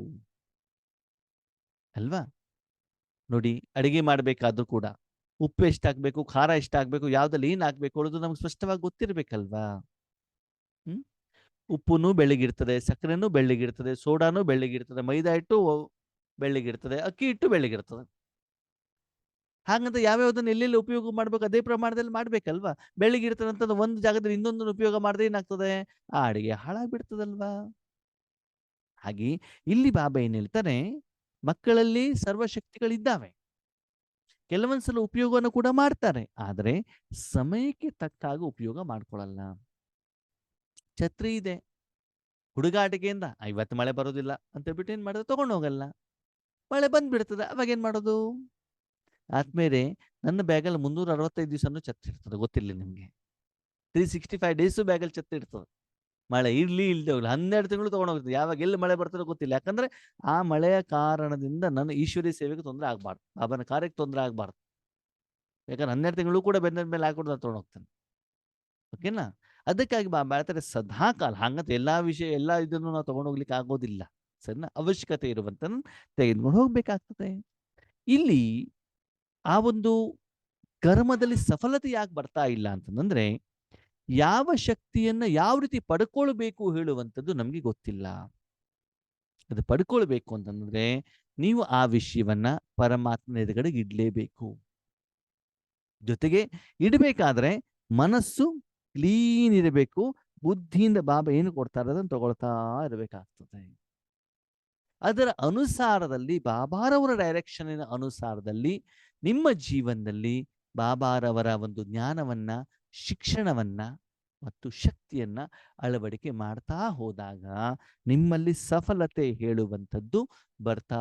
ಅಲ್ವಾ? ನೋಡಿ, ಅಡಿಗೆ ಮಾಡಬೇಕಾದ್ರೂ ಕೂಡ ಉಪ್ಪು ಎಷ್ಟಾಗಬೇಕು, ಖಾರ ಎಷ್ಟಾಗಬೇಕು, ಯಾವ್ದಲ್ಲಿ ಏನ್ ಹಾಕ್ಬೇಕು ಹೇಳೋದು ನಮ್ಗೆ ಸ್ಪಷ್ಟವಾಗಿ ಗೊತ್ತಿರ್ಬೇಕಲ್ವಾ? ಉಪ್ಪುನು ಬೆಳ್ಳಗಿರ್ತದೆ, ಸಕ್ಕರೆನೂ ಬೆಳ್ಳಗಿರ್ತದೆ, ಸೋಡಾನು ಬೆಳ್ಳಗಿರ್ತದೆ, ಮೈದಾ ಹಿಟ್ಟು ಬೆಳ್ಳಗಿರ್ತದೆ, ಅಕ್ಕಿ ಹಿಟ್ಟು ಬೆಳ್ಳಗಿರ್ತದೆ. ಹಾಗಂತ ಯಾವ್ಯಾವುದನ್ನು ಎಲ್ಲೆಲ್ಲಿ ಉಪಯೋಗ ಮಾಡ್ಬೇಕು ಅದೇ ಪ್ರಮಾಣದಲ್ಲಿ ಮಾಡ್ಬೇಕಲ್ವಾ? ಬೆಳ್ಳಗಿರ್ತದೆ ಅಂತಂದ್ರೆ ಒಂದು ಜಾಗದಲ್ಲಿ ಇನ್ನೊಂದನ್ನು ಉಪಯೋಗ ಮಾಡಿದ್ರೆ ಏನಾಗ್ತದೆ? ಆ ಅಡಿಗೆ ಹಾಳಾಗ್ಬಿಡ್ತದಲ್ವಾ? ಹಾಗೆ ಇಲ್ಲಿ ಬಾಬಾ ಏನ್ ಹೇಳ್ತಾನೆ, ಮಕ್ಕಳಲ್ಲಿ ಸರ್ವಶಕ್ತಿಗಳಿದ್ದಾವೆ. ಕೆಲವೊಂದ್ಸಲ ಉಪಯೋಗವನ್ನು ಕೂಡ ಮಾಡ್ತಾರೆ, ಆದರೆ ಸಮಯಕ್ಕೆ ತಕ್ಕಾಗ ಉಪಯೋಗ ಮಾಡ್ಕೊಳ್ಳಲ್ಲ. ಛತ್ರಿ ಇದೆ, ಹುಡುಗಾಟಿಕೆಯಿಂದ ಇವತ್ತು ಮಳೆ ಬರೋದಿಲ್ಲ ಅಂತ ಹೇಳ್ಬಿಟ್ಟು ಏನ್ ಮಾಡೋದು? ತಗೊಂಡು ಹೋಗಲ್ಲ. ಮಳೆ ಬಂದ್ಬಿಡ್ತದೆ, ಅವಾಗ ಏನ್ ಮಾಡೋದು? ಆದ್ಮೇಲೆ ನನ್ನ ಬ್ಯಾಗಲ್ಲಿ 365 ದಿವಸನೂ ಛತ್ರಿ ಇರ್ತದೆ, ಗೊತ್ತಿರಲಿ ನಿಮ್ಗೆ. 365 ಡೇಸು ಬ್ಯಾಗಲ್ಲಿ ಛತ್ರಿ ಇರ್ತದೆ. ಮಳೆ ಇರ್ಲಿ ಇಲ್ದೆ ಹೋಗ್ಲಿ 12 ತಿಂಗಳು ತಗೊಂಡು ಹೋಗ್ತದೆ. ಯಾವಾಗ ಎಲ್ಲಿ ಮಳೆ ಬರ್ತದೋ ಗೊತ್ತಿಲ್ಲ. ಯಾಕಂದ್ರೆ ಆ ಮಳೆಯ ಕಾರಣದಿಂದ ನನ್ನ ಈಶ್ವರಿ ಸೇವೆಗೆ ತೊಂದರೆ ಆಗ್ಬಾರ್ದು, ಬಾಬನ ಕಾರ್ಯಕ್ಕೆ ತೊಂದರೆ ಆಗ್ಬಾರ್ದು. ಯಾಕಂದ್ರೆ 12 ತಿಂಗಳು ಕೂಡ ಬೆಂದ ಮೇಲೆ ಹಾಕೊಂಡು ನಾನು ತಗೊಂಡು ಹೋಗ್ತೇನೆ. ಓಕೆನಾ? ಅದಕ್ಕಾಗಿ ಬಾಬಾ ಹೇಳ್ತಾರೆ ಸದಾ ಕಾಲ. ಹಂಗಂತ ಎಲ್ಲಾ ವಿಷಯ ಎಲ್ಲಾ ಇದನ್ನು ನಾವು ತಗೊಂಡು ಹೋಗ್ಲಿಕ್ಕೆ ಆಗೋದಿಲ್ಲ. ಸರಿನಾ? ಅವಶ್ಯಕತೆ ಇರುವಂತ ತೆಗೆದುಕೊಂಡು ಹೋಗ್ಬೇಕಾಗ್ತದೆ. ಇಲ್ಲಿ ಆ ಒಂದು ಕರ್ಮದಲ್ಲಿ ಸಫಲತೆ ಯಾಕೆ ಬರ್ತಾ ಇಲ್ಲ ಅಂತಂದ್ರೆ, ಯಾವ ಶಕ್ತಿಯನ್ನ ಯಾವ ರೀತಿ ಪಡ್ಕೊಳ್ಬೇಕು ಹೇಳುವಂಥದ್ದು ನಮ್ಗೆ ಗೊತ್ತಿಲ್ಲ. ಅದು ಪಡ್ಕೊಳ್ಬೇಕು ಅಂತಂದ್ರೆ ನೀವು ಆ ವಿಷಯವನ್ನ ಪರಮಾತ್ಮನ ಎದುರುಗಡೆಗೆ ಇಡ್ಲೇಬೇಕು. ಜೊತೆಗೆ ಇಡಬೇಕಾದ್ರೆ ಮನಸ್ಸು ಕ್ಲೀನ್ ಇರಬೇಕು. ಬುದ್ಧಿಯಿಂದ ಬಾಬಾ ಏನು ಕೊಡ್ತಾರೆ ಅದನ್ನು ತಗೊಳ್ತಾ ಇರಬೇಕಾಗ್ತದೆ. ಅದರ ಅನುಸಾರದಲ್ಲಿ ಬಾಬಾರವರ ಡೈರೆಕ್ಷನ್ನಿನ ಅನುಸಾರದಲ್ಲಿ ನಿಮ್ಮ ಜೀವನದಲ್ಲಿ ಬಾಬಾರವರ ಒಂದು ಜ್ಞಾನವನ್ನ, ಶಿಕ್ಷಣವನ್ನ ಮತ್ತು ಶಕ್ತಿಯನ್ನ ಅಳವಡಿಕೆ ಮಾಡ್ತಾ ಹೋದಾಗ ನಿಮ್ಮಲ್ಲಿ ಸಫಲತೆ ಹೇಳುವಂಥದ್ದು ಬರ್ತಾ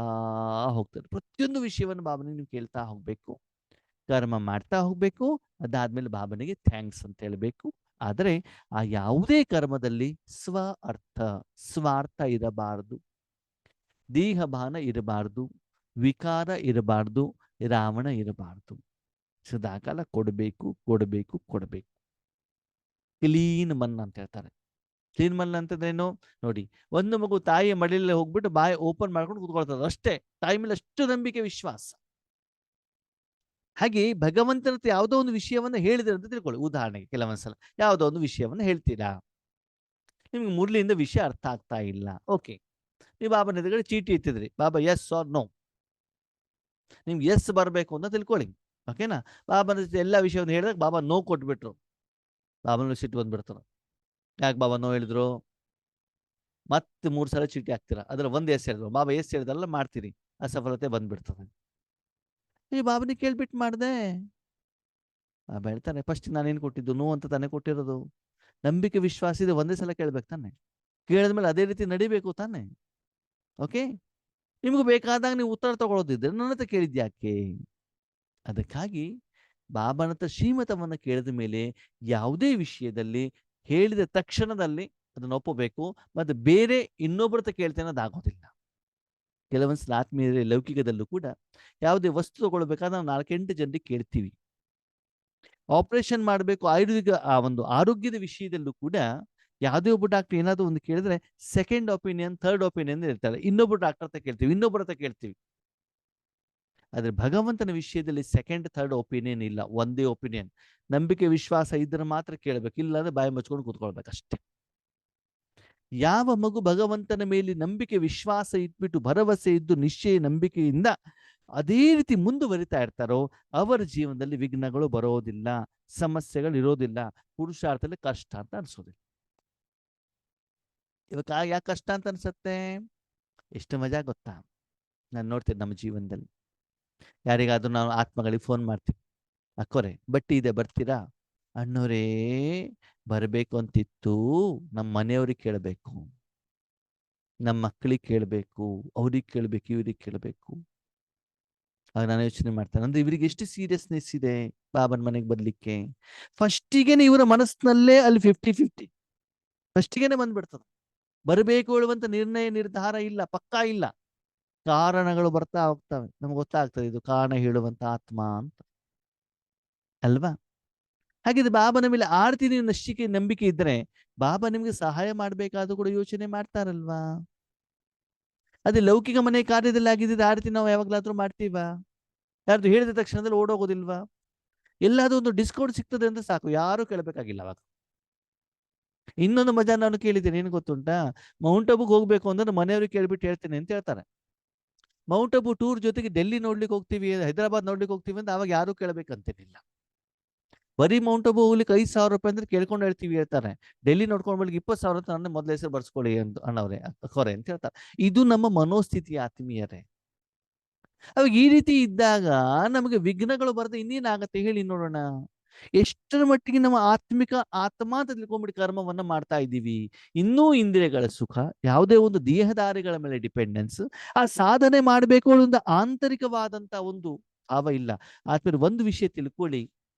ಹೋಗ್ತದೆ. ಪ್ರತಿಯೊಂದು ವಿಷಯವನ್ನು ಬಾಬನಿಗೆ ನೀವು ಕೇಳ್ತಾ ಹೋಗ್ಬೇಕು, ಕರ್ಮ ಮಾಡ್ತಾ ಹೋಗ್ಬೇಕು. ಅದಾದ್ಮೇಲೆ ಬಾಬನಿಗೆ ಥ್ಯಾಂಕ್ಸ್ ಅಂತ ಹೇಳ್ಬೇಕು. ಆದರೆ ಆ ಯಾವುದೇ ಕರ್ಮದಲ್ಲಿ ಸ್ವಾರ್ಥ ಇರಬಾರದು, ದೇಹಭಾನ ಇರಬಾರ್ದು, ವಿಕಾರ ಇರಬಾರ್ದು, ರಾವಣ ಇರಬಾರ್ದು. ಸದಾಕಾಲ ಕೊಡಬೇಕು ಕೊಡಬೇಕು ಕೊಡಬೇಕು. ಕ್ಲೀನ್ ಮನ್ ಅಂತ ಹೇಳ್ತಾರೆ. ಕ್ಲೀನ್ ಮನ್ ಅಂತಂದ್ರೇನು ನೋಡಿ, ಒಂದು ಮಗು ತಾಯಿಯ ಮಡಿಲಲ್ಲಿ ಹೋಗ್ಬಿಟ್ಟು ಬಾಯಿ ಓಪನ್ ಮಾಡ್ಕೊಂಡು ಕೂತ್ಕೊಳ್ತದೆ ಅಷ್ಟೇ. ತಾಯಿ ಮೇಲೆ ಅಷ್ಟು ನಂಬಿಕೆ, ವಿಶ್ವಾಸ. ಹಾಗೆ ಭಗವಂತನ ಯಾವುದೋ ಒಂದು ವಿಷಯವನ್ನ ಹೇಳಿದ್ರೆ ಅಂತ ತಿಳ್ಕೊಳ್ಳಿ. ಉದಾಹರಣೆಗೆ ಕೆಲವೊಂದ್ಸಲ ಯಾವುದೋ ಒಂದು ವಿಷಯವನ್ನ ಹೇಳ್ತೀರಾ, ನಿಮ್ಗೆ ಮುರಳಿಯಿಂದ ವಿಷಯ ಅರ್ಥ ಆಗ್ತಾ ಇಲ್ಲ. ಓಕೆ, ನೀವು ಬಾಬನ ಎದುರುಗಡೆ ಚೀಟಿ ಇಟ್ಟಿದ್ರಿ, ಬಾಬಾ ಎಸ್ ಆರ್ ನೋ, ನಿಮ್ಗೆ ಎಸ್ ಬರಬೇಕು ಅಂತ ತಿಳ್ಕೊಳ್ಳಿ. ಓಕೆನಾ? ಬಾಬನ ಜೊತೆ ಎಲ್ಲ ವಿಷಯವನ್ನು ಹೇಳಿದಾಗ ಬಾಬಾ ನೋ ಕೊಟ್ಬಿಟ್ರು, ಬಾಬನ ಸಿಟ್ಟು ಬಂದ್ಬಿಡ್ತಾರೆ. ಯಾಕೆ ಬಾಬಾ ನೋ ಹೇಳಿದ್ರು? ಮತ್ತೆ 3 ಸಲ ಚೀಟಿ ಹಾಕ್ತೀರಾ, ಅದ್ರ ಒಂದು ಎಸ್ ಹೇಳಿದ್ರು, ಬಾಬಾ ಎಸ್ ಹೇಳಿದಲ್ಲ ಮಾಡ್ತೀರಿ, ಅಸಫಲತೆ ಬಂದ್ಬಿಡ್ತದೆ. ಈ ಬಾಬನಿಗೆ ಕೇಳ್ಬಿಟ್ಟು ಮಾಡಿದೆ. ಬಾಬಾ ಹೇಳ್ತಾನೆ, ಫಸ್ಟ್ ನಾನೇನು ಕೊಟ್ಟಿದ್ದು? ನೋ ಅಂತ ತಾನೇ ಕೊಟ್ಟಿರೋದು. ನಂಬಿಕೆ ವಿಶ್ವಾಸ ಇದೆ, ಒಂದೇ ಸಲ ಕೇಳ್ಬೇಕು ತಾನೆ, ಕೇಳಿದ್ಮೇಲೆ ಅದೇ ರೀತಿ ನಡಿಬೇಕು ತಾನೆ. ಓಕೆ, ನಿಮ್ಗೆ ಬೇಕಾದಾಗ ನೀವು ಉತ್ತರ ತಗೊಳ್ಳೋದಿದ್ರೆ ನನ್ನ ಹತ್ರ ಕೇಳಿದ್ಯಾಕೆ? ಅದಕ್ಕಾಗಿ ಬಾಬನ ಹತ್ರ ಶ್ರೀಮತವನ್ನು ಕೇಳಿದ ಮೇಲೆ ಯಾವುದೇ ವಿಷಯದಲ್ಲಿ ಹೇಳಿದ ತಕ್ಷಣದಲ್ಲಿ ಅದನ್ನು ಒಪ್ಪಬೇಕು, ಮತ್ತು ಬೇರೆ ಇನ್ನೊಬ್ಬರ ಹತ್ರ ಕೇಳ್ತೇನೆ ಅದಾಗೋದಿಲ್ಲ. ಕೆಲವೊಂದ್ಸಲ ಆತ್ಮೀಯ ಲೌಕಿಕದಲ್ಲೂ ಕೂಡ ಯಾವುದೇ ವಸ್ತು ತಗೊಳ್ಬೇಕಾದ್ರೆ ನಾವು 4-8 ಜನರಿಗೆ ಕೇಳ್ತೀವಿ. ಆಪರೇಷನ್ ಮಾಡಬೇಕು ಆಯುರ್ವೇದಿಕ ಆ ಒಂದು ಆರೋಗ್ಯದ ವಿಷಯದಲ್ಲೂ ಕೂಡ ಯಾವುದೇ ಒಬ್ಬ ಡಾಕ್ಟರ್ ಏನಾದರೂ ಒಂದು ಕೇಳಿದ್ರೆ ಸೆಕೆಂಡ್ ಒಪಿನಿಯನ್, ಥರ್ಡ್ ಒಪಿನಿಯನ್ ಇರ್ತಾರೆ. ಇನ್ನೊಬ್ಬರು ಡಾಕ್ಟರ್ ಹತ್ರ ಕೇಳ್ತೀವಿ, ಇನ್ನೊಬ್ಬರ ಹತ್ರ ಕೇಳ್ತೀವಿ. ಆದರೆ ಭಗವಂತನ ವಿಷಯದಲ್ಲಿ ಸೆಕೆಂಡ್ ಥರ್ಡ್ ಒಪಿನಿಯನ್ ಇಲ್ಲ, ಒಂದೇ ಒಪಿನಿಯನ್. ನಂಬಿಕೆ ವಿಶ್ವಾಸ ಇದ್ರೆ ಮಾತ್ರ ಕೇಳಬೇಕು, ಇಲ್ಲಾಂದ್ರೆ ಬಾಯಿ ಮುಚ್ಕೊಂಡು ಕೂತ್ಕೊಳ್ಬೇಕಷ್ಟೇ. ಯಾವ ಮಗು ಭಗವಂತನ ಮೇಲೆ ನಂಬಿಕೆ ವಿಶ್ವಾಸ ಇಟ್ಬಿಟ್ಟು ಭರವಸೆ ಇದ್ದು ನಿಶ್ಚಯ ನಂಬಿಕೆಯಿಂದ ಅದೇ ರೀತಿ ಮುಂದುವರಿತಾ ಇರ್ತಾರೋ ಅವರ ಜೀವನದಲ್ಲಿ ವಿಘ್ನಗಳು ಬರೋದಿಲ್ಲ, ಸಮಸ್ಯೆಗಳು ಇರೋದಿಲ್ಲ, ಪುರುಷಾರ್ಥದಲ್ಲಿ ಕಷ್ಟ ಅಂತ ಅನ್ಸೋದಿಲ್ಲ. ಇವಾಗ ಯಾಕೆ ಕಷ್ಟ ಅಂತ ಅನ್ಸತ್ತೆ? ಎಷ್ಟು ಮಜಾ ಗೊತ್ತಾ? ನಾನು ನೋಡ್ತೇನೆ ನಮ್ಮ ಜೀವನದಲ್ಲಿ ಯಾರಿಗಾದ್ರೂ ನಾವು ಆತ್ಮಗಳಿಗೆ ಫೋನ್ ಮಾಡ್ತೀವಿ, ಅಕ್ಕೋರೆ ಬಟ್ಟಿ ಇದೆ ಬರ್ತೀರಾ? ಅಣ್ಣೋರೇ ಬರಬೇಕು ಅಂತಿತ್ತು, ನಮ್ಮ ಮನೆಯವ್ರಿಗೆ ಕೇಳಬೇಕು, ನಮ್ಮ ಮಕ್ಕಳಿಗೆ ಕೇಳಬೇಕು, ಅವ್ರಿಗೆ ಕೇಳಬೇಕು, ಇವ್ರಿಗೆ ಕೇಳಬೇಕು. ಆಗ ನಾನು ಯೋಚನೆ ಮಾಡ್ತೇನೆ, ಅಂದ್ರೆ ಇವರಿಗೆ ಎಷ್ಟು ಸೀರಿಯಸ್ನೆಸ್ ಇದೆ ಬಾಬನ ಮನೆಗೆ ಬರ್ಲಿಕ್ಕೆ. ಫಸ್ಟಿಗೆನೆ ಇವರ ಮನಸ್ಸಿನಲ್ಲೇ ಅಲ್ಲಿ 50-50 ಫಸ್ಟಿಗೆನೆ ಬಂದ್ಬಿಡ್ತದೆ. ಬರಬೇಕು ಹೇಳುವಂತ ನಿರ್ಧಾರ ಇಲ್ಲ, ಪಕ್ಕಾ ಇಲ್ಲ, ಕಾರಣಗಳು ಬರ್ತಾ ಹೋಗ್ತವೆ. ನಮ್ಗೆ ಗೊತ್ತಾಗ್ತದೆ ಇದು ಕಾರಣ ಹೇಳುವಂತ ಆತ್ಮ ಅಂತ ಅಲ್ವಾ? ಹಾಗಿದ್ರೆ ಬಾಬನ ಮೇಲೆ ಆರ್ತಿ ನೀವು ನಶ್ಚಿಕೆ ನಂಬಿಕೆ ಇದ್ರೆ ಬಾಬಾ ನಿಮ್ಗೆ ಸಹಾಯ ಮಾಡ್ಬೇಕಾದ್ರೂ ಕೂಡ ಯೋಚನೆ ಮಾಡ್ತಾರಲ್ವಾ? ಅದೇ ಲೌಕಿಕ ಮನೆ ಕಾರ್ಯದಲ್ಲಿ ಆಗಿದ್ದ ಆರತಿ ನಾವು ಯಾವಾಗ್ಲಾದ್ರೂ ಮಾಡ್ತೀವಾ? ಯಾರ್ದು ಹೇಳಿದ ತಕ್ಷಣದಲ್ಲಿ ಓಡೋಗೋದಿಲ್ವಾ? ಎಲ್ಲಾದ್ರೂ ಒಂದು ಡಿಸ್ಕೌಂಟ್ ಸಿಗ್ತದೆ ಅಂತ ಸಾಕು, ಯಾರು ಕೇಳಬೇಕಾಗಿಲ್ಲ ಅವಾಗ. ಇನ್ನೊಂದು ಮಜಾ ನಾನು ಕೇಳಿದ್ದೇನೆ, ಏನು ಗೊತ್ತುಂಟಾ? ಮೌಂಟ್ ಅಬುಗೆ ಹೋಗ್ಬೇಕು ಅಂದ್ರೆ ಮನೆಯವ್ರಿಗೆ ಕೇಳ್ಬಿಟ್ಟು ಹೇಳ್ತೇನೆ ಅಂತ ಹೇಳ್ತಾರೆ. ಮೌಂಟ್ ಅಬು ಟೂರ್ ಜೊತೆಗೆ ಡೆಲ್ಲಿ ನೋಡ್ಲಿಕ್ಕೆ ಹೋಗ್ತೀವಿ, ಹೈದರಾಬಾದ್ ನೋಡ್ಲಿಕ್ಕೆ ಹೋಗ್ತೀವಿ ಅಂತ ಅವಾಗ ಯಾರು ಕೇಳಬೇಕಂತೇನಿಲ್ಲ. ಬರೀ ಮೌಂಟ್ ಅಬು ಹೋಗ್ಲಿಕ್ಕೆ 5,000 ರೂಪಾಯಿ ಅಂದ್ರೆ ಕೇಳ್ಕೊಂಡು ಹೇಳ್ತೀವಿ ಹೇಳ್ತಾರೆ. ಡೆಲ್ಲಿ ನೋಡ್ಕೊಂಡು ಬರ್ಲಿಕ್ಕೆ 20,000 ಅಂತ ನನ್ನ ಮೊದಲ ಹೆಸರು ಬರ್ಸ್ಕೊಳ್ಳಿ ಅಂತ ಅಣ್ಣವ್ರೆ ಅಕ್ಕೋರೆ ಅಂತ ಹೇಳ್ತಾರೆ. ಇದು ನಮ್ಮ ಮನೋಸ್ಥಿತಿ ಆತ್ಮೀಯರೇ. ಅವಾಗ ಈ ರೀತಿ ಇದ್ದಾಗ ನಮಗೆ ವಿಘ್ನಗಳು ಬರದೆ ಇನ್ನೇನಾಗತ್ತೆ ಹೇಳಿ ನೋಡೋಣ? ಎಷ್ಟರ ಮಟ್ಟಿಗೆ ನಮ್ಮ ಆತ್ಮ ಅಂತ ತಿಳ್ಕೊಂಡ್ಬಿಟ್ಟು ಕರ್ಮವನ್ನ ಮಾಡ್ತಾ ಇದ್ದೀವಿ. ಇನ್ನೂ ಇಂದ್ರಿಯಗಳ ಸುಖ, ಯಾವುದೇ ಒಂದು ದೇಹದಾರಿಗಳ ಮೇಲೆ ಡಿಪೆಂಡೆನ್ಸ್, ಆ ಸಾಧನೆ ಮಾಡಬೇಕು ಅನ್ನೋ ಆಂತರಿಕವಾದಂತ ಒಂದು ಭಾವ ಇಲ್ಲ. ಆದ್ಮೇಲೆ ಒಂದು ವಿಷಯ ತಿಳ್ಕೊಳ್ಳಿ,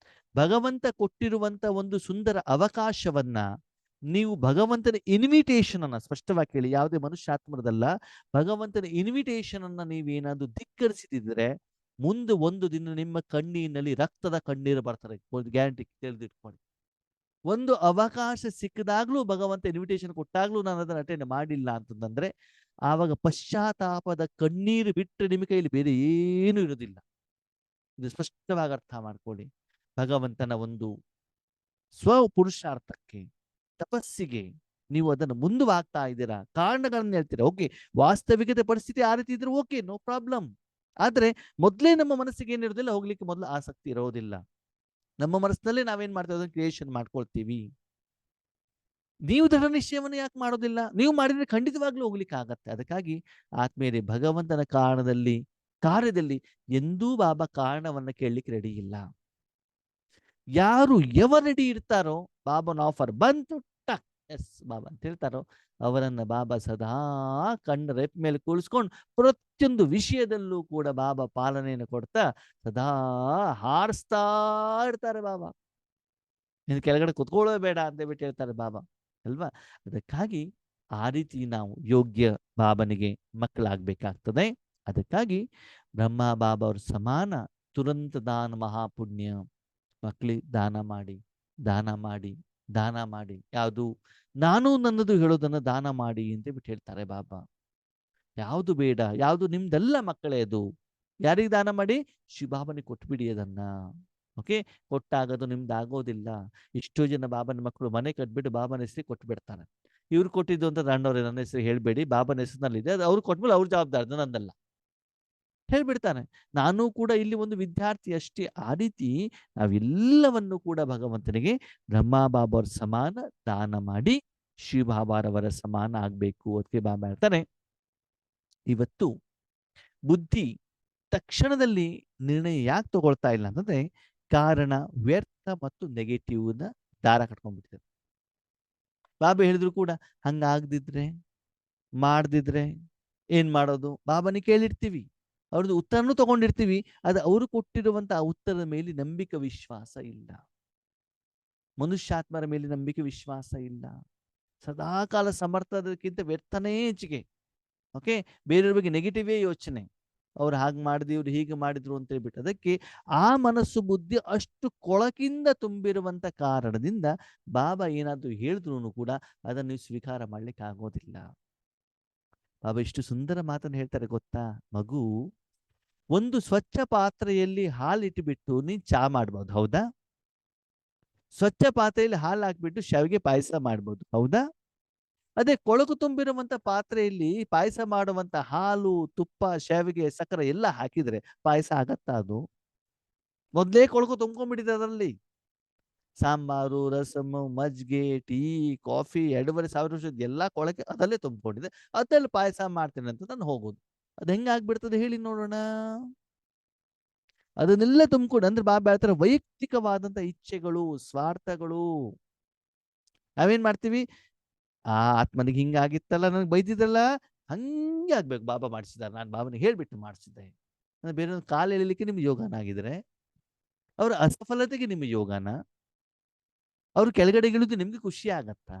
ಭಗವಂತ ಕೊಟ್ಟಿರುವಂತ ಒಂದು ಸುಂದರ ಅವಕಾಶವನ್ನ ನೀವು ಭಗವಂತನ ಇನ್ವಿಟೇಷನ್ ಅನ್ನ ಸ್ಪಷ್ಟವಾಗಿ ಕೇಳಿ, ಯಾವುದೇ ಮನುಷ್ಯಾತ್ಮರದಲ್ಲ, ಭಗವಂತನ ಇನ್ವಿಟೇಷನ್ ಅನ್ನ ನೀವೇನಾದ್ರೂ ಧಿಕ್ಕರಿಸಿದ್ರೆ ಮುಂದೆ ಒಂದು ದಿನ ನಿಮ್ಮ ಕಣ್ಣಿನಲ್ಲಿ ರಕ್ತದ ಕಣ್ಣೀರು ಬರ್ತಾರೆ, ಗ್ಯಾರಂಟಿ ತಿಳಿದಿಟ್ಕೊಳ್ಳಿ. ಒಂದು ಅವಕಾಶ ಸಿಕ್ಕಿದಾಗ್ಲೂ ಭಗವಂತ ಇನ್ವಿಟೇಷನ್ ಕೊಟ್ಟಾಗ್ಲೂ ನಾನು ಅದನ್ನು ಅಟೆಂಡ್ ಮಾಡಿಲ್ಲ ಅಂತಂದ್ರೆ ಆವಾಗ ಪಶ್ಚಾತ್ತಾಪದ ಕಣ್ಣೀರು ಬಿಟ್ಟರೆ ನಿಮ್ಮ ಕೈಯಲ್ಲಿ ಬೇರೆ ಏನೂ ಇರೋದಿಲ್ಲ. ಇದು ಸ್ಪಷ್ಟವಾಗಿ ಅರ್ಥ ಮಾಡ್ಕೊಳ್ಳಿ. ಭಗವಂತನ ಒಂದು ಸ್ವಪುರುಷಾರ್ಥಕ್ಕೆ, ತಪಸ್ಸಿಗೆ ನೀವು ಅದನ್ನು ಮುಂದುವಾಗ್ತಾ ಇದ್ದೀರಾ, ಕಾರಣಗಳನ್ನ ಹೇಳ್ತೀರಾ. ಓಕೆ, ವಾಸ್ತವಿಕತೆ ಪರಿಸ್ಥಿತಿ ಆ ರೀತಿ ಇದ್ರೆ ಓಕೆ, ನೋ ಪ್ರಾಬ್ಲಮ್. ಆದ್ರೆ ಮೊದಲೇ ನಮ್ಮ ಮನಸ್ಸಿಗೆ ಏನಿರೋದಿಲ್ಲ, ಹೋಗ್ಲಿಕ್ಕೆ ಮೊದಲು ಆಸಕ್ತಿ ಇರೋದಿಲ್ಲ. ನಮ್ಮ ಮನಸ್ಸಿನಲ್ಲೇ ನಾವೇನ್ ಮಾಡ್ತೀವಿ, ಅದನ್ನು ಕ್ರಿಯೇಷನ್ ಮಾಡ್ಕೊಳ್ತೀವಿ. ನೀವು ದೃಢ ನಿಶ್ಚಯವನ್ನು ಯಾಕೆ ಮಾಡೋದಿಲ್ಲ? ನೀವು ಮಾಡಿದ್ರೆ ಖಂಡಿತವಾಗ್ಲೂ ಹೋಗ್ಲಿಕ್ಕೆ ಆಗತ್ತೆ. ಅದಕ್ಕಾಗಿ ಆತ್ಮೀಯರೇ, ಭಗವಂತನ ಕಾರ್ಯದಲ್ಲಿ ಎಂದೂ ಬಾಬಾ ಕಾರಣವನ್ನ ಕೇಳಲಿಕ್ಕೆ ರೆಡಿ ಇಲ್ಲ. ಯಾರು ರೆಡಿ ಇರ್ತಾರೋ, ಬಾಬಾನ ಆಫರ್ ಬಂತು ಟಕ್ ಎಸ್ ಬಾಬಾ ಅಂತ ಹೇಳ್ತಾರೋ ಅವರನ್ನ ಬಾಬಾ ಸದಾ ಕಣ್ಣು ರೆಪ್ ಮೇಲೆ ಕೂಳಿಸ್ಕೊಂಡು ಪ್ರತಿಯೊಂದು ವಿಷಯದಲ್ಲೂ ಕೂಡ ಬಾಬಾ ಪಾಲನೆಯನ್ನು ಕೊಡ್ತಾ ಸದಾ ಹಾರಿಸ್ತಾ ಇರ್ತಾರೆ ಬಾಬಾ. ನೀನು ಕೆಳಗಡೆ ಕುತ್ಕೊಳ್ಳೋ ಬೇಡ ಅಂತ ಬಿಟ್ಟು ಹೇಳ್ತಾರೆ ಬಾಬಾ ಅಲ್ವಾ? ಅದಕ್ಕಾಗಿ ಆ ರೀತಿ ನಾವು ಯೋಗ್ಯ ಬಾಬನಿಗೆ ಮಕ್ಕಳಾಗಬೇಕಾಗ್ತದೆ. ಅದಕ್ಕಾಗಿ ಬ್ರಹ್ಮ ಬಾಬಾ ಅವ್ರ ಸಮಾನ ತುರಂತ ದಾನ ಮಹಾಪುಣ್ಯ. ಮಕ್ಕಳಿಗೆ ದಾನ ಮಾಡಿ, ದಾನ ಮಾಡಿ, ದಾನ ಮಾಡಿ. ಯಾವುದು ನಾನು ನನ್ನದು ಹೇಳೋದನ್ನ ದಾನ ಮಾಡಿ ಅಂತ ಬಿಟ್ಟು ಹೇಳ್ತಾರೆ ಬಾಬಾ. ಯಾವುದು ಬೇಡ, ಯಾವುದು ನಿಮ್ದೆಲ್ಲ ಮಕ್ಕಳೇ, ಅದು ಯಾರಿಗೆ ದಾನ ಮಾಡಿ? ಶಿವಬಾಬನಿಗೆ ಕೊಟ್ಬಿಡಿ ಅದನ್ನ. ಓಕೆ, ಕೊಟ್ಟಾಗ ಅದು ನಿಮ್ದು ಆಗೋದಿಲ್ಲ. ಎಷ್ಟೋ ಜನ ಬಾಬನ ಮಕ್ಕಳು ಮನೆ ಕಟ್ಬಿಟ್ಟು ಬಾಬನ ಹೆಸರಿಗೆ ಕೊಟ್ಟು ಬಿಡ್ತಾರೆ. ಇವ್ರು ಕೊಟ್ಟಿದ್ದು ಅಂತ ಅಣ್ಣವ್ರೆ ನನ್ನ ಹೆಸರು ಹೇಳ್ಬೇಡಿ, ಬಾಬನ ಹೆಸರಿನಲ್ಲಿದೆ, ಅದು ಅವ್ರು ಕೊಟ್ಮೇಲೆ ಅವ್ರ ಜವಾಬ್ದಾರಿ, ಅದು ನಂದಲ್ಲ ಹೇಳ್ಬಿಡ್ತಾನೆ. ನಾನು ಕೂಡ ಇಲ್ಲಿ ಒಂದು ವಿದ್ಯಾರ್ಥಿ ಅಷ್ಟೇ. ಆ ರೀತಿ ನಾವೆಲ್ಲವನ್ನು ಕೂಡ ಭಗವಂತನಿಗೆ ಬ್ರಹ್ಮ ಬಾಬಾವ್ರ ಸಮಾನ ದಾನ ಮಾಡಿ ಶಿವಬಾಬಾರವರ ಸಮಾನ ಆಗ್ಬೇಕು. ಅದಕ್ಕೆ ಬಾಬಾ ಹೇಳ್ತಾನೆ, ಇವತ್ತು ಬುದ್ಧಿ ತಕ್ಷಣದಲ್ಲಿ ನಿರ್ಣಯ ಯಾಕೆ ತಗೊಳ್ತಾ ಇಲ್ಲ ಅಂತಂದ್ರೆ, ಕಾರಣ ವ್ಯರ್ಥ ಮತ್ತು ನೆಗೆಟಿವ್ ನ ದಾರ ಕಟ್ಕೊಂಡ್ಬಿಡ್ತದೆ. ಬಾಬಾ ಹೇಳಿದ್ರು ಕೂಡ ಹಂಗಾಗ್ದಿದ್ರೆ ಮಾಡ್ದಿದ್ರೆ ಏನ್ ಮಾಡೋದು ಬಾಬಾನಿ ಕೇಳಿರ್ತೀವಿ, ಅವ್ರದ್ದು ಉತ್ತರನೂ ತಗೊಂಡಿರ್ತೀವಿ. ಅದು ಅವರು ಕೊಟ್ಟಿರುವಂತಹ ಉತ್ತರದ ಮೇಲೆ ನಂಬಿಕೆ ವಿಶ್ವಾಸ ಇಲ್ಲ, ಮನುಷ್ಯಾತ್ಮರ ಮೇಲೆ ನಂಬಿಕೆ ವಿಶ್ವಾಸ ಇಲ್ಲ. ಸದಾಕಾಲ ಸಮರ್ಥದಕ್ಕಿಂತ ವ್ಯರ್ಥನೇ ಹೆಚ್ಚಿಗೆ. ಓಕೆ, ಬೇರೆಯವ್ರ ಬಗ್ಗೆ ನೆಗೆಟಿವೇ ಯೋಚನೆ, ಅವ್ರು ಹಾಗೆ ಮಾಡಿದ್ರು ಇವ್ರು ಹೀಗೆ ಮಾಡಿದ್ರು ಅಂತ ಹೇಳ್ಬಿಟ್ಟು. ಅದಕ್ಕೆ ಆ ಮನಸ್ಸು ಬುದ್ಧಿ ಅಷ್ಟು ಕೊಳಕಿಂದ ತುಂಬಿರುವಂತ ಕಾರಣದಿಂದ ಬಾಬಾ ಏನಾದ್ರು ಹೇಳಿದ್ರು ಕೂಡ ಅದನ್ನು ನೀವು ಸ್ವೀಕಾರ ಮಾಡ್ಲಿಕ್ಕೆ ಆಗೋದಿಲ್ಲ. ಬಾಬಾ ಇಷ್ಟು ಸುಂದರ ಮಾತನ್ನು ಹೇಳ್ತಾರೆ ಗೊತ್ತಾ? ಮಗು, ಒಂದು ಸ್ವಚ್ಛ ಪಾತ್ರೆಯಲ್ಲಿ ಹಾಲಿಟ್ಟುಬಿಟ್ಟು ನೀನ್ ಚಾ ಮಾಡ್ಬೋದು, ಹೌದಾ? ಸ್ವಚ್ಛ ಪಾತ್ರೆಯಲ್ಲಿ ಹಾಲು ಹಾಕ್ಬಿಟ್ಟು ಶಾವಿಗೆ ಪಾಯಸ ಮಾಡ್ಬೋದು, ಹೌದಾ? ಅದೇ ಕೊಳಕು ತುಂಬಿರುವಂತ ಪಾತ್ರೆಯಲ್ಲಿ ಪಾಯಸ ಮಾಡುವಂತ ಹಾಲು, ತುಪ್ಪ, ಶಾವಿಗೆ, ಸಕ್ಕರೆ ಎಲ್ಲ ಹಾಕಿದ್ರೆ ಪಾಯಸ ಆಗತ್ತಾ? ಅದು ಮೊದಲೇ ಕೊಳಕು ತುಂಬ್ಕೊಂಡ್ಬಿಟ್ಟಿದೆ ಅದರಲ್ಲಿ. ಸಾಂಬಾರು, ರಸಮ್, ಮಜ್ಜಿಗೆ, ಟೀ, ಕಾಫಿ 2,500 ವರ್ಷದ ಎಲ್ಲಾ ಕೊಳಕೆ ಅದಲ್ಲೇ ತುಂಬಿಕೊಂಡಿದೆ. ಅದ್ರಲ್ಲಿ ಪಾಯಸ ಮಾಡ್ತೇನೆ ಅಂತ ನಾನು ಹೋಗೋದು. ಅದು ಹೆಂಗಾಗ್ಬಿಡ್ತದೆ ಹೇಳಿ ನೋಡೋಣ? ಅದನ್ನೆಲ್ಲ ತುಂಬಿಕೊಂಡು ಅಂದ್ರೆ ಬಾಬಾ ಹೇಳ್ತಾರೆ ವೈಯಕ್ತಿಕವಾದಂತ ಇಚ್ಛೆಗಳು, ಸ್ವಾರ್ಥಗಳು. ನಾವೇನ್ ಮಾಡ್ತೀವಿ? ಆ ಆತ್ಮನಿಗೆ ಹಿಂಗಾಗಿತ್ತಲ್ಲ, ನನಗೆ ಬೈದಿದ್ದಲ್ಲ, ಹಂಗೆ ಆಗ್ಬೇಕು, ಬಾಬಾ ಮಾಡಿಸಿದಾರೆ, ನಾನು ಬಾಬನಿಗೆ ಹೇಳ್ಬಿಟ್ಟು ಮಾಡಿಸಿದ್ದೆ. ಬೇರೆ ಕಾಲು ಎಳಿಲಿಕ್ಕೆ ನಿಮ್ಗೆ ಯೋಗಾನ ಆಗಿದ್ರೆ, ಅವ್ರ ಅಸಫಲತೆಗೆ ನಿಮ್ಗೆ ಯೋಗಾನ, ಅವ್ರು ಕೆಳಗಡೆ ಇಳಿದು ನಿಮ್ಗೆ ಖುಷಿ ಆಗತ್ತಾ?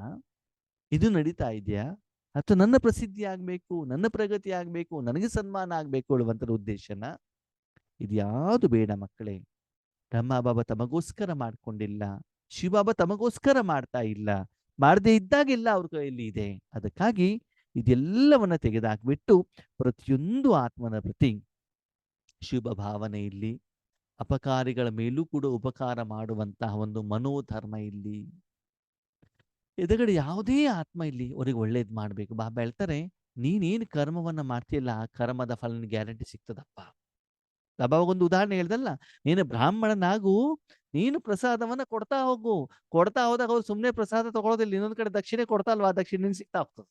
ಇದು ನಡೀತಾ ಇದೆಯಾ? ಅಥವಾ ನನ್ನ ಪ್ರಸಿದ್ಧಿ ಆಗ್ಬೇಕು, ನನ್ನ ಪ್ರಗತಿ ಆಗ್ಬೇಕು, ನನಗೆ ಸನ್ಮಾನ ಆಗ್ಬೇಕು ಹೇಳುವಂತ ಉದ್ದೇಶನ? ಇದ್ಯಾವುದು ಬೇಡ ಮಕ್ಕಳೇ. ಬ್ರಹ್ಮ ಬಾಬಾ ತಮಗೋಸ್ಕರ ಮಾಡ್ಕೊಂಡಿಲ್ಲ, ಶಿವಬಾಬಾ ತಮಗೋಸ್ಕರ ಮಾಡ್ತಾ ಇಲ್ಲ, ಮಾಡದೇ ಇದ್ದಾಗೆಲ್ಲ ಅವ್ರ ಕೈಯಲ್ಲಿ ಇದೆ. ಅದಕ್ಕಾಗಿ ಇದೆಲ್ಲವನ್ನ ತೆಗೆದಾಕ್ಬಿಟ್ಟು ಪ್ರತಿಯೊಂದು ಆತ್ಮನ ಪ್ರತಿ ಶುಭ ಭಾವನೆ ಇಲ್ಲಿ, ಅಪಕಾರಿಗಳ ಮೇಲೂ ಕೂಡ ಉಪಕಾರ ಮಾಡುವಂತಹ ಒಂದು ಮನೋಧರ್ಮ ಇಲ್ಲಿ. ಎದುರುಗಡೆ ಯಾವುದೇ ಆತ್ಮ ಇಲ್ಲಿ ಅವ್ರಿಗೆ ಒಳ್ಳೇದ್ ಮಾಡ್ಬೇಕು. ಬಾಬಾ ಹೇಳ್ತಾರೆ, ನೀನೇನು ಕರ್ಮವನ್ನ ಮಾಡ್ತೀಯಲ್ಲ ಆ ಕರ್ಮದ ಫಲ ಗ್ಯಾರಂಟಿ ಸಿಗ್ತದಪ್ಪ. ಬಾಬಾ ಒಂದು ಉದಾಹರಣೆ ಹೇಳ್ದಲ್ಲ, ನೀನು ಬ್ರಾಹ್ಮಣನಾಗು, ನೀನು ಪ್ರಸಾದವನ್ನ ಕೊಡ್ತಾ ಹೋಗು. ಕೊಡ್ತಾ ಹೋದಾಗ ಅವ್ರು ಸುಮ್ಮನೆ ಪ್ರಸಾದ ತಗೊಳ್ಳೋದಿಲ್ಲ, ಇನ್ನೊಂದ್ ಕಡೆ ದಕ್ಷಿಣೆ ಕೊಡ್ತಾ ಅಲ್ವಾ, ಆ ದಕ್ಷಿಣೆ ನಿನ್ ಸಿಗ್ತಾ ಹೋಗ್ತದೆ.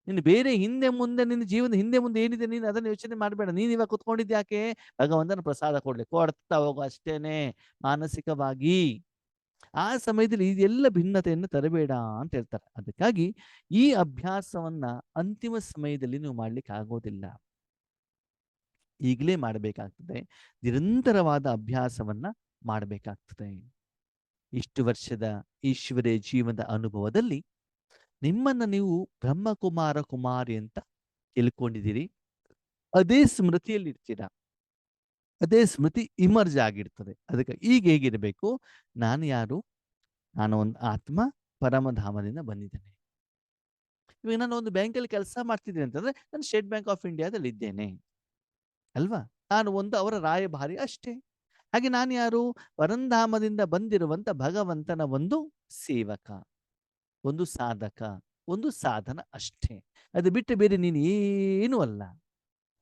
ನೀನು ಬೇರೆ ಹಿಂದೆ ಮುಂದೆ ನಿನ್ನ ಜೀವನ ಹಿಂದೆ ಮುಂದೆ ಏನಿದೆ ನೀನು ಅದನ್ನ ಯೋಚನೆ ಮಾಡಬೇಡ. ನೀನ್ ಇವಾಗ ಕುತ್ಕೊಂಡಿದ್ಯಾಕೆ? ಭಗವಂತನ ಪ್ರಸಾದ ಕೊಡ್ತಾ ಹೋಗು ಅಷ್ಟೇನೆ, ಮಾನಸಿಕವಾಗಿ. ಆ ಸಮಯದಲ್ಲಿ ಇದೆಲ್ಲ ಭಿನ್ನತೆಯನ್ನು ತರಬೇಡ ಅಂತ ಹೇಳ್ತಾರೆ. ಅದಕ್ಕಾಗಿ ಈ ಅಭ್ಯಾಸವನ್ನ ಅಂತಿಮ ಸಮಯದಲ್ಲಿ ನೀವು ಮಾಡ್ಲಿಕ್ಕೆ ಆಗೋದಿಲ್ಲ, ಈಗಲೇ ಮಾಡಬೇಕಾಗ್ತದೆ. ನಿರಂತರವಾದ ಅಭ್ಯಾಸವನ್ನ ಮಾಡಬೇಕಾಗ್ತದೆ. ಇಷ್ಟು ವರ್ಷದ ಈಶ್ವರ್ಯ ಜೀವನದ ಅನುಭವದಲ್ಲಿ ನಿಮ್ಮನ್ನ ನೀವು ಬ್ರಹ್ಮಕುಮಾರ ಕುಮಾರಿ ಅಂತ ತಿಳ್ಕೊಂಡಿದ್ದೀರಿ. ಅದೇ ಸ್ಮೃತಿಯಲ್ಲಿ ಇರ್ತೀರಾ, ಅದೇ ಸ್ಮೃತಿ ಇಮರ್ಜ್ ಆಗಿರ್ತದೆ. ಅದಕ್ಕೆ ಈಗ ಹೇಗಿರಬೇಕು? ನಾನು ಯಾರು? ನಾನು ಒಂದು ಆತ್ಮ, ಪರಮಧಾಮದಿಂದ ಬಂದಿದ್ದೇನೆ. ಇವಾಗ ನಾನು ಒಂದು ಬ್ಯಾಂಕಲ್ಲಿ ಕೆಲಸ ಮಾಡ್ತಿದ್ದೀನಿ ಅಂತಂದ್ರೆ ನಾನು ಸ್ಟೇಟ್ ಬ್ಯಾಂಕ್ ಆಫ್ ಇಂಡಿಯಾದಲ್ಲಿ ಇದ್ದೇನೆ ಅಲ್ವಾ? ನಾನು ಒಂದು ಅವರ ರಾಯಭಾರಿ ಅಷ್ಟೇ. ಹಾಗೆ ನಾನು ಯಾರು? ಪರಂಧಾಮದಿಂದ ಬಂದಿರುವಂತ ಭಗವಂತನ ಒಂದು ಸೇವಕ, ಒಂದು ಸಾಧಕ, ಒಂದು ಸಾಧನ ಅಷ್ಟೇ. ಅದು ಬಿಟ್ಟು ಬೇರೆ ನೀನು ಏನೂ ಅಲ್ಲ.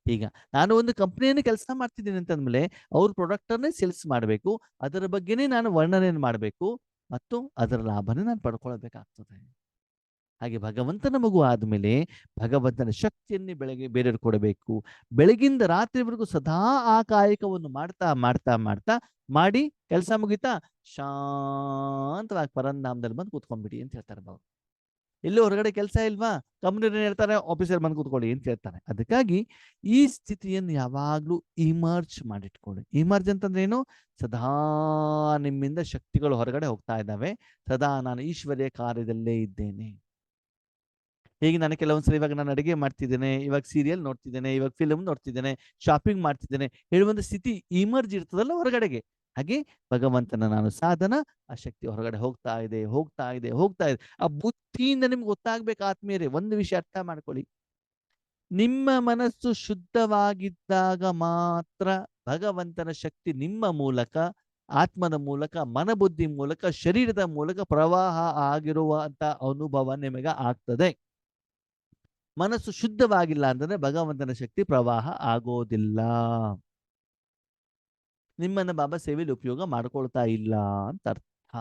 ಈಗ ನಾನು ಒಂದು ಕಂಪ್ನಿಯನ್ನು ಕೆಲಸ ಮಾಡ್ತಿದ್ದೀನಿ ಅಂತಂದ್ಮೇಲೆ ಅವ್ರ ಪ್ರಾಡಕ್ಟನ್ನೇ ಸೇಲ್ಸ್ ಮಾಡಬೇಕು, ಅದರ ಬಗ್ಗೆನೇ ನಾನು ವರ್ಣನೆಯನ್ನು ಮಾಡಬೇಕು ಮತ್ತು ಅದರ ಲಾಭನೇ ನಾನು ಪಡ್ಕೊಳ್ಬೇಕಾಗ್ತದೆ. ಹಾಗೆ ಭಗವಂತನ ಮಗು ಆದ್ಮೇಲೆ ಭಗವಂತನ ಶಕ್ತಿಯನ್ನೇ ಬೆಳಗ್ಗೆ ಬೇರೆಯವ್ರು ಕೊಡಬೇಕು. ಬೆಳಗಿಂದ ರಾತ್ರಿವರೆಗೂ ಸದಾ ಆ ಕಾಯಕವನ್ನು ಮಾಡ್ತಾ ಮಾಡ್ತಾ ಮಾಡ್ತಾ ಮಾಡಿ ಕೆಲಸ ಮುಗಿತಾ ಶಾಂತವಾಗಿ ಪರಂಧಾಮದಲ್ಲಿ ಬಂದು ಕೂತ್ಕೊಂಡ್ಬಿಡಿ ಅಂತ ಹೇಳ್ತಾರೆ ಬಾಬು. ಎಲ್ಲೂ ಹೊರಗಡೆ ಕೆಲಸ ಇಲ್ವಾ? ಕಂಪ್ನಿಯವ್ರು ಹೇಳ್ತಾರೆ ಆಫೀಸರ್ ಬಂದು ಕೂತ್ಕೊಳ್ಳಿ ಅಂತ ಹೇಳ್ತಾರೆ. ಅದಕ್ಕಾಗಿ ಈ ಸ್ಥಿತಿಯನ್ನು ಯಾವಾಗ್ಲೂ ಇಮರ್ಜ್ ಮಾಡಿಟ್ಕೊಳ್ಳಿ. ಇಮರ್ಜ್ ಅಂತಂದ್ರೆ ಏನು? ಸದಾ ನಿಮ್ಮಿಂದ ಶಕ್ತಿಗಳು ಹೊರಗಡೆ ಹೋಗ್ತಾ ಇದ್ದಾವೆ, ಸದಾ ನಾನು ಈಶ್ವರ್ಯ ಕಾರ್ಯದಲ್ಲೇ ಇದ್ದೇನೆ. ಹೀಗೆ ನಾನು ಕೆಲವೊಂದ್ಸಲ ಇವಾಗ ನಾನು ಅಡುಗೆ ಮಾಡ್ತಿದ್ದೇನೆ, ಇವಾಗ ಸೀರಿಯಲ್ ನೋಡ್ತಿದ್ದೇನೆ, ಇವಾಗ ಫಿಲ್ಮ್ ನೋಡ್ತಿದ್ದೇನೆ, ಶಾಪಿಂಗ್ ಮಾಡ್ತಿದ್ದೇನೆ ಹೇಳುವಂತ ಸ್ಥಿತಿ ಇಮರ್ಜ್ ಇರ್ತದಲ್ಲ ಹೊರಗಡೆಗೆ. ಹಾಗೆ ಭಗವಂತನ ನಾನು ಸಾಧನ, ಆ ಶಕ್ತಿ ಹೊರಗಡೆ ಹೋಗ್ತಾ ಇದೆ ಹೋಗ್ತಾ ಇದೆ ಹೋಗ್ತಾ ಇದೆ. ಆ ಬುದ್ಧಿಯಿಂದ ನಿಮ್ಗೆ ಗೊತ್ತಾಗ್ಬೇಕು ಆತ್ಮೀಯರೇ, ಒಂದು ವಿಷಯ ಅರ್ಥ ಮಾಡ್ಕೊಳ್ಳಿ. ನಿಮ್ಮ ಮನಸ್ಸು ಶುದ್ಧವಾಗಿದ್ದಾಗ ಮಾತ್ರ ಭಗವಂತನ ಶಕ್ತಿ ನಿಮ್ಮ ಮೂಲಕ ಆತ್ಮನ ಮೂಲಕ, ಮನಬುದ್ಧಿ ಮೂಲಕ, ಶರೀರದ ಮೂಲಕ ಪ್ರವಾಹ ಆಗಿರುವಂತ ಅನುಭವ ನಿಮಗೆ ಆಗ್ತದೆ. ಮನಸ್ಸು ಶುದ್ಧವಾಗಿಲ್ಲ ಅಂದ್ರೆ ಭಗವಂತನ ಶಕ್ತಿ ಪ್ರವಾಹ ಆಗೋದಿಲ್ಲ. ನಿಮ್ಮನ್ನ ಬಾಬಾ ಸೇವೆಯಲ್ಲಿ ಉಪಯೋಗ ಮಾಡ್ಕೊಳ್ತಾ ಇಲ್ಲ ಅಂತ ಅರ್ಥ.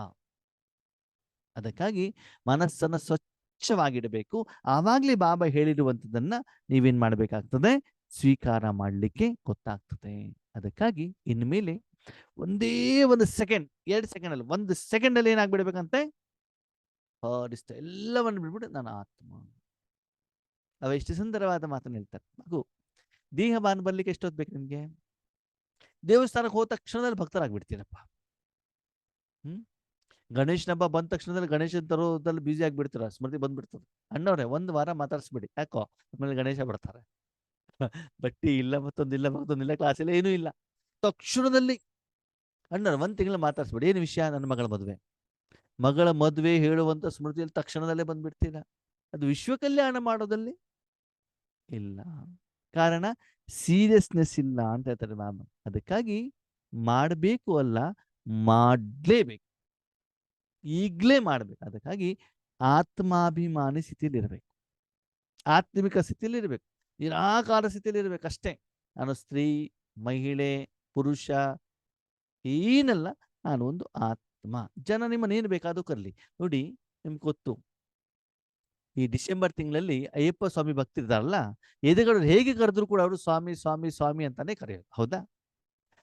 ಅದಕ್ಕಾಗಿ ಮನಸ್ಸನ್ನ ಸ್ವಚ್ಛವಾಗಿಡಬೇಕು. ಆವಾಗ್ಲೇ ಬಾಬಾ ಹೇಳಿರುವಂಥದ್ದನ್ನ ನೀವೇನ್ ಮಾಡಬೇಕಾಗ್ತದೆ, ಸ್ವೀಕಾರ ಮಾಡಲಿಕ್ಕೆ ಗೊತ್ತಾಗ್ತದೆ. ಅದಕ್ಕಾಗಿ ಇನ್ಮೇಲೆ ಒಂದೇ ಒಂದು ಸೆಕೆಂಡ್, 2 ಸೆಕೆಂಡ್ ಅಲ್ಲಿ, 1 ಸೆಕೆಂಡ್ ಅಲ್ಲಿ ಏನಾಗ್ಬಿಡ್ಬೇಕಂತೆ, ಹೊರಿಸ್ತ ಎಲ್ಲವನ್ನು ಬಿಡ್ಬಿಟ್ಟು ನಾನು ಆತ್ಮ. ಅವ ಎಷ್ಟು ಸುಂದರವಾದ ಮಾತನ್ನು ಹೇಳ್ತಾರೆ. ಮಗು, ದೇಹ ಬಾನ್ ಬರ್ಲಿಕ್ಕೆ ಎಷ್ಟೊತ್ತು ಬೇಕು ನಿಮ್ಗೆ? ದೇವಸ್ಥಾನಕ್ಕೆ ಹೋದ ತಕ್ಷಣದಲ್ಲಿ ಭಕ್ತರಾಗ್ಬಿಡ್ತೀರಪ್ಪ. ಗಣೇಶನ ಹಬ್ಬ ಬಂದ ತಕ್ಷಣದಲ್ಲಿ ಗಣೇಶನ ತರೋದ್ರಲ್ಲಿ ಬ್ಯುಸಿ ಆಗಿಬಿಡ್ತೀರ, ಸ್ಮೃತಿ ಬಂದ್ಬಿಡ್ತದೆ. ಅಣ್ಣವ್ರೆ 1 ವಾರ ಮಾತಾಡಿಸ್ಬಿಡಿ, ಯಾಕೋ ಆಮೇಲೆ ಗಣೇಶ ಬರ್ತಾರೆ. ಬಟ್ಟಿ ಇಲ್ಲ, ಮತ್ತೊಂದಿಲ್ಲ, ಕ್ಲಾಸ್ ಇಲ್ಲ, ಏನೂ ಇಲ್ಲ. ತಕ್ಷಣದಲ್ಲಿ ಅಣ್ಣವ್ರೆ 1 ತಿಂಗಳು ಮಾತಾಡಿಸ್ಬಿಡಿ, ಏನು ವಿಷಯ? ನನ್ನ ಮಗಳ ಮದುವೆ ಹೇಳುವಂತ ಸ್ಮೃತಿಯಲ್ಲಿ ತಕ್ಷಣದಲ್ಲೇ ಬಂದ್ಬಿಡ್ತೀರ. ಅದು ವಿಶ್ವ ಕಲ್ಯಾಣ ಮಾಡೋದಲ್ಲಿ ಇಲ್ಲ. ಕಾರಣ ಸೀರಿಯಸ್ನೆಸ್ ಇಲ್ಲ ಅಂತ ಹೇಳ್ತಾರೆ ಬಾಬಾ. ಅದಕ್ಕಾಗಿ ಮಾಡಬೇಕು ಅಲ್ಲ, ಮಾಡಲೇಬೇಕು, ಈಗಲೇ ಮಾಡ್ಬೇಕು. ಅದಕ್ಕಾಗಿ ಆತ್ಮಾಭಿಮಾನಿ ಸ್ಥಿತಿಯಲ್ಲಿ ಇರಬೇಕು, ಆತ್ಮಿಕ ಸ್ಥಿತಿಯಲ್ಲಿ ಇರಬೇಕು, ನಿರಾಕಾರ ಸ್ಥಿತಿಯಲ್ಲಿ ಇರಬೇಕು ಅಷ್ಟೇ. ನಾನು ಸ್ತ್ರೀ, ಮಹಿಳೆ, ಪುರುಷ ಏನಲ್ಲ, ನಾನು ಒಂದು ಆತ್ಮ. ಜನ ನಿಮ್ಮನ್ನು ಏನು ಬೇಕಾದರೂ ಕರಲಿ. ನೋಡಿ, ನಿಮ್ಗೆ ಗೊತ್ತು, ಈ ಡಿಸೆಂಬರ್ ತಿಂಗಳಲ್ಲಿ ಅಯ್ಯಪ್ಪ ಸ್ವಾಮಿ ಭಕ್ತಿರ್ತಾರಲ್ಲ, ಎದುರುಗಳು ಹೇಗೆ ಕರೆದ್ರು ಕೂಡ ಅವರು ಸ್ವಾಮಿ ಸ್ವಾಮಿ ಸ್ವಾಮಿ ಅಂತಾನೆ ಕರೆಯೋದು, ಹೌದಾ?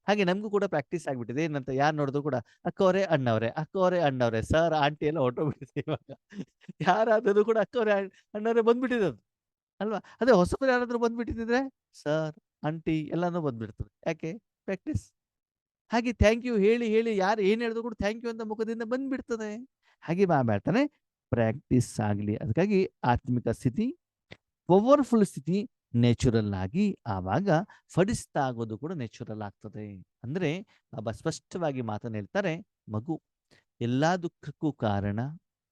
ಹಾಗೆ ನಮಗೂ ಕೂಡ ಪ್ರಾಕ್ಟೀಸ್ ಆಗಿಬಿಟ್ಟಿದೆ. ಏನಂತ ಯಾರು ನೋಡಿದ್ರು ಕೂಡ ಅಕ್ಕವರೇ ಅಣ್ಣವರೇ, ಅಕ್ಕವರೇ ಅಣ್ಣವರೇ, ಸರ್ ಆಂಟಿ ಎಲ್ಲ ಹೊರಟೋಗ್ಬಿಟ್ಟಿದೆ ಇವಾಗ. ಯಾರಾದರೂ ಕೂಡ ಅಕ್ಕವರೇ ಅಣ್ಣವರೇ ಬಂದ್ಬಿಟ್ಟಿದೆ ಅದು, ಅಲ್ವಾ? ಅದೇ ಹೊಸಬರು ಯಾರಾದರೂ ಬಂದ್ಬಿಟ್ಟಿದ್ರೆ ಸರ್ ಆಂಟಿ ಎಲ್ಲಾನು ಬಂದ್ಬಿಡ್ತದೆ. ಯಾಕೆ? ಪ್ರಾಕ್ಟೀಸ್. ಹಾಗೆ ಥ್ಯಾಂಕ್ ಯು ಹೇಳಿ ಹೇಳಿ ಯಾರು ಏನು ಹೇಳಿದ್ರು ಕೂಡ ಥ್ಯಾಂಕ್ ಯು ಅಂತ ಮುಖದಿಂದ ಬಂದ್ಬಿಡ್ತದೆ. ಹಾಗೆ ಮಾಡ್ತಾನೆ, ಪ್ರಾಕ್ಟೀಸ್ ಆಗಲಿ. ಅದಕ್ಕಾಗಿ ಆತ್ಮಿಕ ಸ್ಥಿತಿ, ಪವರ್ಫುಲ್ ಸ್ಥಿತಿ ನ್ಯಾಚುರಲ್ ಆಗಿ, ಆವಾಗ ಫಡಿಸ್ತಾ ಆಗೋದು ಕೂಡ ನ್ಯಾಚುರಲ್ ಆಗ್ತದೆ. ಅಂದ್ರೆ ಬಾಬಾ ಸ್ಪಷ್ಟವಾಗಿ ಮಾತನ್ನು ಹೇಳ್ತಾರೆ, ಮಗು, ಎಲ್ಲಾ ದುಃಖಕ್ಕೂ ಕಾರಣ,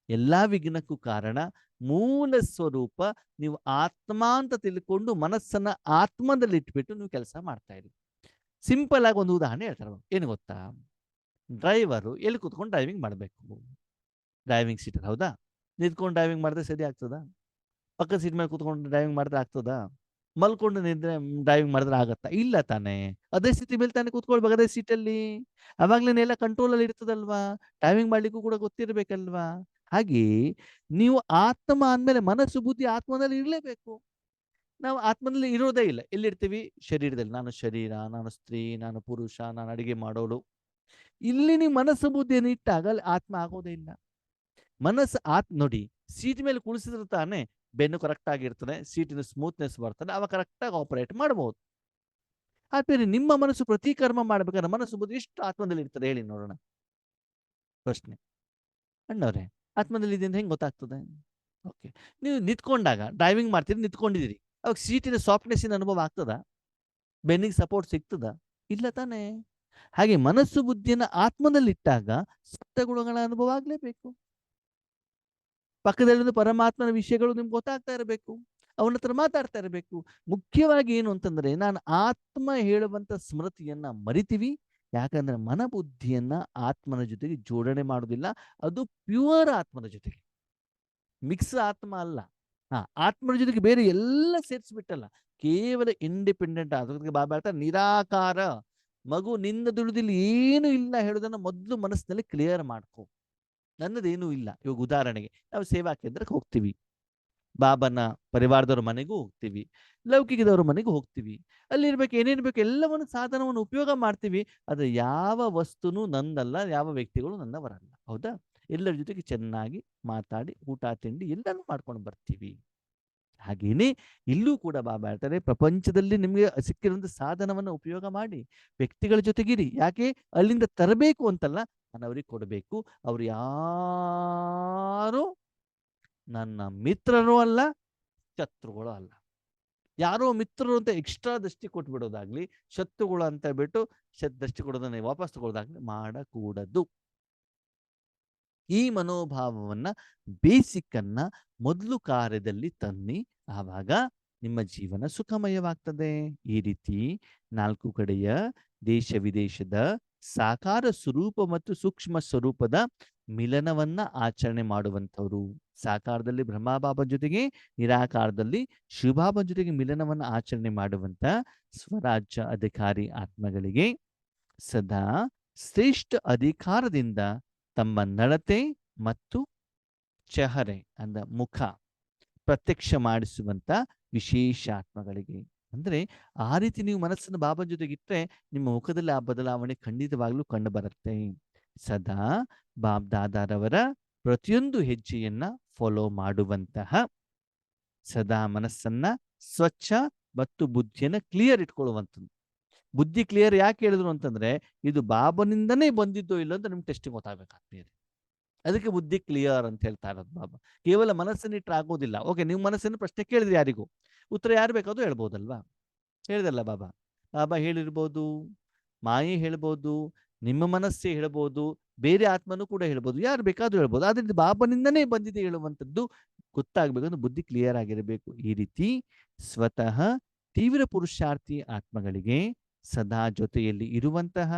ಎಲ್ಲಾ ವಿಘ್ನಕ್ಕೂ ಕಾರಣ ಮೂಲ ಸ್ವರೂಪ ನೀವು ಆತ್ಮ ಅಂತ ತಿಳ್ಕೊಂಡು ಮನಸ್ಸನ್ನ ಆತ್ಮದಲ್ಲಿ ಇಟ್ಬಿಟ್ಟು ನೀವು ಕೆಲಸ ಮಾಡ್ತಾ ಇರಿ. ಸಿಂಪಲ್ ಆಗಿ ಒಂದು ಉದಾಹರಣೆ ಹೇಳ್ತಾರೆ. ಏನು ಗೊತ್ತಾ? ಡ್ರೈವರು ಎಲ್ಲಿ ಕೂತ್ಕೊಂಡು ಡ್ರೈವಿಂಗ್ ಮಾಡಬೇಕು? ಡ್ರೈವಿಂಗ್ ಸೀಟಲ್ಲಿ, ಹೌದಾ? ನಿಂತ್ಕೊಂಡು ಡ್ರೈವಿಂಗ್ ಮಾಡಿದ್ರೆ ಸರಿ ಆಗ್ತದಾ? ಪಕ್ಕದ ಸೀಟ್ ಮೇಲೆ ಕೂತ್ಕೊಂಡು ಡ್ರೈವಿಂಗ್ ಮಾಡಿದ್ರೆ ಆಗ್ತದಾ? ಮಲ್ಕೊಂಡು ನಿದ್ರೆ ಡ್ರೈವಿಂಗ್ ಮಾಡಿದ್ರೆ ಆಗತ್ತಾ? ಇಲ್ಲ ತಾನೇ. ಅದೇ ಸ್ಥಿತಿ ಮೇಲೆ ತಾನೇ ಕೂತ್ಕೊಳ್ಬೇಕು, ಅದೇ ಸೀಟಲ್ಲಿ. ಅವಾಗ್ಲೇನೆ ಎಲ್ಲ ಕಂಟ್ರೋಲಲ್ಲಿ ಇರ್ತದಲ್ವಾ? ಡ್ರೈವಿಂಗ್ ಮಾಡ್ಲಿಕ್ಕೂ ಕೂಡ ಗೊತ್ತಿರ್ಬೇಕಲ್ವಾ? ಹಾಗೆ ನೀವು ಆತ್ಮ ಅಂದಮೇಲೆ ಮನಸ್ಸು ಬುದ್ಧಿ ಆತ್ಮದಲ್ಲಿ ಇರಲೇಬೇಕು. ನಾವು ಆತ್ಮದಲ್ಲಿ ಇರೋದೇ ಇಲ್ಲ. ಎಲ್ಲಿರ್ತೀವಿ? ಶರೀರದಲ್ಲಿ. ನಾನು ಶರೀರ, ನಾನು ಸ್ತ್ರೀ, ನಾನು ಪುರುಷ, ನಾನು ಅಡಿಗೆ ಮಾಡೋಳು. ಇಲ್ಲಿ ನೀವು ಮನಸ್ಸು ಬುದ್ಧಿಯನ್ನು ಇಟ್ಟಾಗ ಅಲ್ಲಿ ಆತ್ಮ ಆಗೋದೇ ಇಲ್ಲ. ಮನಸ್ಸು ನೋಡಿ, ಸೀಟ್ ಮೇಲೆ ಕುಳಿಸಿದ್ರೆ ತಾನೇ ಬೆನ್ನು ಕರೆಕ್ಟ್ ಆಗಿರ್ತದೆ, ಸೀಟಿನ ಸ್ಮೂತ್ನೆಸ್ ಬರ್ತದೆ, ಅವಾಗ ಕರೆಕ್ಟಾಗಿ ಆಪರೇಟ್ ಮಾಡ್ಬೋದು. ಆದ್ರೆ ನಿಮ್ಮ ಮನಸ್ಸು ಪ್ರತಿ ಕರ್ಮ ಮಾಡ್ಬೇಕಾದ್ರೆ ಮನಸ್ಸು ಬುದ್ಧಿ ಎಷ್ಟು ಆತ್ಮದಲ್ಲಿ ಇರ್ತದೆ ಹೇಳಿ ನೋಡೋಣ? ಪ್ರಶ್ನೆ. ಅಣ್ಣವ್ರೆ, ಆತ್ಮದಲ್ಲಿ ಇದೆ ಅಂತ ಹೆಂಗೆ ಗೊತ್ತಾಗ್ತದೆ? ಓಕೆ, ನೀವು ನಿಂತ್ಕೊಂಡಾಗ ಡ್ರೈವಿಂಗ್ ಮಾಡ್ತೀರಿ, ನಿಂತ್ಕೊಂಡಿದ್ದೀರಿ, ಅವಾಗ ಸೀಟಿನ ಸಾಫ್ಟ್ನೆಸ್ಸಿನ ಅನುಭವ ಆಗ್ತದ? ಬೆನ್ನಿಗೆ ಸಪೋರ್ಟ್ ಸಿಗ್ತದ? ಇಲ್ಲ ತಾನೇ. ಹಾಗೆ ಮನಸ್ಸು ಬುದ್ಧಿಯನ್ನು ಆತ್ಮದಲ್ಲಿಟ್ಟಾಗ ಸಪ್ತ ಗುಣಗಳ ಅನುಭವ ಆಗ್ಲೇಬೇಕು. ಪಕ್ಕದಲ್ಲಿರುವ ಪರಮಾತ್ಮನ ವಿಷಯಗಳು ನಿಮ್ಗೆ ಗೊತ್ತಾಗ್ತಾ ಇರಬೇಕು, ಅವನ ಹತ್ರ ಮಾತಾಡ್ತಾ ಇರಬೇಕು. ಮುಖ್ಯವಾಗಿ ಏನು ಅಂತಂದ್ರೆ, ನಾನು ಆತ್ಮ ಹೇಳುವಂತ ಸ್ಮೃತಿಯನ್ನ ಮರಿತೀವಿ. ಯಾಕಂದ್ರೆ ಮನಬುದ್ಧಿಯನ್ನ ಆತ್ಮನ ಜೊತೆಗೆ ಜೋಡಣೆ ಮಾಡೋದಿಲ್ಲ. ಅದು ಪ್ಯೂರ್ ಆತ್ಮನ ಜೊತೆಗೆ, ಮಿಕ್ಸ್ ಆತ್ಮ ಅಲ್ಲ. ಆತ್ಮನ ಜೊತೆಗೆ ಬೇರೆ ಎಲ್ಲ ಸೇರಿಸ್ಬಿಟ್ಟಲ್ಲ, ಕೇವಲ ಇಂಡಿಪೆಂಡೆಂಟ್. ಅದಕ್ಕೆ ಬಾಬಾ ಹೇಳ್ತಾರೆ, ನಿರಾಕಾರ. ಮಗು, ನಿನ್ನ ದುಡಿದಿಲ್ಲಿ ಏನು ಇಲ್ಲ ಹೇಳೋದನ್ನ ಮೊದಲು ಮನಸ್ಸಿನಲ್ಲಿ ಕ್ಲಿಯರ್ ಮಾಡ್ಕೊ. ನನ್ನದೇನೂ ಇಲ್ಲ. ಇವಾಗ ಉದಾಹರಣೆಗೆ ನಾವು ಸೇವಾ ಕೇಂದ್ರಕ್ಕೆ ಹೋಗ್ತೀವಿ, ಬಾಬನ ಪರಿವಾರದವ್ರ ಮನೆಗೂ ಹೋಗ್ತೀವಿ, ಲೌಕಿಕದವ್ರ ಮನೆಗೂ ಹೋಗ್ತೀವಿ. ಅಲ್ಲಿರ್ಬೇಕು, ಏನೇನು ಬೇಕು ಎಲ್ಲವನ್ನು ಸಾಧನವನ್ನು ಉಪಯೋಗ ಮಾಡ್ತೀವಿ. ಆದರೆ ಯಾವ ವಸ್ತುನೂ ನಂದಲ್ಲ, ಯಾವ ವ್ಯಕ್ತಿಗಳು ನನ್ನವರಲ್ಲ, ಹೌದಾ? ಎಲ್ಲರ ಜೊತೆಗೆ ಚೆನ್ನಾಗಿ ಮಾತಾಡಿ ಊಟ ತಿಂಡಿ ಎಲ್ಲನೂ ಮಾಡ್ಕೊಂಡು ಬರ್ತೀವಿ. ಹಾಗೇನೆ ಇಲ್ಲೂ ಕೂಡ ಬಾಬಾ ಹೇಳ್ತಾರೆ, ಪ್ರಪಂಚದಲ್ಲಿ ನಿಮಗೆ ಸಿಕ್ಕಿರುವಂಥ ಸಾಧನವನ್ನು ಉಪಯೋಗ ಮಾಡಿ, ವ್ಯಕ್ತಿಗಳ ಜೊತೆಗಿರಿ. ಯಾಕೆ? ಅಲ್ಲಿಂದ ತರಬೇಕು ಅಂತಲ್ಲ, ನಾನು ಅವ್ರಿಗೆ ಕೊಡಬೇಕು. ಅವ್ರು ಯಾರು ನನ್ನ ಮಿತ್ರರೂ ಅಲ್ಲ, ಶತ್ರುಗಳು ಅಲ್ಲ. ಯಾರೋ ಮಿತ್ರರು ಅಂತ ಎಕ್ಸ್ಟ್ರಾ ದೃಷ್ಟಿ ಕೊಟ್ಬಿಡೋದಾಗ್ಲಿ, ಶತ್ರುಗಳು ಅಂತ ಬಿಟ್ಟು ದೃಷ್ಟಿ ಕೊಡೋದನ್ನ ವಾಪಸ್ ತಗೊಳ್ಳೋದಾಗ್ಲಿ ಮಾಡಕೂಡದು. ಈ ಮನೋಭಾವವನ್ನ, ಬೇಸಿಕ್ ಅನ್ನ ಮೊದಲು ಕಾರ್ಯದಲ್ಲಿ ತನ್ನಿ, ಆವಾಗ ನಿಮ್ಮ ಜೀವನ ಸುಖಮಯವಾಗ್ತದೆ. ಈ ರೀತಿ 4 ಕಡೆಯ ದೇಶ ವಿದೇಶದ ಸಾಕಾರ ಸ್ವರೂಪ ಮತ್ತು ಸೂಕ್ಷ್ಮ ಸ್ವರೂಪದ ಮಿಲನವನ್ನ ಆಚರಣೆ ಮಾಡುವಂಥವ್ರು. ಸಾಕಾರದಲ್ಲಿ ಬ್ರಹ್ಮಬಾಬನ ಜೊತೆಗೆ, ನಿರಾಕಾರದಲ್ಲಿ ಶಿವಬಾಬನ ಜೊತೆಗೆ ಮಿಲನವನ್ನ ಆಚರಣೆ ಮಾಡುವಂತ ಸ್ವರಾಜ್ಯ ಅಧಿಕಾರಿ ಆತ್ಮಗಳಿಗೆ ಸದಾ ಶ್ರೇಷ್ಠ ಅಧಿಕಾರದಿಂದ ತಮ್ಮ ನಡತೆ ಮತ್ತು ಚೆಹರೆ ಅಂದ ಮುಖ ಪ್ರತ್ಯಕ್ಷ ಮಾಡಿಸುವಂತ ವಿಶೇಷ ಆತ್ಮಗಳಿಗೆ. ಅಂದ್ರೆ ಆ ರೀತಿ ನೀವು ಮನಸ್ಸನ್ನು ಬಾಬನ ಜೊತೆಗಿಟ್ರೆ ನಿಮ್ಮ ಮುಖದಲ್ಲಿ ಆ ಬದಲಾವಣೆ ಖಂಡಿತವಾಗ್ಲೂ ಕಂಡು ಬರುತ್ತೆ. ಸದಾ ಬಾಬ್ ದಾದಾರವರ ಪ್ರತಿಯೊಂದು ಹೆಜ್ಜೆಯನ್ನ ಫಾಲೋ ಮಾಡುವಂತಹ, ಸದಾ ಮನಸ್ಸನ್ನ ಸ್ವಚ್ಛ ಮತ್ತು ಬುದ್ಧಿಯನ್ನ ಕ್ಲಿಯರ್ ಇಟ್ಕೊಳ್ಳುವಂಥದ್ದು. ಬುದ್ಧಿ ಕ್ಲಿಯರ್ ಯಾಕೆ ಹೇಳಿದ್ರು ಅಂತಂದ್ರೆ, ಇದು ಬಾಬನಿಂದನೇ ಬಂದಿದ್ದೋ ಇಲ್ಲ ಅಂತ ನಿಮ್ಗೆ ಟೆಸ್ಟಿಂಗ್ ಗೊತ್ತಾಗಬೇಕಾಗ್ತದೆ. ಅದಕ್ಕೆ ಬುದ್ಧಿ ಕ್ಲಿಯರ್ ಅಂತ ಹೇಳ್ತಾ ಇರೋದು ಬಾಬಾ. ಕೇವಲ ಮನಸ್ಸನ್ನಿಟ್ರೆ ಆಗೋದಿಲ್ಲ. ಓಕೆ, ನೀವು ಮನಸ್ಸಿನ ಪ್ರಶ್ನೆ ಕೇಳಿದ್ರಿ ಯಾರಿಗೂ, ಉತ್ತರ ಯಾರು ಬೇಕಾದ್ರೂ ಹೇಳ್ಬೋದಲ್ವಾ? ಹೇಳಿದಲ್ಲ ಬಾಬಾ. ಬಾಬಾ ಹೇಳಿರ್ಬೋದು, ಮಾಯೆ ಹೇಳ್ಬೋದು, ನಿಮ್ಮ ಮನಸ್ಸೇ ಹೇಳ್ಬೋದು, ಬೇರೆ ಆತ್ಮನೂ ಕೂಡ ಹೇಳ್ಬೋದು, ಯಾರು ಬೇಕಾದ್ರೂ ಹೇಳ್ಬೋದು. ಆದ್ರೆ ಇದು ಬಾಬನಿಂದನೇ ಬಂದಿದೆ ಹೇಳುವಂಥದ್ದು ಗೊತ್ತಾಗಬೇಕಂದ್ರೆ ಬುದ್ಧಿ ಕ್ಲಿಯರ್ ಆಗಿರಬೇಕು. ಈ ರೀತಿ ಸ್ವತಃ ತೀವ್ರ ಪುರುಷಾರ್ಥಿ ಆತ್ಮಗಳಿಗೆ ಸದಾ ಜೊತೆಯಲ್ಲಿ ಇರುವಂತಹ,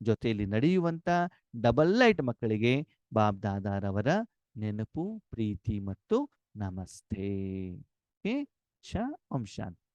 ಜೊತೆಯಲ್ಲಿ ನಡೆಯುವಂತ ಡಬಲ್ ಲೈಟ್ ಮಕ್ಕಳಿಗೆ ಬಾಬ್ ದಾದಾರವರ ನೆನಪು, ಪ್ರೀತಿ ಮತ್ತು ನಮಸ್ತೆ. ಓಕೆ, ಓಂ ಶಾಂತಿ.